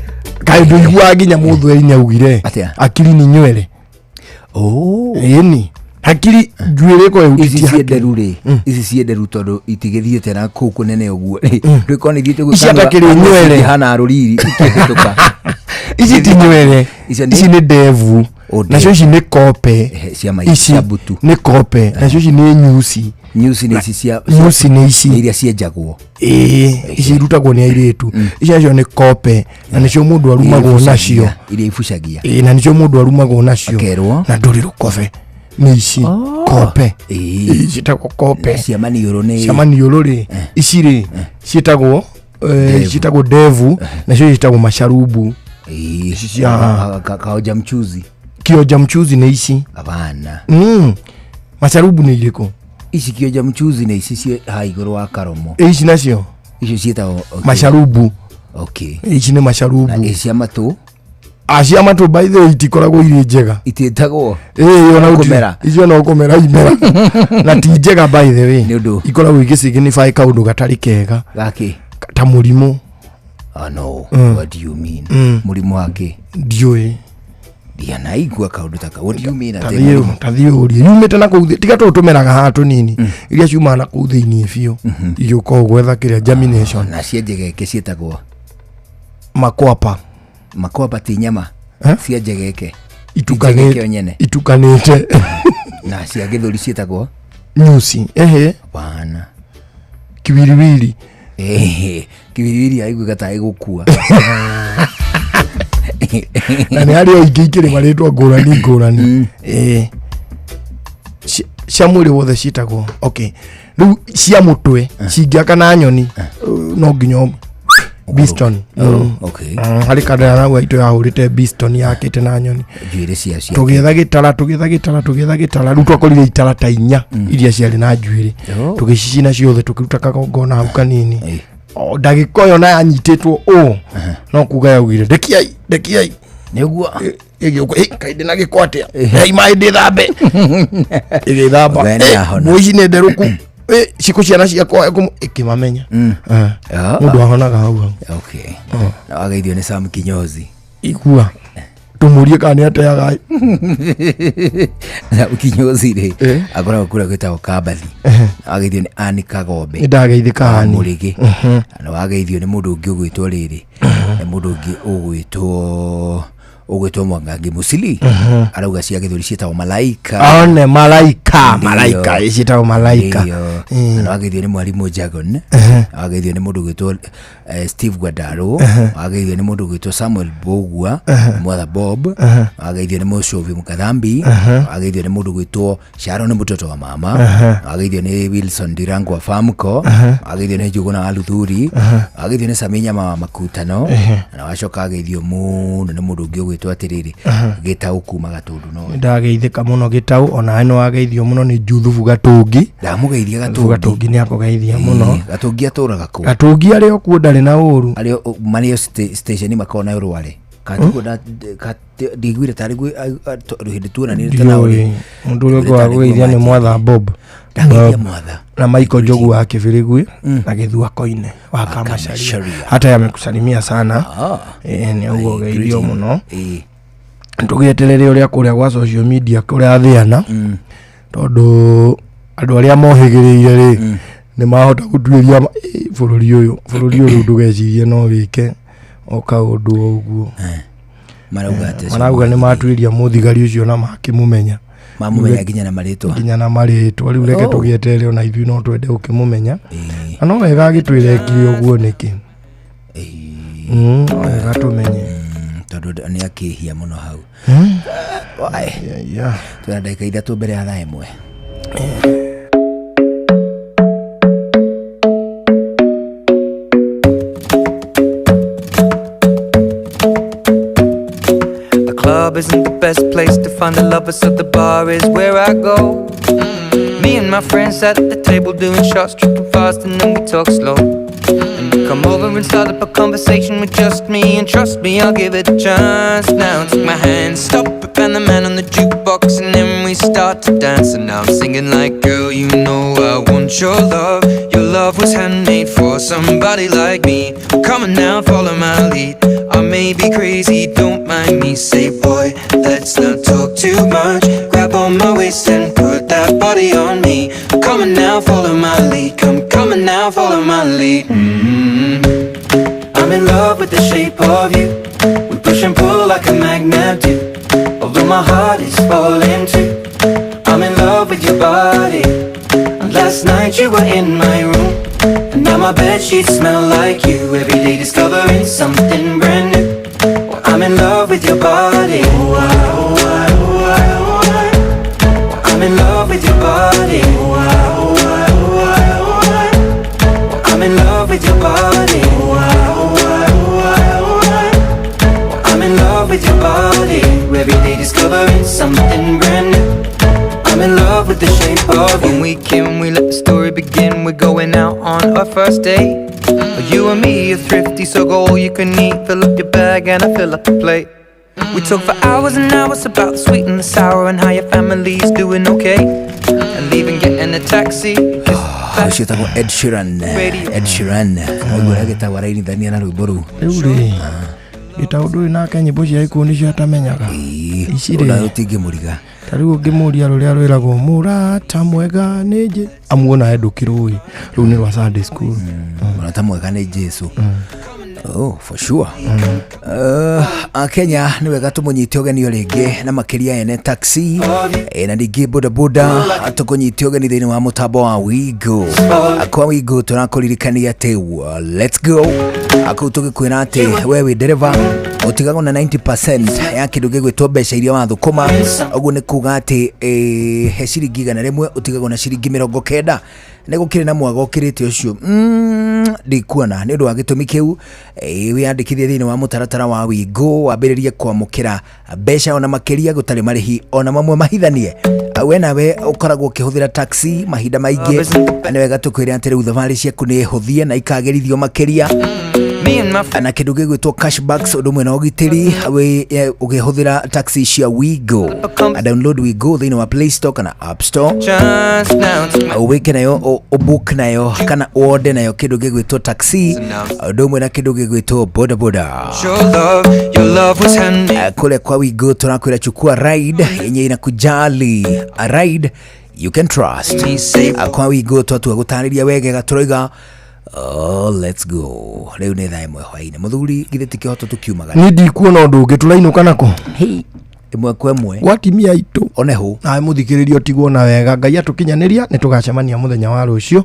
kaĩ ndũigua nginya mũndũ eri nĩaugire akiri ni nywele. Eni hakiri njuĩrĩ ko ici cienderu rĩ, ici cienderu tondũ itigĩthiĩte na kũu kũnene ũguo rĩko nĩ thiĩte gũkana nywele hana rũriri ikĩhĩtũka. Ici ti nywele, ici nĩ ndevu nacio ici nĩ kope, ici nĩ kope nacio ici nĩ nyusi. Nyusi nĩ ici cia nyusi nĩ ici iria cienjagwo. Ici irutagwo nĩ airĩtu. Ici nacio nĩ kope na nĩcio mũndũ arumagwo nacio iria ibucagia. Na nĩcio mũndũ arumagwo nacio na ndũrĩ rũkobe. Nĩ ici kope. Ici ciĩtagwo kope. Cia maniũrũ nĩ cia maniũrũ rĩ, ici rĩ ciĩtagwo ndevu nacio ciĩtagwo macarubu. Ici cia kaoja mchuzi. Kioja mchuzi nĩ ici. Hapana. Macarubu nĩ irĩkũ? Ici kioja mchuzi nĩ ici cie ha igũrũ wa karomo. Ici nacio icio ciĩtagwo macarubu. Ici nĩ macarubu. Na ici matũ acia matũ by the way itikoragwo irĩ njega. Itĩtagwo ona ũkomera. Icio no ũkomera imera. Na ti njega by the way. Ikoragwo igĩsignify kaũndũ gatarĩ kega. Gaki ta mũrimũ. No, what do you mean? Mũrimũ wake ndiũĩ. Ndianaigua kaũndũ taka. What do you mean? Tathiũria yumĩte na kũu tiga tũtũmeraga haha tũnini iria ciumaga na kũu thĩinĩ biũ igĩũka gwetha kĩrĩa germination. Na cienjegeke ciĩtagwo makwapa. Makwapa ti nyama cia njegeke itukanĩte na cia gĩthũri ciĩtagwo nyusi. Bana kiwiriwiri. Kiwiriwiri aiguaga ta igũkua. Na nĩ harĩ o ingĩ ikĩrĩ marĩtwa ngũrani. Cia mwĩrĩ wothe ciĩtagwo riu cia mutwe cingiaka na nyoni no nginya Biston. Okay. Hari kadara na gwa ito ya hurite Biston yakite na nyoni. Njuire cia cia. Tugetha gitara riu twakorire itara ta inya iria ciari na njuire. Tugicicina ciothe tukiruta kagongona hau kanini. Ndagika yo na anyititwo no kuga yaugire ndekiai niguo kainde na gikwatia mai ndithambe igithamba muici ne nderuku ciko ciana ciakwa ikimamenya mundu ahonaga hau. Okay. Na wageithio ni Sam Kinyozi igua tumurie kana ateaga na Kinyozi ri agora kura gwitagwo Kabathi. Wageithio ni Ani Kagombe ndageithika hani murigi na wageithio ni mundu ungi ugwitwo riri ni mundu ungi ugwitwo Mwangangi Musili arauga cia githuri cietagwo Malaika. One malaika icitagwo Malaika. Na wageithio ni mwarimu Jagon. Wageithio ni mundu ugwitwo Steve Gwadaro. Wageithio ni mundu ugwitwo Samuel Bogua Mother Bob. Wageithio ni Mushovi Mukathambi. Wageithio ni mundu ugwitwo Sharon Mutoto wa mama. Wageithio ni Wilson Dirango wa Famco. Wageithio ni Juguna Aluthuri. Wageithio ni Saminya Makutano. Na wacoka wageithio muno ni mundu ungi twatiriri Gitau kuma Gatundu. No ndageithika muno Gitau ona eno wageithio muno ni Juthubu Gatungi. Ndamugeithia Gatungi ni akogeithia muno. Gatungi aturaga ku Gatungi ari okuo ndari na uru ari Mario station makona urware katuko ndigwire tari ruhindi tuona ni tena uri mundu uri kwa gweithia ni Mwatha Bob na Michael Jogu wa Kibirigwi na Githua Koine wa Kamashari. Hata yamekusalimia sana ni ugo geithio muno tugeterere uria kuria kwa social media kuria athiana tondu andu aria mohigiriire ri ni mahota gutuiria bururi uyu ndugecirie no wike okaundu uguo marauga ni matuiria muthigari ucio na makimumenya mamumenya nginya na maritwa riu reke tugietere ona ithui no twende ukimumenya no wega agitwirekire uguo niki wega tumenye tondu ni akihia muno hau tuna ndagika ithatu mbere ya thaa imwe. Club isn't the best place to find the lovers, so the bar is where I go. Me and my friends at the table doing shots, tripping fast, and then we talk slow. And you come over and start up a conversation with just me, and trust me, I'll give it a chance. Now take my hand, stop it, and the man on the jukebox, and then we start to dance. And now I'm singing like, girl, you know I want your love. Your love was handmade for somebody like me. Come on now, follow my lead. I may be crazy, don't mind me. Say, boy, let's not talk too much. Grab on my waist and put that body on me. Come on now, follow my lead. Come on now, follow my lead. I'm in love with the shape of you. We push and pull like a magnet do. Although my heart is falling too. I'm in love with your body. And last night you were in my room, and now my bedsheets smell like you. Every day discovering something brand new. Well, I'm in love with your body. I'm in love with your body. I'm in love with your body. I'm in love with your body. Every day discovering something brand new. I'm in love with the shape of you. When we came, we let the story begin. We're going out on our first date. You and me are thrifty, so go all you can eat. Fill up your bag and I fill up the plate. We talk for hours and hours about the sweet and the sour, and how your family's doing okay. And leaving, getting a taxi. Ucietagwo Ed Sheeran ogora gitagwo rainithania na rwimbo ru riu gitaundu nake nyimbo cia ikundi cio atamenyaga icire utingimuriga tariu ngimuria ruria rwiragwo murata mwega nije amuona edukirui riu ni rwa Sunday school murata mwega ni Jesu. Oh, for sure. Kenya ni wega tumunyite ugenio ringi na makiria ene taxi na ndingi boda boda tukunyite ugeni thini wa mutambo wa Wigo. Akwa Wigo tunakuririkania ati let's go. Aku tugikwira ati wewe dereva utigago na 90% ya kindu gigwitwo mbeca iria wathukuma uguo ni kuga ati he ciringi 100 utigago na ciringi 90 nego kire na mwago kirite ucio ndikuona ni undu wa gitumi kiu wiyandikithie thini wa mutaratara wa Wingu wambiririe kwamukira mbeca ona makiria gutari marihi ona mamwe mahithanie we nawe ukoragwo ukihuthira taxi mahinda maingi ani wega tukwire ati riu thabari ciaku ni huthie na ikagerithio makiria ana kindu gigwitwo cashbacks undu mwe na ugitiri we ugihuthira taxi cia Wingu download Wingu thini wa Play Store kana App Store wike nayo book nayo kana order nayo kindu gigwitwo taxi undu mwe na kindu gigwitwo boda boda kule kwa Wingu tunakwira chukua ride yenye inakujali a ride you can trust kwa Wingu twatu gutariria wegega turoiga let's go leo ni thaa imwe hwaine muthuri githiti kihoto tukiumaga ni ndikuona undu ungi turainuka nako imwe kwa imwe gwatimia itu onehu na muthikiririo tigwo na wega ngai atukinyaniria ni tugacemania muthenya wa rucio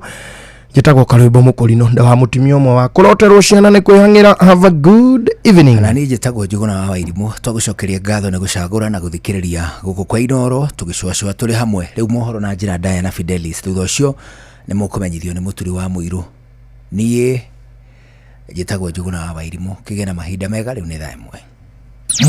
njitagwo Karwimbo Mukurino nda wa mutimio mwe wa kuroterwo ciana ni kwihangira. Have a good evening. na ni njitagwo Njuguna wa Wairimu twagucokeria ngatho na gucagura na guthikiriria guku kwa Inoro tugicwacwa turi hamwe riu mohoro na njira ndaya na Fidelis thutha ucio ni mukumenyithio ni muturi wa Muiru niye njitagwo Njuguna wa Wairimu kigena mahinda mega riu ni thaa imwe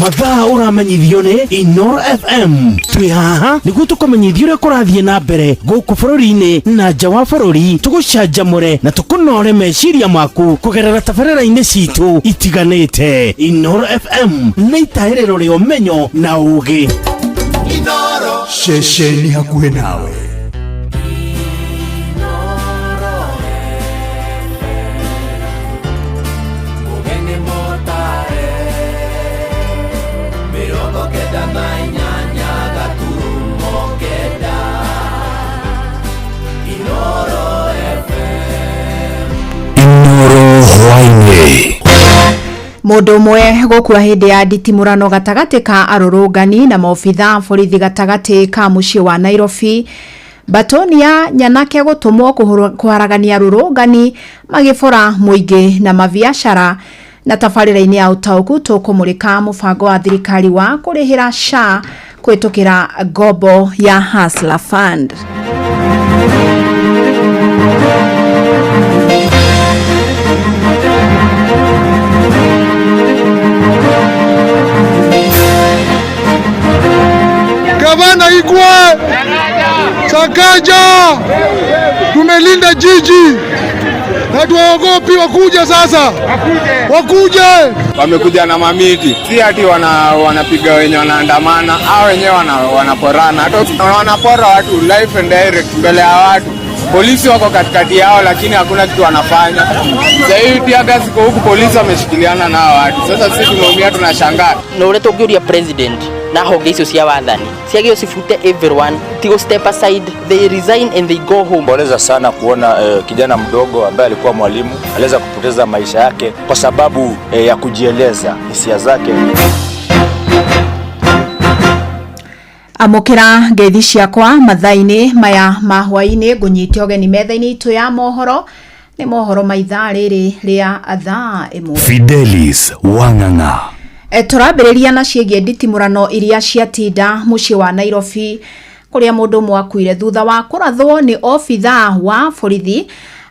mathaa uramenyithio ni Inoro FM twi haha niguo tukumenyithio uria kurathie na mbere guku bururi-ini na nja wa bururi tugucanjamure na tukunore meciria maku kugerera tabarĩra-inĩ citu itiganĩte. Inoro FM nĩ itaĩrĩro rĩa ũmenyo na ũũgĩ. Inoro ceceni hakuhĩ nawe. Mundu mwe gukua hindi ya nditimurano gatagati ka arurungani na maobitha borithi gatagati ka mucii wa Nairobi. Batonia nyanake gutumwo kuharagania arurungani magibora muingi na mabiacara na tabarĩra-inĩ ya utauku tukumurika mubango wa thirikari wa kurihira SHA kwitukira ngombo ya Hustler Fund. Gavana Igwe Sakaja, tumelinda jiji na tuwaogopi wakuja sasa, wakuje. Wamekuja na mamiti, si ati wanapiga wenye wanaandamana, hao wenyewe wanaporana, hata wanapora watu live and direct mbele ya watu. Polisi wako katikati yao lakini hakuna kitu wanafanya. Sasa hivi tiaga ziko huku, polisi wameshikiliana na watu. Sasa sisi tunaumia, tunashangaa. Na ule tokyo president na honge icio cia wathani ciagio cifute everyone tigo step aside, they resign and they go home. Boleza sana kuona kijana mdogo ambaye alikuwa mwalimu aliweza kupoteza maisha yake kwa sababu ya kujieleza hisia zake. Amukira ngeithi ciakwa mathaini maya mahwaini ngunyite ogeni methaini itu ya mohoro ni mohoro maithaa riri ria thaa imwe. Fidelis Wang'ang'a. Turambĩrĩria na ciĩgiĩ nditimũrano iria ciatinda mucii wa Nairobi kuria mundu mwakuire thutha wa kurathwo ni obitha wa borithi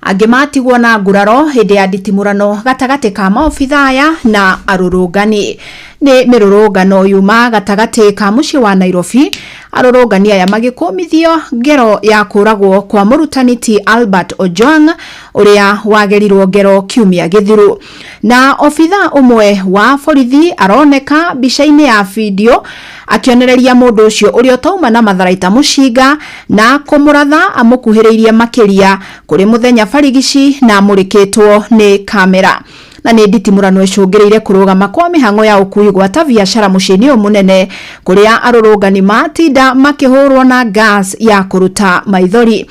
angĩ matigwo na nguraro hindi ya nditimũrano gatagati ka maobitha aya na arurungani. Ni mirurungano yuma gatagati ka mucii wa Nairobi, arurungani aya magikumithio ngero ya kuragwo kwa murutani ti Albert Ojwang uria wagerirwo ngero kiumia githiru. Na obitha umwe wa borithi aroneka bica-ini ya video akionereria mundu ucio uria tauma na matharaita mucinga na kumuratha amukuhiriirie makiria kuri muthenya barigici na amurikitwo ni kamera. Na nĩ nditimũrano icũngĩrĩire kũrũgama kwa mĩhang'o ya ũkui gwata biacara mũciĩ-inĩ mũnene kũrĩa arũrũngani matinda makĩhũrwo na gas ya kũruta maithori.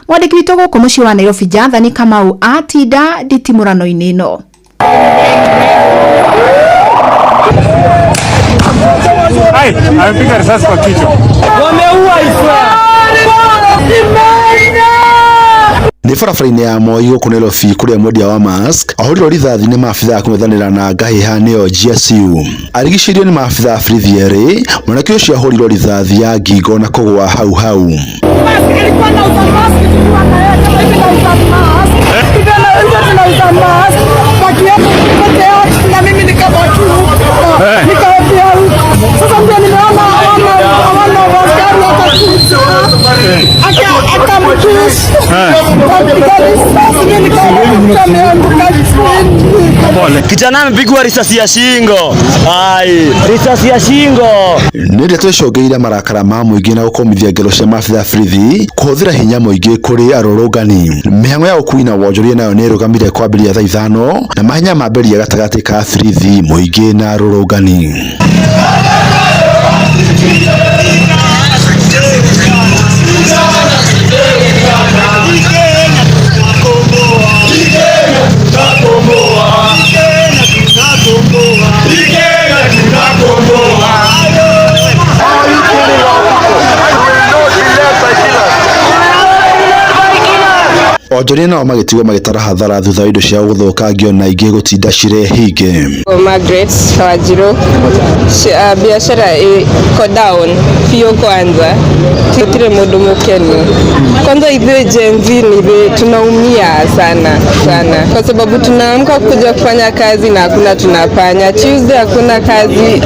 Mwandĩki witũ gũkũ mũciĩ wa Nairobi Jathani Kamau atinda nditimũrano-inĩ ĩno. Amepiga risasi kwa kichwa. Wameua Israel. Nĩ barabara-inĩ ya Moi gũkũ Nairobi kũrĩa mwendia wa mask ahũrirwo rithathi nĩ maabitha kũmethanĩra na ngahĩha nĩyo GSU. Arigicĩirio nĩ maabitha borithi erĩ, mwanake ũcio ahũrirwo rithathi ya ngingo na kũgwa hau. Kijana amepigwa risasi ya shingo. Risasi ya shingo. Nĩ ndeto icũngĩrĩirie marakara ma mũingĩ na gũkomithia ngero cia maabitha borithi kũhũthĩra hinya mũingĩ kũrĩ arũrũngani. Mĩhang'o ya ũkui na wonjoria nayo nĩ ĩrũgamire kwambĩrĩria thaa 5 na mahenya mambĩrĩria gatagatĩ ka borithi, mũingĩ na arũrũngani. Onjoria nao magĩtigwo magĩtara hathara thutha wa indo cia gũthũkangio na ingĩ gũtinda cirehinge. Margaret Kawajiro, biashara iko down pio kwanza, tutire mũndũ mũkeni. Kwanza ithuĩ Gen Z tunaumia sana kwa sababu tunaamka kuja kufanya kazi na hakuna tunafanya. Tuesday hakuna kazi,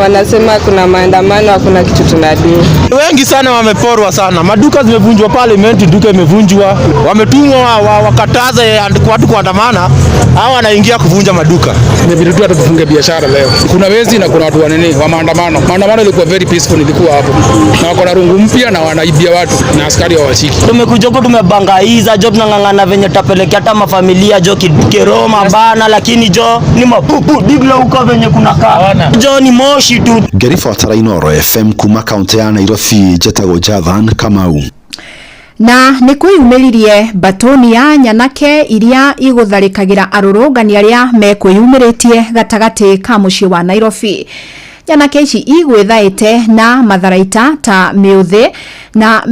wanasema kuna maandamano, hakuna kitu tunadu. Wengi sana wameporwa sana, maduka zimevunjwa, parliament duka imevunjwa, wametumwa wakataze watu kuandamana, hao wanaingia kuvunja maduka. Inabidi tu tufunge biashara leo. Kuna wezi na kuna watu wa maandamano. Maandamano ilikuwa very peaceful, ilikuwa hapo. Na wako na rungu mpya na wanaibia watu na askari hawashiki. Tumekuja huko tumebangaiza job na ngangana venye tapelekea hata mafamilia jo Kiroma bana, lakini jo ni mapupu digla huko venye kuna kaa. Jo ni moshi tu. Ngerifuata Inooro FM kuma kaunti ya Nairobi, Jetago Jathan Kamau. Na nĩ kwĩyumĩririe batoni ya nyanake iria igũtharĩkagĩra arũrũngani arĩa mekwĩyumĩrĩtie gatagatĩ ka mũciĩ wa Nairobi. Nyanake ici igwĩthaĩte na matharaita ta mĩũthĩ na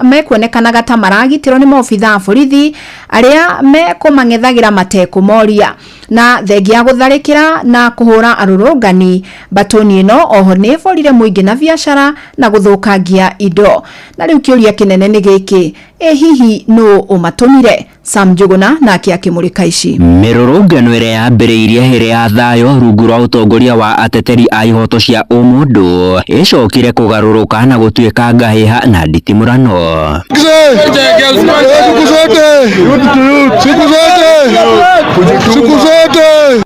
mekuonekanaga ta maragitĩrwo nĩ maobitha borithi arĩa mekũmang'ethagĩra matekũmoria. Na thengia gũtharĩkĩra na kũhũra arũrũngani, batoni ĩno oho nĩ ĩborire mũingĩ na biacara na gũthũkangia indo. Na rĩu kĩũria kĩnene nĩ gĩkĩ, hihi nũ ũmatũmire? Sam Njuguna nake akĩmũrĩka ici. Mĩrũrũngano ĩrĩa yambĩrĩirie hĩndĩ ya thayũ rungu rwa ũtongoria wa ateteri a ihoto cia ũmũndũ ĩcokire kũgarũrũka na gũtuĩka ngahĩha na nditimũrano.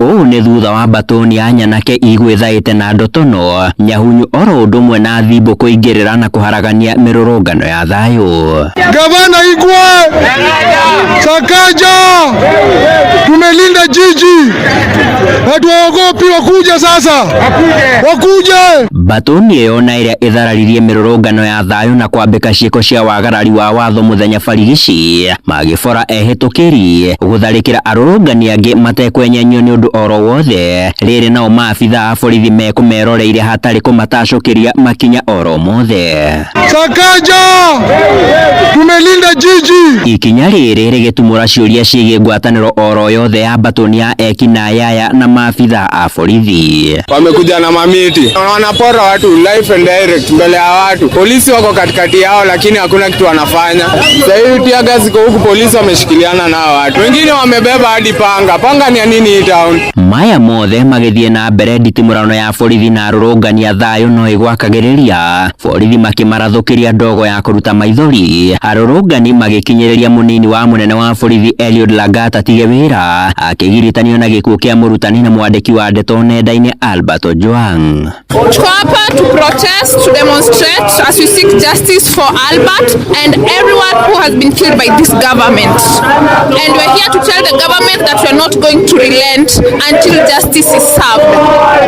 Ũũ nĩ thutha wa batoni ya nyanake igwĩthaĩte na ndotono, nyahunyu oro ũndũ ũmwe na thimbo kũingĩrĩra na kũharagania mĩrũrũngano ya thayũ. Gavana Igwe, Sakaja, tumelinda jiji, watu waogopi, wakuja sasa, wakuje. Batoni ĩyo na ĩrĩa ĩthararirie mĩrũrũngano ya thayũ na kwambĩka ciĩko cia wagarari wa watho mũthenya barigici magĩbora ehĩtũkĩri gũtharĩkĩra arũrũngani angĩ matekwenyenio nĩ ũndũ oro wothe. Rĩrĩ nao maabitha a borithi mekũmeroreire hatarĩ kũmatacũkĩria makinya oro mothe. Sakaja, tumelinda jiji. Ikinya rĩrĩ rĩgĩtumũra ciũria ciĩgiĩ ngwatanĩro oro yothe ya batoni ya eki na yaya na maabitha a borithi. Wamekuja na mamiti, wanapora watu live and direct mbele ya watu. Polisi wako katikati yao lakini hakuna kitu wanafanya. Sasa hivi tia gazi kwa huku, polisi wameshikiliana na watu. Wengine wamebeba hadi panga ni ya nini hii town. Maya mothe magĩthiĩ na mbere nditimũrano ya borithi na arũrũngani a thayũ no ĩgwakagĩrĩria. Borithi makĩmarathũkĩria ndogo ya kũruta maithori. Arũrũngani magĩkinyĩrĩria mũnini wa mũnene wa borithi Eliud Lagat atige wĩra, akĩgiritanio na gĩkuũ kĩa mũrutani na mwandĩki wa ndeto nenda-inĩ Albert Ojwang. Tuko hapa to protest, to demonstrate as we seek justice for Albert and everyone who has been killed by this government. And we're here to tell the government that we're not going to relent until justice is served.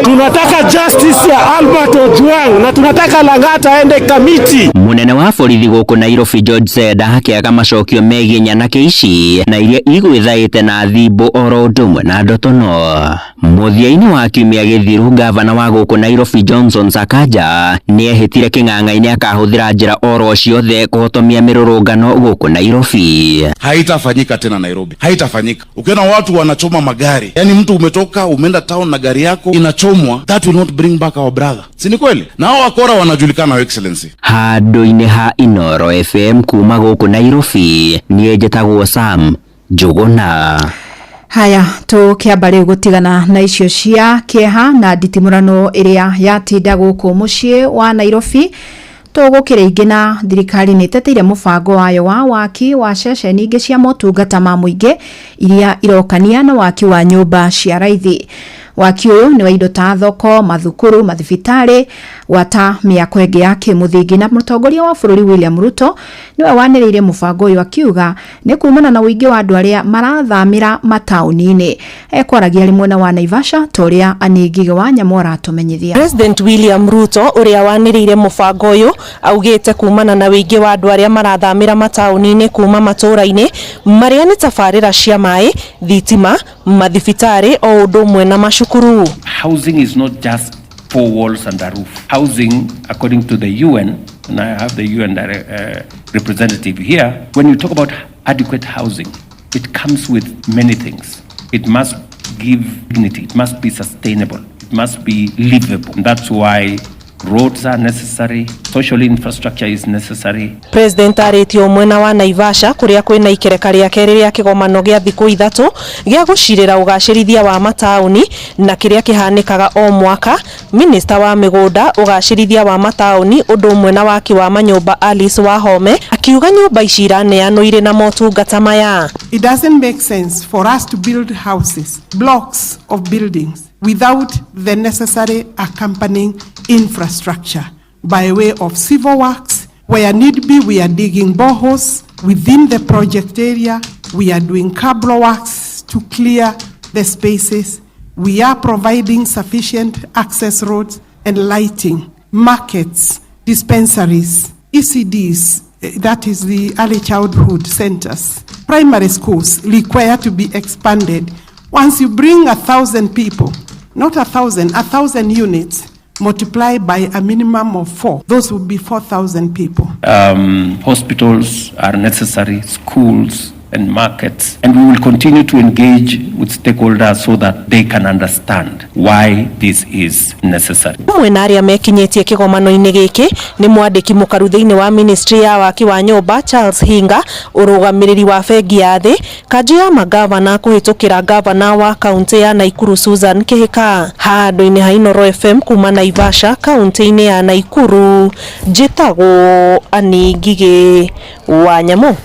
Tunataka justice ya Albert Ojwang na tunataka Lagat aende kamiti. Munene wa borithi gũkũ Nairobi George Zeda akĩaga macokio megiĩ nyanake ici na iria igwĩthaĩte na thimbo oro ũndũ ũmwe na ndotono. Muthiaini wa kiumia githiru gavana wa guku Nairobi Johnson Sakaja niehitire king'ang'aini akahuthira njira oro ciothe kuhotomia mirurungano guku Nairobi. Haitafanyika tena Nairobi, haitafanyika. Ukiona watu wanachoma magari, yani mtu umetoka umeenda town na gari yako inachomwa, that will not bring back our brother. Si ni kweli? Na hao wakora wanajulikana, Your Excellency. Handu-ini ha Inoro FM kuma guku Nairobi nie njĩtagwo Sam Njuguna. Haya, tukiamba riu gutigana na icio cia kieha na nditimurano iria yatinda guku mucii wa Nairobi. Tugukira ingi na thirikari niteteire mubango wayo wa waki wa ceceni ingi cia motungata ma muingi iria irokania na waki wa nyumba cia raithi. Waki uyu ni wa indo ta thoko, mathukuru, mathibitari, wata miako enge ya kimuthingi, na mutongoria wa bururi William Ruto niwe waniriire mubango uyu akiuga ni kumana na wingi wa andu aria marathamira matauni-ini. Ekwaragia rimwe na wa Naivasha toria Aningige wa Nyamora atumenyithia. President William Ruto uria waniriire mubango uyu augite kumana na wingi wa andu aria marathamira matauni-ini kuma matura-ini maria ni tabarira cia mai, thitima, mathibitari o undu mwe na mashukuru. Housing is not just four walls and a roof. Housing, according to the UN, and I have the UN representative here, when you talk about adequate housing, it comes with many things. It must give dignity, it must be sustainable, it must be livable. And that's why roads are necessary, social infrastructure is necessary. President aretio mwena wa Naivasha kuria kwina ikereka ria keri ria kigomano gia thiku ithatu gia gucirira ugacirithia wa matauni na kiria kihanikaga o mwaka. Minister wa migunda ugacirithia wa matauni undu mwena waki wa manyumba Alice Wahome akiuga nyumba ici iraneanwo ire na motungata maya. It doesn't make sense for us to build houses, blocks of buildings without the necessary accompanying infrastructure by way of civil works. Where need be, we are digging boreholes within the project area. We are doing cable works to clear the spaces. We are providing sufficient access roads and lighting, markets, dispensaries, ECDs, that is the early childhood centers. Primary schools require to be expanded. Once you bring 1,000 people, not 1,000 units, multiply by a minimum of 4. Those would be 4,000 people. Hospitals are necessary, schools and markets, and we will continue to engage with stakeholders so that they can understand why this is necessary. Mwena aria mekinyetie kigomano-ini giki ni mwandiki mukaru thiini wa ministry ya waki wa nyumba Charles Hinga, urugamiriri wa bengi ya thi, kanju ya magavana kuhitukira gavana wa kaunti ya Naikuru Susan Kihika. Handu-ini ha Inoro FM kuma Naivasha, kaunti-ini ya Naikuru, njĩtagwo Aningige wa Nyamu.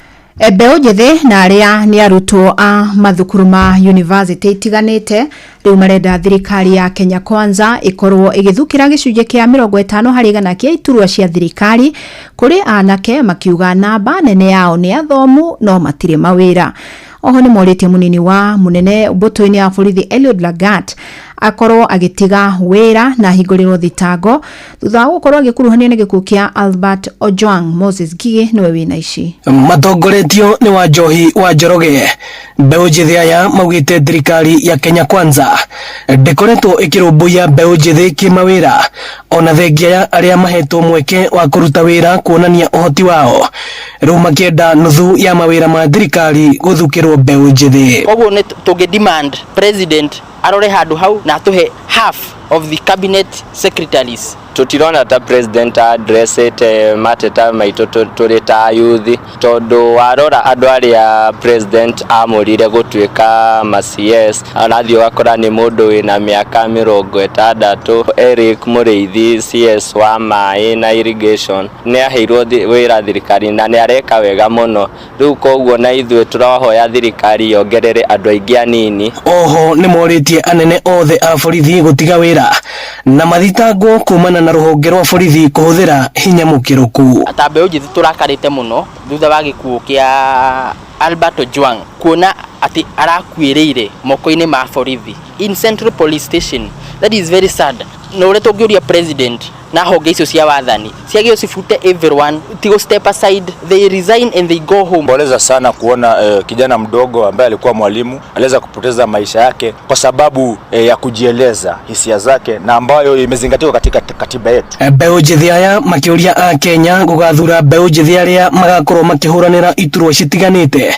Mbeũ njĩthĩ na aria ni arutwo a mathukuru ma university itiganite riu marenda thirikari ya Kenya Kwanza ikorwo igithukira gicunjĩ kia 50 harĩ igana kia iturwa cia thirikari kuri anake, makiuga namba nene yao ni athomu no matire mawira. Oho ni moritie munini wa munene mbuto-ini ya borithi Eliud Lagat akorwo agitiga wira na hingũrĩrwo thitango thutha wa gukorwo agikuruhanio na gikuũ kia Albert Ojwang. Moses Gige niwe wina ici. Matongoretio ni wa Njohi wa Njoroge. Mbeũ njĩthĩ aya maugite thirikari ya Kenya Kwanza ndikoretwo ikirumbuya mbeũ njĩthĩ kimawira ona thengia ya aria mahetwo mweke wa kuruta wira kuonania uhoti wao. Riu makienda nuthu ya mawira ma thirikari guthukirwo mbeũ njĩthĩ. Koguo ni tungi demand president arore handu hau na tuhe half of the cabinet secretaries. Tutirona ta president addressete mateta maito turita youth tondu warora andu aria president amurire gutwika ma CS anathio wakora ni mundu wina miaka 60. Eric Muriithi CS wa mai na irrigation ni aheirwo wira thirikari na ni areka wega muno. Riu koguo na ithuĩ turahoya thirikari yongerere andu aingi anini. Oho ni moritie anene othe a borithi gutiga wira na mathitangwo kumana na ruhonge rwa borithi kuhuthira hinya mukiruku. Ata mbeũ njĩthĩ turakarite muno thutha wa gikuũ kia Albert Ojwang kuona ati arakuĩrĩire moko-inĩ ma borithi in Central Police Station. That is very sad. No ure tungĩũria president na honge icio cia wathani ciagio cifute everyone tigo step aside, they resign and they go home. Boleza sana kuona kijana mdogo ambaye alikuwa mwalimu aliweza kupoteza maisha yake kwa sababu ya kujieleza hisia zake na ambayo imezingatiwa katika katiba yetu. Mbeũ njĩthĩ aya makĩũria a Kenya gũgathura mbeũ njĩthĩ arĩa magakorwo makĩhũranĩra iturwa citiganĩte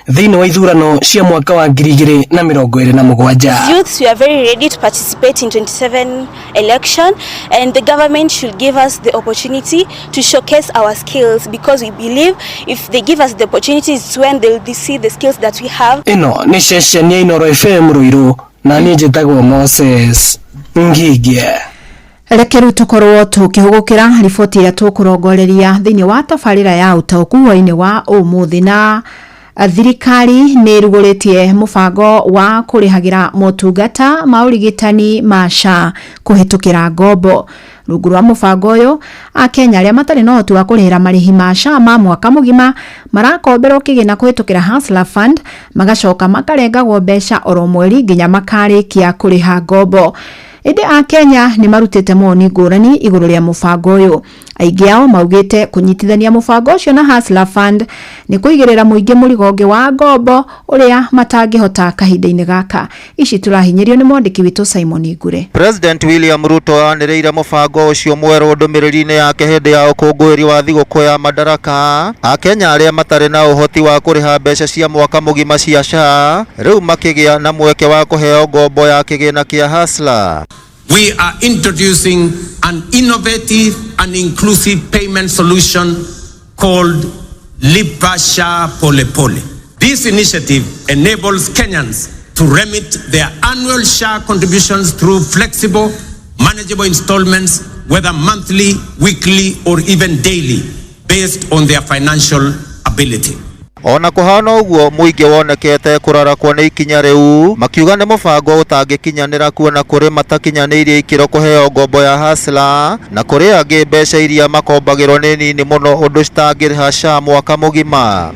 thĩinĩ wa ithurano cia mwaka wa 2027. Youths, we are very ready to participate in 27 election, and the government should give us the opportunity to showcase our skills, because we believe if they give us the opportunities, when they'll see the skills that we have. Ino ni session ya Inooro FM Ruiru na niĩ njĩtagwo Moses Ngige. Rekeru tukorwo tukihugukira riboti ya tukurongoreria thiini wa tabarira ya utaũkuo-inĩ wa ũmũthĩ, na thirikari nĩ rugũrĩtie mũbango wa kũrĩhagira motungata ma ũrigitani ma SHA kũhĩtũkĩra ngombo. Rungu rwa mũbango ũyũ, Akenya arĩa matarĩ na ũhoti wa kũrĩhĩra marĩhi ma SHA ma mwaka mũgima marakomberwo kĩgĩna kũhĩtũkĩra Hustler Fund, magacoka makarengagwo mbeca oro mweri nginya makarĩkia kũrĩha ngombo. Indi Akenya ni marutite moni ngũrani igũrũ rĩa mũbango ũyũ. Aingĩ ao maugĩte kũnyitithania mũbango ũcio na Hustler Fund ni kũigĩrĩra mũingĩ mũrigo ũngĩ wa ngombo ũrĩa matangĩhota kahinda-inĩ gaka. Ici tũrahinyĩrio nĩ mwandĩki witũ Simon Igure. President William Ruto anĩrĩire mũbango ũcio mwerũ ndũmĩrĩri-inĩ yake hĩndĩ ya ũkũngũĩri wa thigũkũ ya Madaraka. Akenya arĩa matarĩ na ũhoti wa kũrĩha mbeca cia mwaka mũgima cia SHA rĩu makĩgĩa na mweke wa kũheo ngombo ya kĩgĩna kĩa Hustler. We are introducing an innovative and inclusive payment solution called Lipa SHA Pole Pole. This initiative enables Kenyans to remit their annual SHA contributions through flexible, manageable installments, whether monthly, weekly, or even daily, based on their financial ability. Ona kuhana uguo muingi wonekete kurarakwo nĩ ikinya riu makiuga nĩ mũbango ũtangĩkinyanĩra kuona kũrĩ matakinyanĩirie ikĩro kũheo ngombo ya Hustler na kũrĩ angĩ mbeca iria makombagĩrwo nĩ nini mũno ũndũ citangĩrĩha SHA mwaka mũgima.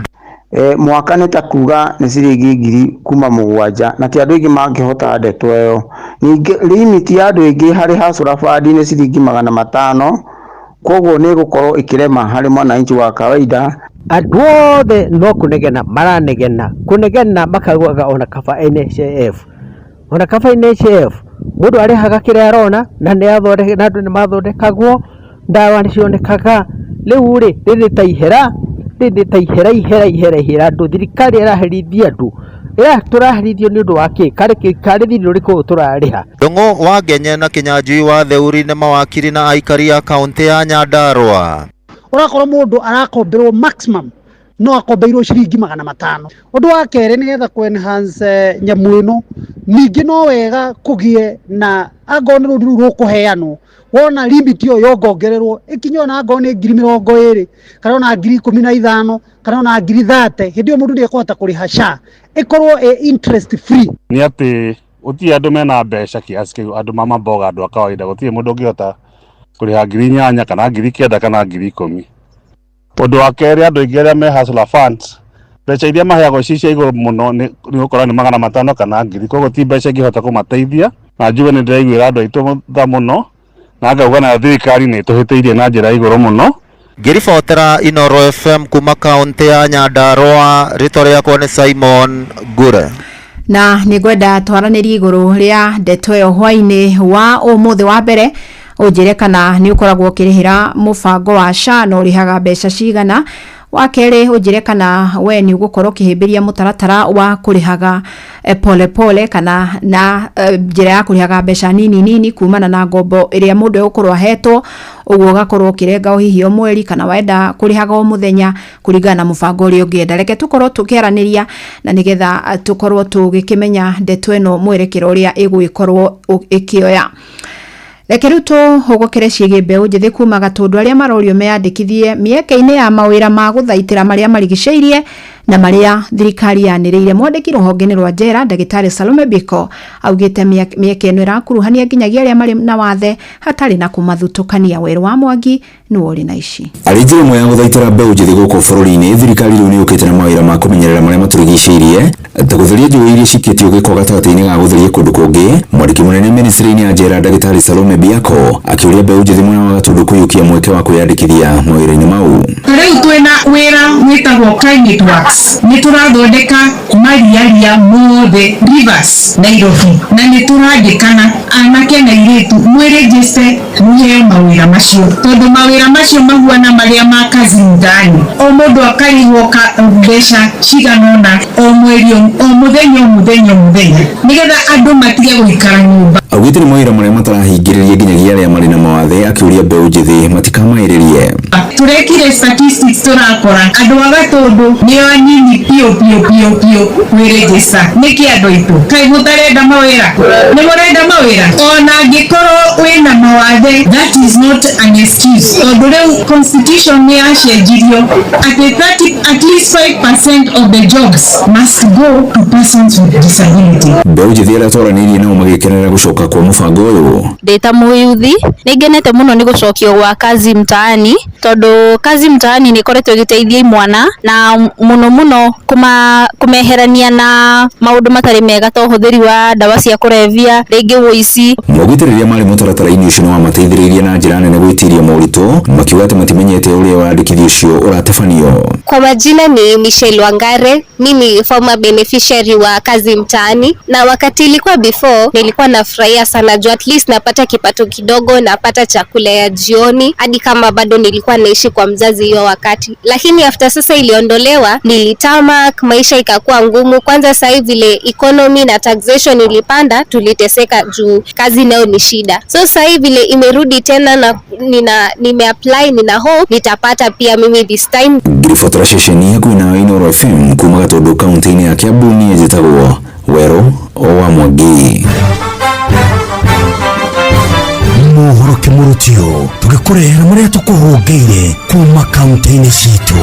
Mwaka nĩ ta kuga nĩ ciringi ngiri kuma mũgwanja na ti andũ aingĩ mangĩhota ndeto ĩyo. Ningĩ limit ya andũ aingĩ harĩ Hustler Fund nĩ ciringi 500, koguo nĩ gũkorwo ikirema harĩ mwananchi wa kawaida. Andũ othe no kũnegena maranegena kũnegena makaugaga ona kaba NHIF mũndũ arĩhaga kĩrĩa arona na nĩ athondeka na andũ nĩ mathondekagwo, ndawa nĩ cionekaga. Rĩu rĩ rĩrĩ ta ihera andũ, thirikari ĩraherithia andũ tũraherithio nĩ ũndũ wa kĩ karĩ thirĩ ũrĩkũ tũrarĩha. Ndung'u wa Ngenye na Kinyanjui wa Theuri nĩ mawakiri na aikari a kaunti ya Nyandarua. Ũrakorwo mũndũ arakomberwo maximum no akombeirwo ciringi 500. Ũndũ wa kerĩ nĩ getha ku enhance nyamũ ĩno, ningĩ no wega kũgie na angoo nĩ rũndũ rũkũheanwo wona limit yo yongongererwo ikinyo na angoo nĩ 20,000 kana ona 15,000 kana ona 30,000 hĩndĩ ĩyo mũndũ nĩ ekũhota kũrĩha SHA ĩkorwo interest free. Nĩ atĩ gũtirĩ andũ mena mbeca kiasi kĩu, andũ mamamboga andũ a kawaida, gũtirĩ mũndũ ũngĩhota kũrĩha 8,000 kana 9,000 kana 10,000. Ũndũ wa kerĩ, andũ aingĩ arĩa me Hustler Funds mbeca iria maheagwo cia igũrũ mũno nĩ gũkorwo nĩ 500 kana 1,000, koguo ti mbeca ingĩhota kũmateithia, na njuge nĩ ndĩraiguĩra andũ aitũ tha mũno na ngauga na thirikari nĩ tũhĩtĩirie na njĩra igũrũ mũno. Ngĩribotera Inooro FM kuma kaunti ya Nyandarua, rĩtwa rĩakwa nĩ Simon Ngure. Na nĩngwenda twaranĩrie igũrũ rĩa ndeto ĩyo hwainĩ wa ũmũthĩ. Wa mbere ũnjĩre kana nĩ ũkoragwo ũkĩrĩhĩra mũbango wa SHA na ũrĩhaga mbeca cigana. Wa kerĩ ũnjĩre kana we nĩ ũgũkorwo ũkĩhĩmbĩria mũtaratara wa kũrĩhaga pole pole kana na njĩra ya kũrĩhaga mbeca nini kumana na ngombo ĩrĩa mũndũ egũkorwo ahetwo, ũguo ũgakorwo ũkĩrenga o hihi o mweri kana wenda kũrĩhaga o mũthenya kũringana na mũbango ũrĩa ũngĩenda. Reke tũkorwo tũkĩaranĩria na nĩgetha tũkorwo tũgĩkĩmenya ndeto ĩno mwerekero ũrĩa ĩgũgĩkorwo ĩkĩoya. Reke rĩu tũhũgũkĩre ciĩgiĩ mbeũ njĩthĩ kuma Gatũndũ arĩa marorio meyandĩkithie mĩeke-inĩ ya mawĩra ma gũthaitĩra marĩa marigicĩirie na marĩa thirikari yanĩrĩire. Mwandĩki rũhonge-inĩ rwa njera Ndagĩtarĩ Salome Biko augĩte mĩeke ĩno ĩrakuruhania nginyagia arĩa marĩ na wathe hatarĩ na kũmathutũkania. Werũ wa Mwangi nĩ wori na ici. Arĩ njĩra ĩmwe ya gũthaitĩra mbeũ njĩthĩ gũkũ bũrũri-inĩ, thirikari rĩu nĩ yũkĩte na mawĩra ma kũmenyerera marĩa maturigicĩirie ta gũtheria njũĩ iria cikĩtio gĩko gatagatĩ-inĩ ga gũtheria kũndũ kũngĩ. Mwandĩki mũnene ministry-inĩ ya njera Ndagĩtarĩ Salome Biako akĩũria mbeũ njĩthĩ mwena wa Gatundu kũiyũkia mweke wa kwĩyandĩkithia mawĩra-inĩ mau. Rĩu twĩna wĩra wĩtagwo climate works. Nĩ tũrathondeka mariaria mothe rivers Nairobi na nĩ tũrandĩkana anake na airĩtu mwĩrĩnjĩce mũheo mawĩra macio, tondũ mawĩra macio mahuana marĩa ma kazi mtaani. O mũndũ akarĩhwo mbeca cigana ũna o mweri o mũthenya nĩgetha andũ matige gũikara nyũmba. Augĩte nĩ mawĩra marĩa matarahingĩrĩria nginyagia arĩa marĩ na mawathe, akĩũria mbeũ njĩthĩ matikamaĩrĩrie. Turekire statistics turakora andũ a Gatundu nĩo anini pio kwĩrĩnjĩca. Nĩkĩ andũ aitũ kaĩ mũtarenda mawĩra? Nĩ mũrenda mawĩra? Ona angĩkorwo wĩna mawathe, that is not an excuse. Tondũ rĩu constitution nĩ yacenjirio at least 5% of the jobs must go to persons with disability. Mbeũ njĩthĩ arĩa twaranĩirie nao magĩkenera gũcoka kwa mũbango ũyũ. Ndĩta mũyuthi nĩngenete mũno nĩ gũcokio gwa kazi mtaani, tondũ kazi mtaani nĩ ĩkoretwo ĩgĩteithia imwana na mũno kũmeherania na maũndũ matarĩ mega ta ũhũthĩri wa ndawa cia kũrebia, rĩngĩ ũici. Mogwĩtĩrĩria marĩ mũtaratara-inĩ ũcio nĩ wamateithĩrĩirie na njĩra nene gwĩtiria moritũ, makiuga atĩ matimenyete ũrĩa wandĩkithio ũcio ũratabanio. Kwa majina ni Michelle Wangare, mimi former beneficiary wa kazi mtaani, na wakati ilikuwa before nilikuwa nafurahia sana juu at least napata kipato kidogo, napata chakula ya jioni hadi kama bado nilikuwa naishi kwa mzazi hiyo wakati. Lakini after sasa iliondolewa, nilitamak, maisha ikakuwa ngumu. Kwanza sasa hivi vile economy na taxation ilipanda, tuliteseka juu kazi nayo ni shida. So sasa hivi vile imerudi tena na nimeapply, nina hope nitapata pia mimi this time. Ngirifotora ceceni hakuhĩ na Inooro FM kuma Gatundu kaunti-inĩ ya Kiambu, niĩ njĩtagwo Wero wa Mwangi. Mohoro kĩmũrũtio tũgĩkũrehera marĩa tũkũhũngĩire kuma kaunti-inĩ citũ.